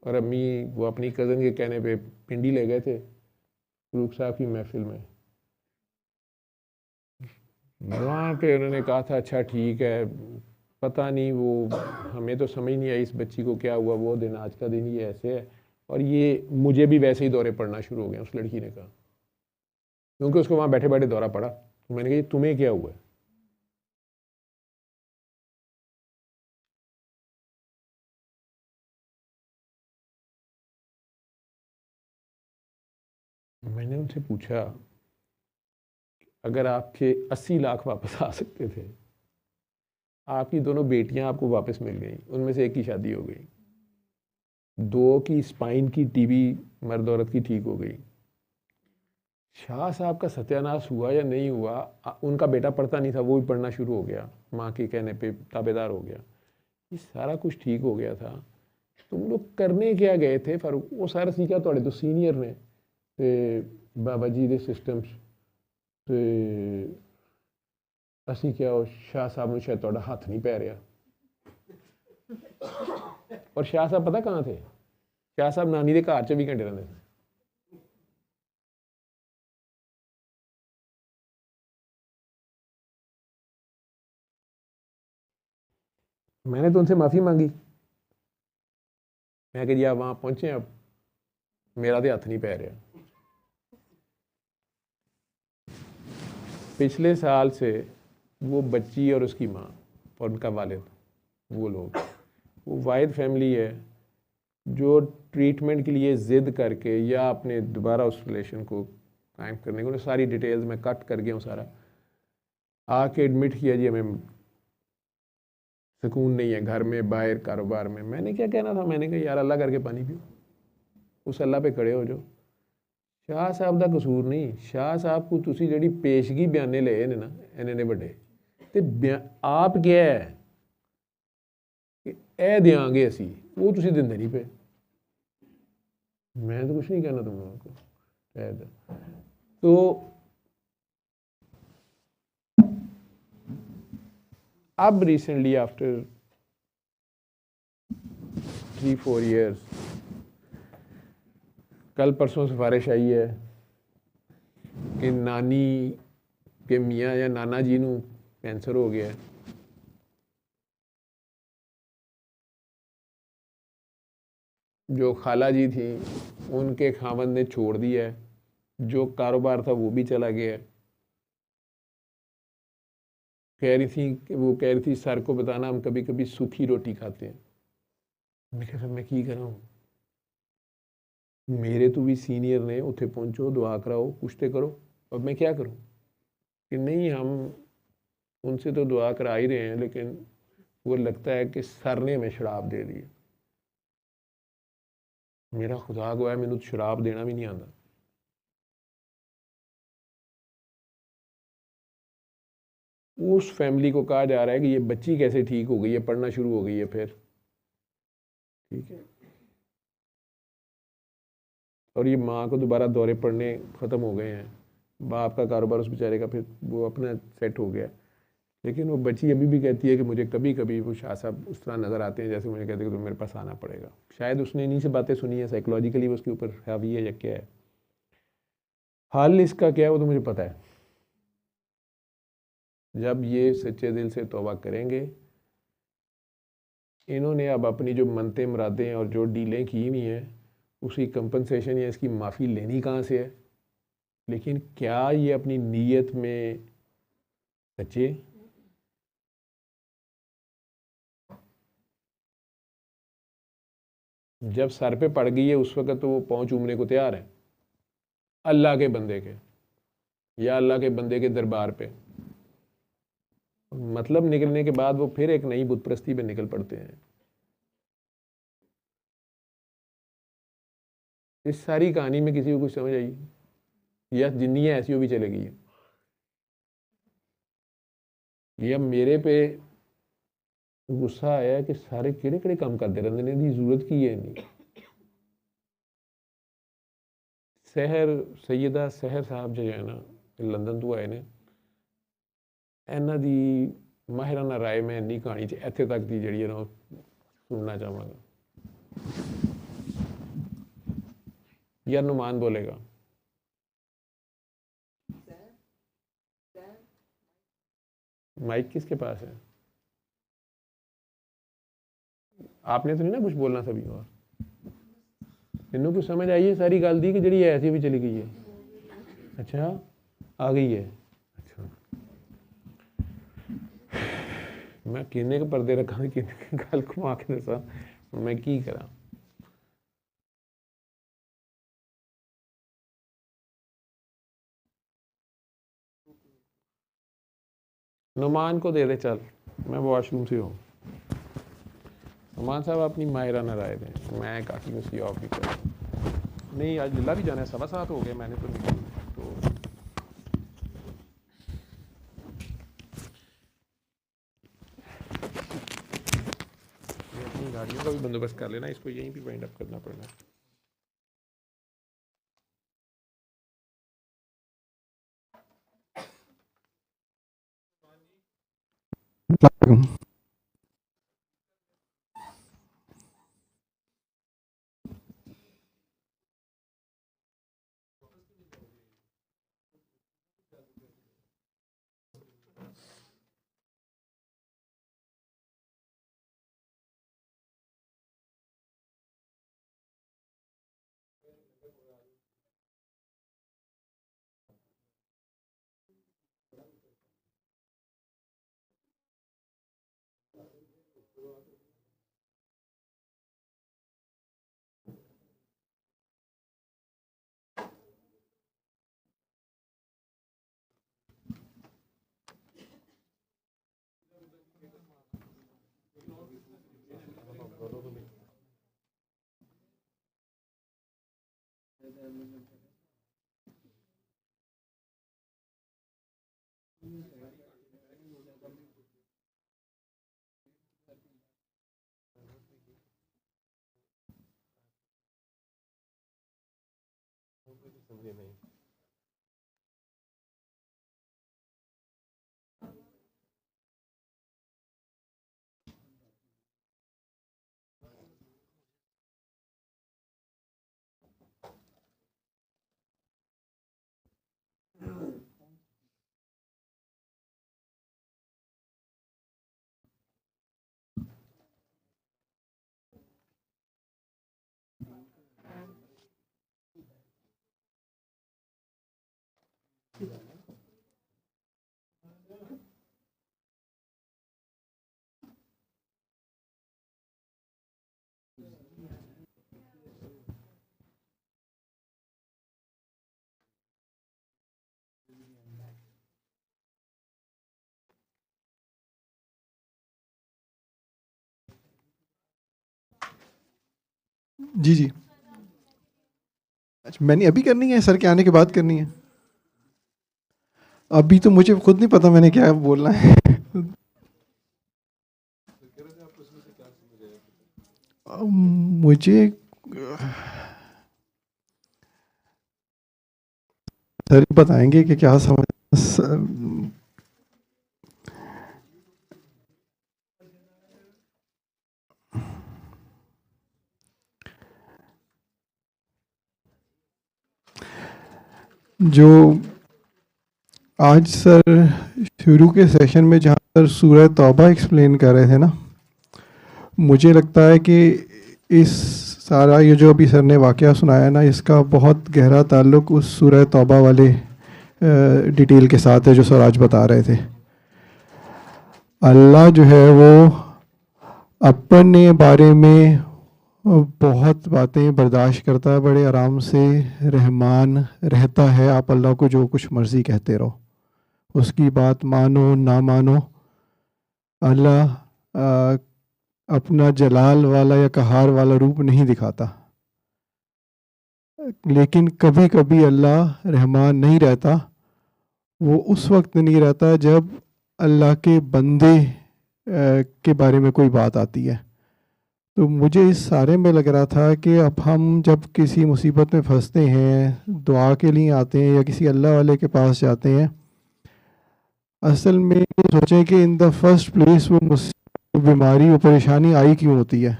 और अम्मी वो अपनी कज़न के कहने पे पिंडी ले गए थे फरूक साहब की महफिल में। वहाँ पे उन्होंने कहा था अच्छा ठीक है, पता नहीं वो हमें तो समझ नहीं आई इस बच्ची को क्या हुआ वो दिन, आज का दिन ये ऐसे है। और ये मुझे भी वैसे ही दौरे पड़ना शुरू हो गए, उस लड़की ने कहा, क्योंकि उसको वहाँ बैठे बैठे दौरा पड़ा। तो मैंने कहा तुम्हें क्या हुआ है? मैंने उनसे पूछा अगर आपके 80 लाख वापस आ सकते थे, आपकी दोनों बेटियां आपको वापस मिल गई, उनमें से एक की शादी हो गई, 2 की स्पाइन की टीबी मर्द औरत की ठीक हो गई, शाह साहब का सत्यानाश हुआ या नहीं हुआ, उनका बेटा पढ़ता नहीं था वो भी पढ़ना शुरू हो गया, माँ के कहने पे ताबेदार हो गया, ये सारा कुछ ठीक हो गया था। तुम लोग करने क्या गए थे फारूक? वो सारा सीखा थोड़े तो सीनियर ने ते बाबा जी के सिस्टम्स ते असी क्या हो शाह साहब ने शायद थोड़ा हाथ नहीं पै रहा। और शाह साहब पता कहाँ थे? शाह साहब नानी के घर 24 घंटे रहते थे। मैंने तो उनसे माफ़ी मांगी, मैं कि जी आप वहाँ पहुँचे, अब मेरा तो हाथ नहीं पै रहा। पिछले साल से वो बच्ची और उसकी माँ और उनका वालिद, वो लोग, वो वाहिद फैमिली है जो ट्रीटमेंट के लिए ज़िद करके या अपने दोबारा उस रिलेशन को कायम करने को, सारी डिटेल्स मैं कट कर गया हूँ सारा, आके एडमिट किया जी हमें सुकून नहीं है घर में बाहर कारोबार में। मैंने क्या कहना था, मैंने कहा यार अल्लाह करके पानी पियो, उस अल्लाह पे खड़े हो जो। शाह साहब का कसूर नहीं, शाह साहब को तुसी जिहड़ी पेशगी बयाने ले ने ना इन्ने बड़े, तो आप क्या है कि ए देंगे असी, वो तुसी दिंदे नहीं पे। मैं तो कुछ नहीं कहना तुम लोगों को। तो अब रिसेंटली आफ्टर 3-4 ईयर्स। कल परसों सिफारिश आई है कि नानी के मियाँ या नाना जी नू कैंसर हो गया है। जो खाला जी थी उनके खावंद ने छोड़ दिया है, जो कारोबार था वो भी चला गया है। वो कह रही थी सर को बताना हम कभी कभी सूखी रोटी खाते हैं। मैं कहा मैं की करूँ, मेरे तो भी सीनियर ने उत्थे पहुंचो दुआ कराओ कुछ तो करो, अब मैं क्या करूं कि नहीं हम उनसे तो दुआ करा ही रहे हैं लेकिन वो लगता है कि सर ने हमें शराब दे दी। मेरा खुदा गवाह मैंने तो शराब देना भी नहीं आता। उस फैमिली को कहा जा रहा है कि ये बच्ची कैसे ठीक हो गई है, पढ़ना शुरू हो गई है फिर, ठीक है, और ये माँ को दोबारा दौरे पड़ने ख़त्म हो गए हैं। बाप का कारोबार उस बेचारे का फिर वो अपना सेट हो गया, लेकिन वो बच्ची अभी भी कहती है कि मुझे कभी कभी वो शाह साहब उस तरह नज़र आते हैं जैसे मुझे कहते हैं कि तुम मेरे पास आना पड़ेगा। शायद उसने इन्हीं से बातें सुनी है, साइकोलॉजिकली वो उसके ऊपर हावी है या क्या है। हाल इसका क्या है वो तो मुझे पता है। जब ये सच्चे दिल से तौबा करेंगे, इन्होंने अब अपनी जो मनते मुरादें और जो डीलें की हुई हैं उसकी कंपनसेशन या इसकी माफ़ी लेनी कहाँ से है। लेकिन क्या ये अपनी नीयत में सच्चे? जब सर पे पड़ गई है उस वक़्त तो वो पाँव चूमने को तैयार है अल्लाह के बंदे के या अल्लाह के बंदे के दरबार पे। मतलब निकलने के बाद वो फिर एक नई बुत परस्ती पे निकल पड़ते हैं। इस सारी कहानी में किसी को कुछ समझ आई या जिन्नियाँ ऐसी भी चलेगी है या मेरे पे गुस्सा आया कि सारे केड़े केड़े काम करते रहते ने, दी जरूरत की है नहीं। सैयदा सहर साहब जो है ना लंदन तो आए ने, इन्हों की माहिराना राय मैं इन्नी कहानी च इत्थे तक की जी है ना सुनना चाहवागा। या नुमान बोलेगा। माइक किसके पास है? आपने तो नहीं ना कुछ बोलना सभी और इन्हों कुछ समझ आई है सारी गल दी कि जी ऐसी भी चली गई है। अच्छा आ गई है। अच्छा मैं किन्ने के पर्दे रखा किन्ने गल घुमा के दसा मैं की करा। नुमान को दे दे चल, मैं वॉशरूम से हूँ। नुमान साहब अपनी माहिराना राय दें, मैं काफ़ी उसकी ऑफ भी कर नहीं आज जिला भी जाना है, 7:15 हो गए मैंने तो निकल तो अपनी गाड़ियों का भी बंदोबस्त कर लेना, इसको यहीं भी वाइंड अप करना पड़ना। समझे नहीं। जी जी। अच्छा, मैंने अभी करनी है, सर के आने के बाद करनी है? अभी तो मुझे खुद नहीं पता मैंने क्या बोलना है। मुझे सर बताएंगे कि क्या समझ जो आज सर शुरू के सेशन में जहाँ सर सूरह तौबा एक्सप्लेन कर रहे थे ना, मुझे लगता है कि इस सारा ये जो अभी सर ने वाक़या सुनाया ना, इसका बहुत गहरा ताल्लुक़ उस सूरह तौबा वाले डिटेल के साथ है जो सर आज बता रहे थे। अल्लाह जो है वो अपने बारे में बहुत बातें बर्दाश्त करता है, बड़े आराम से रहमान रहता है। आप अल्लाह को जो कुछ मर्ज़ी कहते रहो, उसकी बात मानो ना मानो। अल्लाह अपना जलाल वाला या कहार वाला रूप नहीं दिखाता, लेकिन कभी कभी अल्लाह रहमान नहीं रहता। वो उस वक्त नहीं रहता जब अल्लाह के बंदे के बारे में कोई बात आती है। तो मुझे इस सारे में लग रहा था कि अब हम जब किसी मुसीबत में फंसते हैं, दुआ के लिए आते हैं या किसी अल्लाह वाले के पास जाते हैं, असल में सोचें कि इन द फर्स्ट प्लेस वो बीमारी वो परेशानी आई क्यों होती है।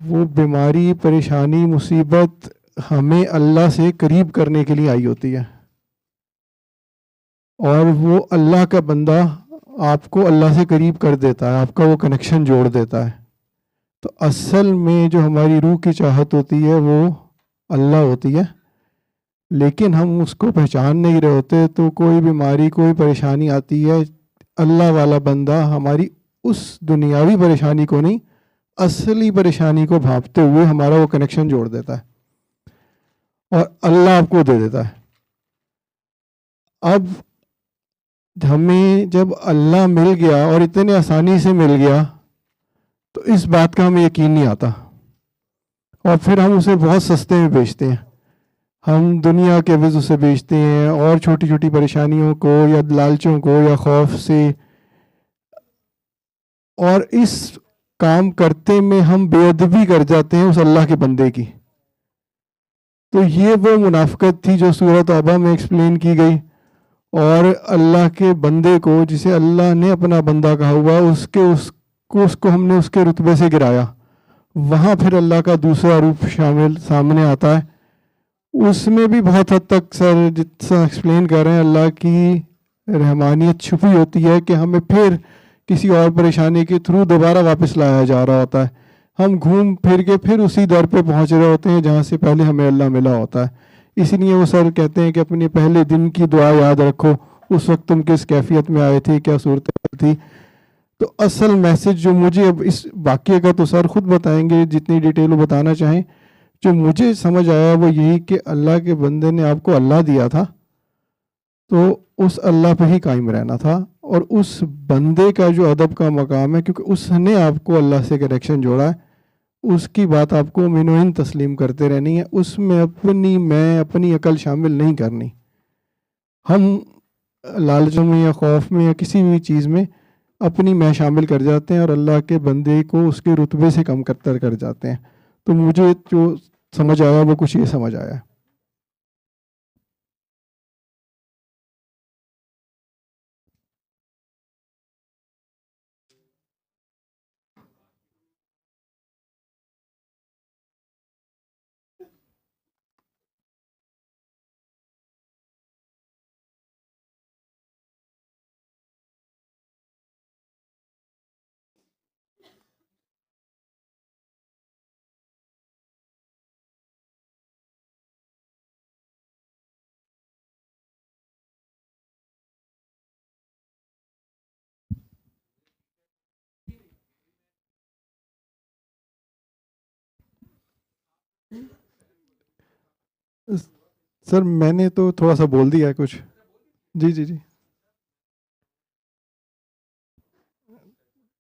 वो बीमारी परेशानी मुसीबत हमें अल्लाह से करीब करने के लिए आई होती है, और वो अल्लाह का बंदा आपको अल्लाह से करीब कर देता है, आपका वो कनेक्शन जोड़ देता है। तो असल में जो हमारी रूह की चाहत होती है वो अल्लाह होती है, लेकिन हम उसको पहचान नहीं रहे होते। तो कोई बीमारी कोई परेशानी आती है, अल्लाह वाला बंदा हमारी उस दुनियावी परेशानी को नहीं, असली परेशानी को भांपते हुए हमारा वो कनेक्शन जोड़ देता है और अल्लाह आपको दे देता है। अब हमें जब अल्लाह मिल गया और इतने आसानी से मिल गया, तो इस बात का हमें यकीन नहीं आता और फिर हम उसे बहुत सस्ते में बेचते हैं। हम दुनिया के एवज उसे बेचते हैं और छोटी छोटी परेशानियों को या लालचों को या खौफ से, और इस काम करते में हम बेअदबी कर जाते हैं उस अल्लाह के बंदे की। तो ये वो मुनाफिकत थी जो सूरह तौबा में एक्सप्लेन की गई। और अल्लाह के बंदे को, जिसे अल्लाह ने अपना बंदा कहा हुआ, उसको हमने उसके रुतबे से गिराया। वहाँ फिर अल्लाह का दूसरा रूप शामिल सामने आता है। उसमें भी बहुत हद तक सर जितना एक्सप्लेन कर रहे हैं, अल्लाह की रहमानियत छुपी होती है कि हमें फिर किसी और परेशानी के थ्रू दोबारा वापस लाया जा रहा होता है। हम घूम फिर के फिर उसी दर पे पहुंच रहे होते हैं जहाँ से पहले हमें अल्लाह मिला होता है। इसलिए वो सर कहते हैं कि अपने पहले दिन की दुआ याद रखो, उस वक्त तुम किस कैफियत में आए थे, क्या सूरत थी। तो असल मैसेज जो मुझे अब इस वाक़ये का तो सर खुद बताएंगे जितनी डिटेल वो बताना चाहें, जो मुझे समझ आया वो यही कि अल्लाह के बंदे ने आपको अल्लाह दिया था, तो उस अल्लाह पे ही कायम रहना था। और उस बंदे का जो अदब का मकाम है, क्योंकि उसने आपको अल्लाह से कनेक्शन जोड़ा है, उसकी बात आपको मिनोइन तस्लीम करते रहनी है। उसमें अपनी मैं अपनी अकल शामिल नहीं करनी। हम लालचों में या खौफ में या किसी भी चीज़ में अपनी मैं शामिल कर जाते हैं और अल्लाह के बंदे को उसके रुतबे से कम कर जाते हैं। तो मुझे जो समझ आया वो कुछ ये समझ आया। सर मैंने तो थोड़ा सा बोल दिया है कुछ। जी जी जी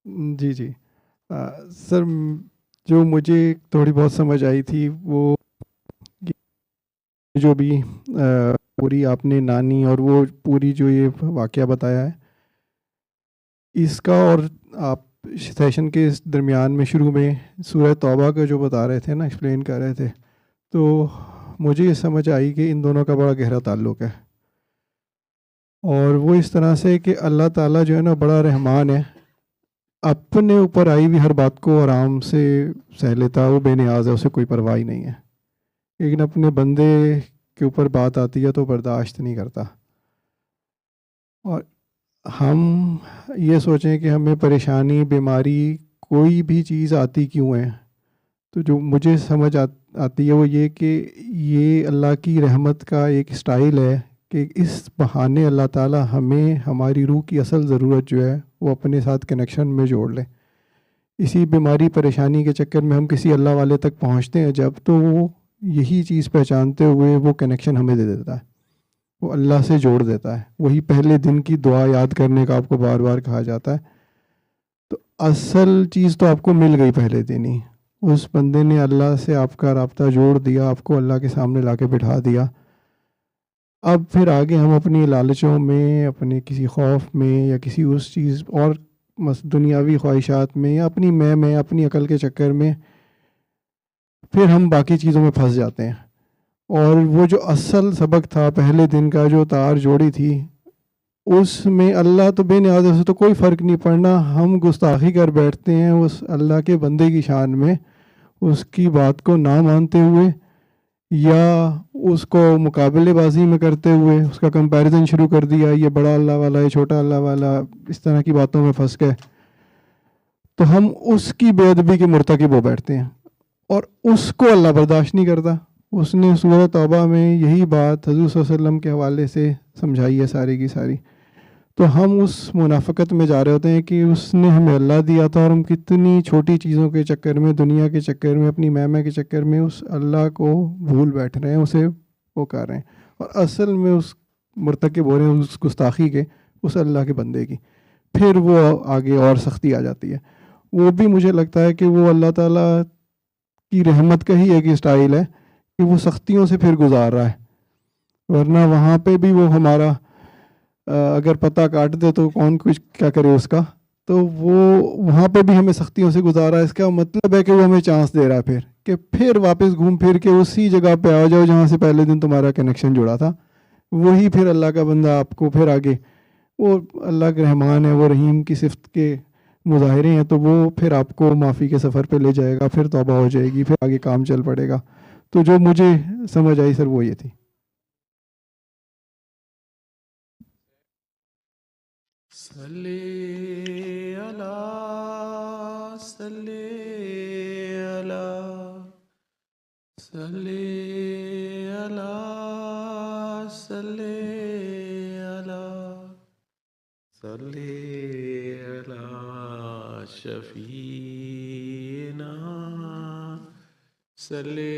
जी जी। सर जो मुझे थोड़ी बहुत समझ आई थी वो जो भी पूरी आपने नानी और वो पूरी जो ये वाकया बताया है इसका, और आप सेशन के इस दरमियान में शुरू में सूरह तौबा का जो बता रहे थे ना, एक्सप्लेन कर रहे थे, तो मुझे ये समझ आई कि इन दोनों का बड़ा गहरा ताल्लुक़ है। और वो इस तरह से कि अल्लाह ताला जो है ना बड़ा रहमान है, अपने ऊपर आई हुई हर बात को आराम से सह लेता है, वो बेनियाज है, उसे कोई परवाह ही नहीं है। लेकिन अपने बंदे के ऊपर बात आती है तो बर्दाश्त नहीं करता। और हम ये सोचें कि हमें परेशानी बीमारी कोई भी चीज़ आती क्यों है, तो जो मुझे समझ आती है वो ये कि ये अल्लाह की रहमत का एक स्टाइल है कि इस बहाने अल्लाह ताला हमें हमारी रूह की असल ज़रूरत जो है वो अपने साथ कनेक्शन में जोड़ ले। इसी बीमारी परेशानी के चक्कर में हम किसी अल्लाह वाले तक पहुंचते हैं जब, तो वो यही चीज़ पहचानते हुए वो कनेक्शन हमें दे देता है, वो अल्लाह से जोड़ देता है। वही पहले दिन की दुआ याद करने का आपको बार बार कहा जाता है। तो असल चीज़ तो आपको मिल गई पहले दिन ही, उस बंदे ने अल्लाह से आपका राब्ता जोड़ दिया, आपको अल्लाह के सामने लाके बिठा दिया। अब फिर आगे हम अपनी लालचों में, अपने किसी खौफ में या किसी उस चीज़ और दुनियावी ख्वाहिशात में या अपनी मैं अपनी अकल के चक्कर में फिर हम बाकी चीज़ों में फंस जाते हैं। और वो जो असल सबक था पहले दिन का, जो तार जोड़ी थी, उसमें अल्लाह तो बेनियाज़ है, उसे तो कोई फ़र्क नहीं पड़ना, हम गुस्ताखी कर बैठते हैं उस अल्लाह के बंदे की शान में, उसकी बात को ना मानते हुए या उसको मुकाबलेबाजी में करते हुए उसका कंपैरिजन शुरू कर दिया, ये बड़ा अल्लाह वाला है, छोटा अल्लाह वाला, इस तरह की बातों में फंस गए, तो हम उसकी बेअदबी के मुर्तकिब हो बैठते हैं और उसको अल्लाह बर्दाश्त नहीं करता। उसने सूरह तौबा में यही बात हज़रत सल्लल्लाहु अलैहि वसल्लम के हवाले से समझाई है सारी की सारी। तो हम उस मुनाफ़कत में जा रहे होते हैं कि उसने हमें अल्लाह दिया था और हम कितनी छोटी चीज़ों के चक्कर में, दुनिया के चक्कर में, अपनी मैं के चक्कर में उस अल्लाह को भूल बैठ रहे हैं, उसे वो कर रहे हैं और असल में उस मुर्तकिब हो रहे हैं उस गुस्ताखी के, उस अल्लाह के बंदे की। फिर वो आगे और सख्ती आ जाती है। वो भी मुझे लगता है कि वो अल्लाह ताला की रहमत का ही एक स्टाइल है कि वो सख्तियों से फिर गुजार रहा है, वरना वहाँ पे भी वो हमारा अगर पता काट दे तो कौन कुछ क्या करे उसका, तो वो वहाँ पे भी हमें सख्तियों से गुजारा है। इसका मतलब है कि वो हमें चांस दे रहा है फिर कि फिर वापस घूम फिर के उसी जगह पे आ जाओ जहाँ से पहले दिन तुम्हारा कनेक्शन जुड़ा था। वही फिर अल्लाह का बंदा आपको फिर आगे, वो अल्लाह के रहमान है, वो रहीम की सिफ्त के मुजाहिरे हैं, तो वो फिर आपको माफ़ी के सफ़र पे ले जाएगा, फिर तौबा हो जाएगी, फिर आगे काम चल पड़ेगा। तो जो मुझे समझ आई सर वो ये थी। सल्ले अला सल्ले अला सल्ले अला सल्ले अला सल्ले अला शफीना, सल्ले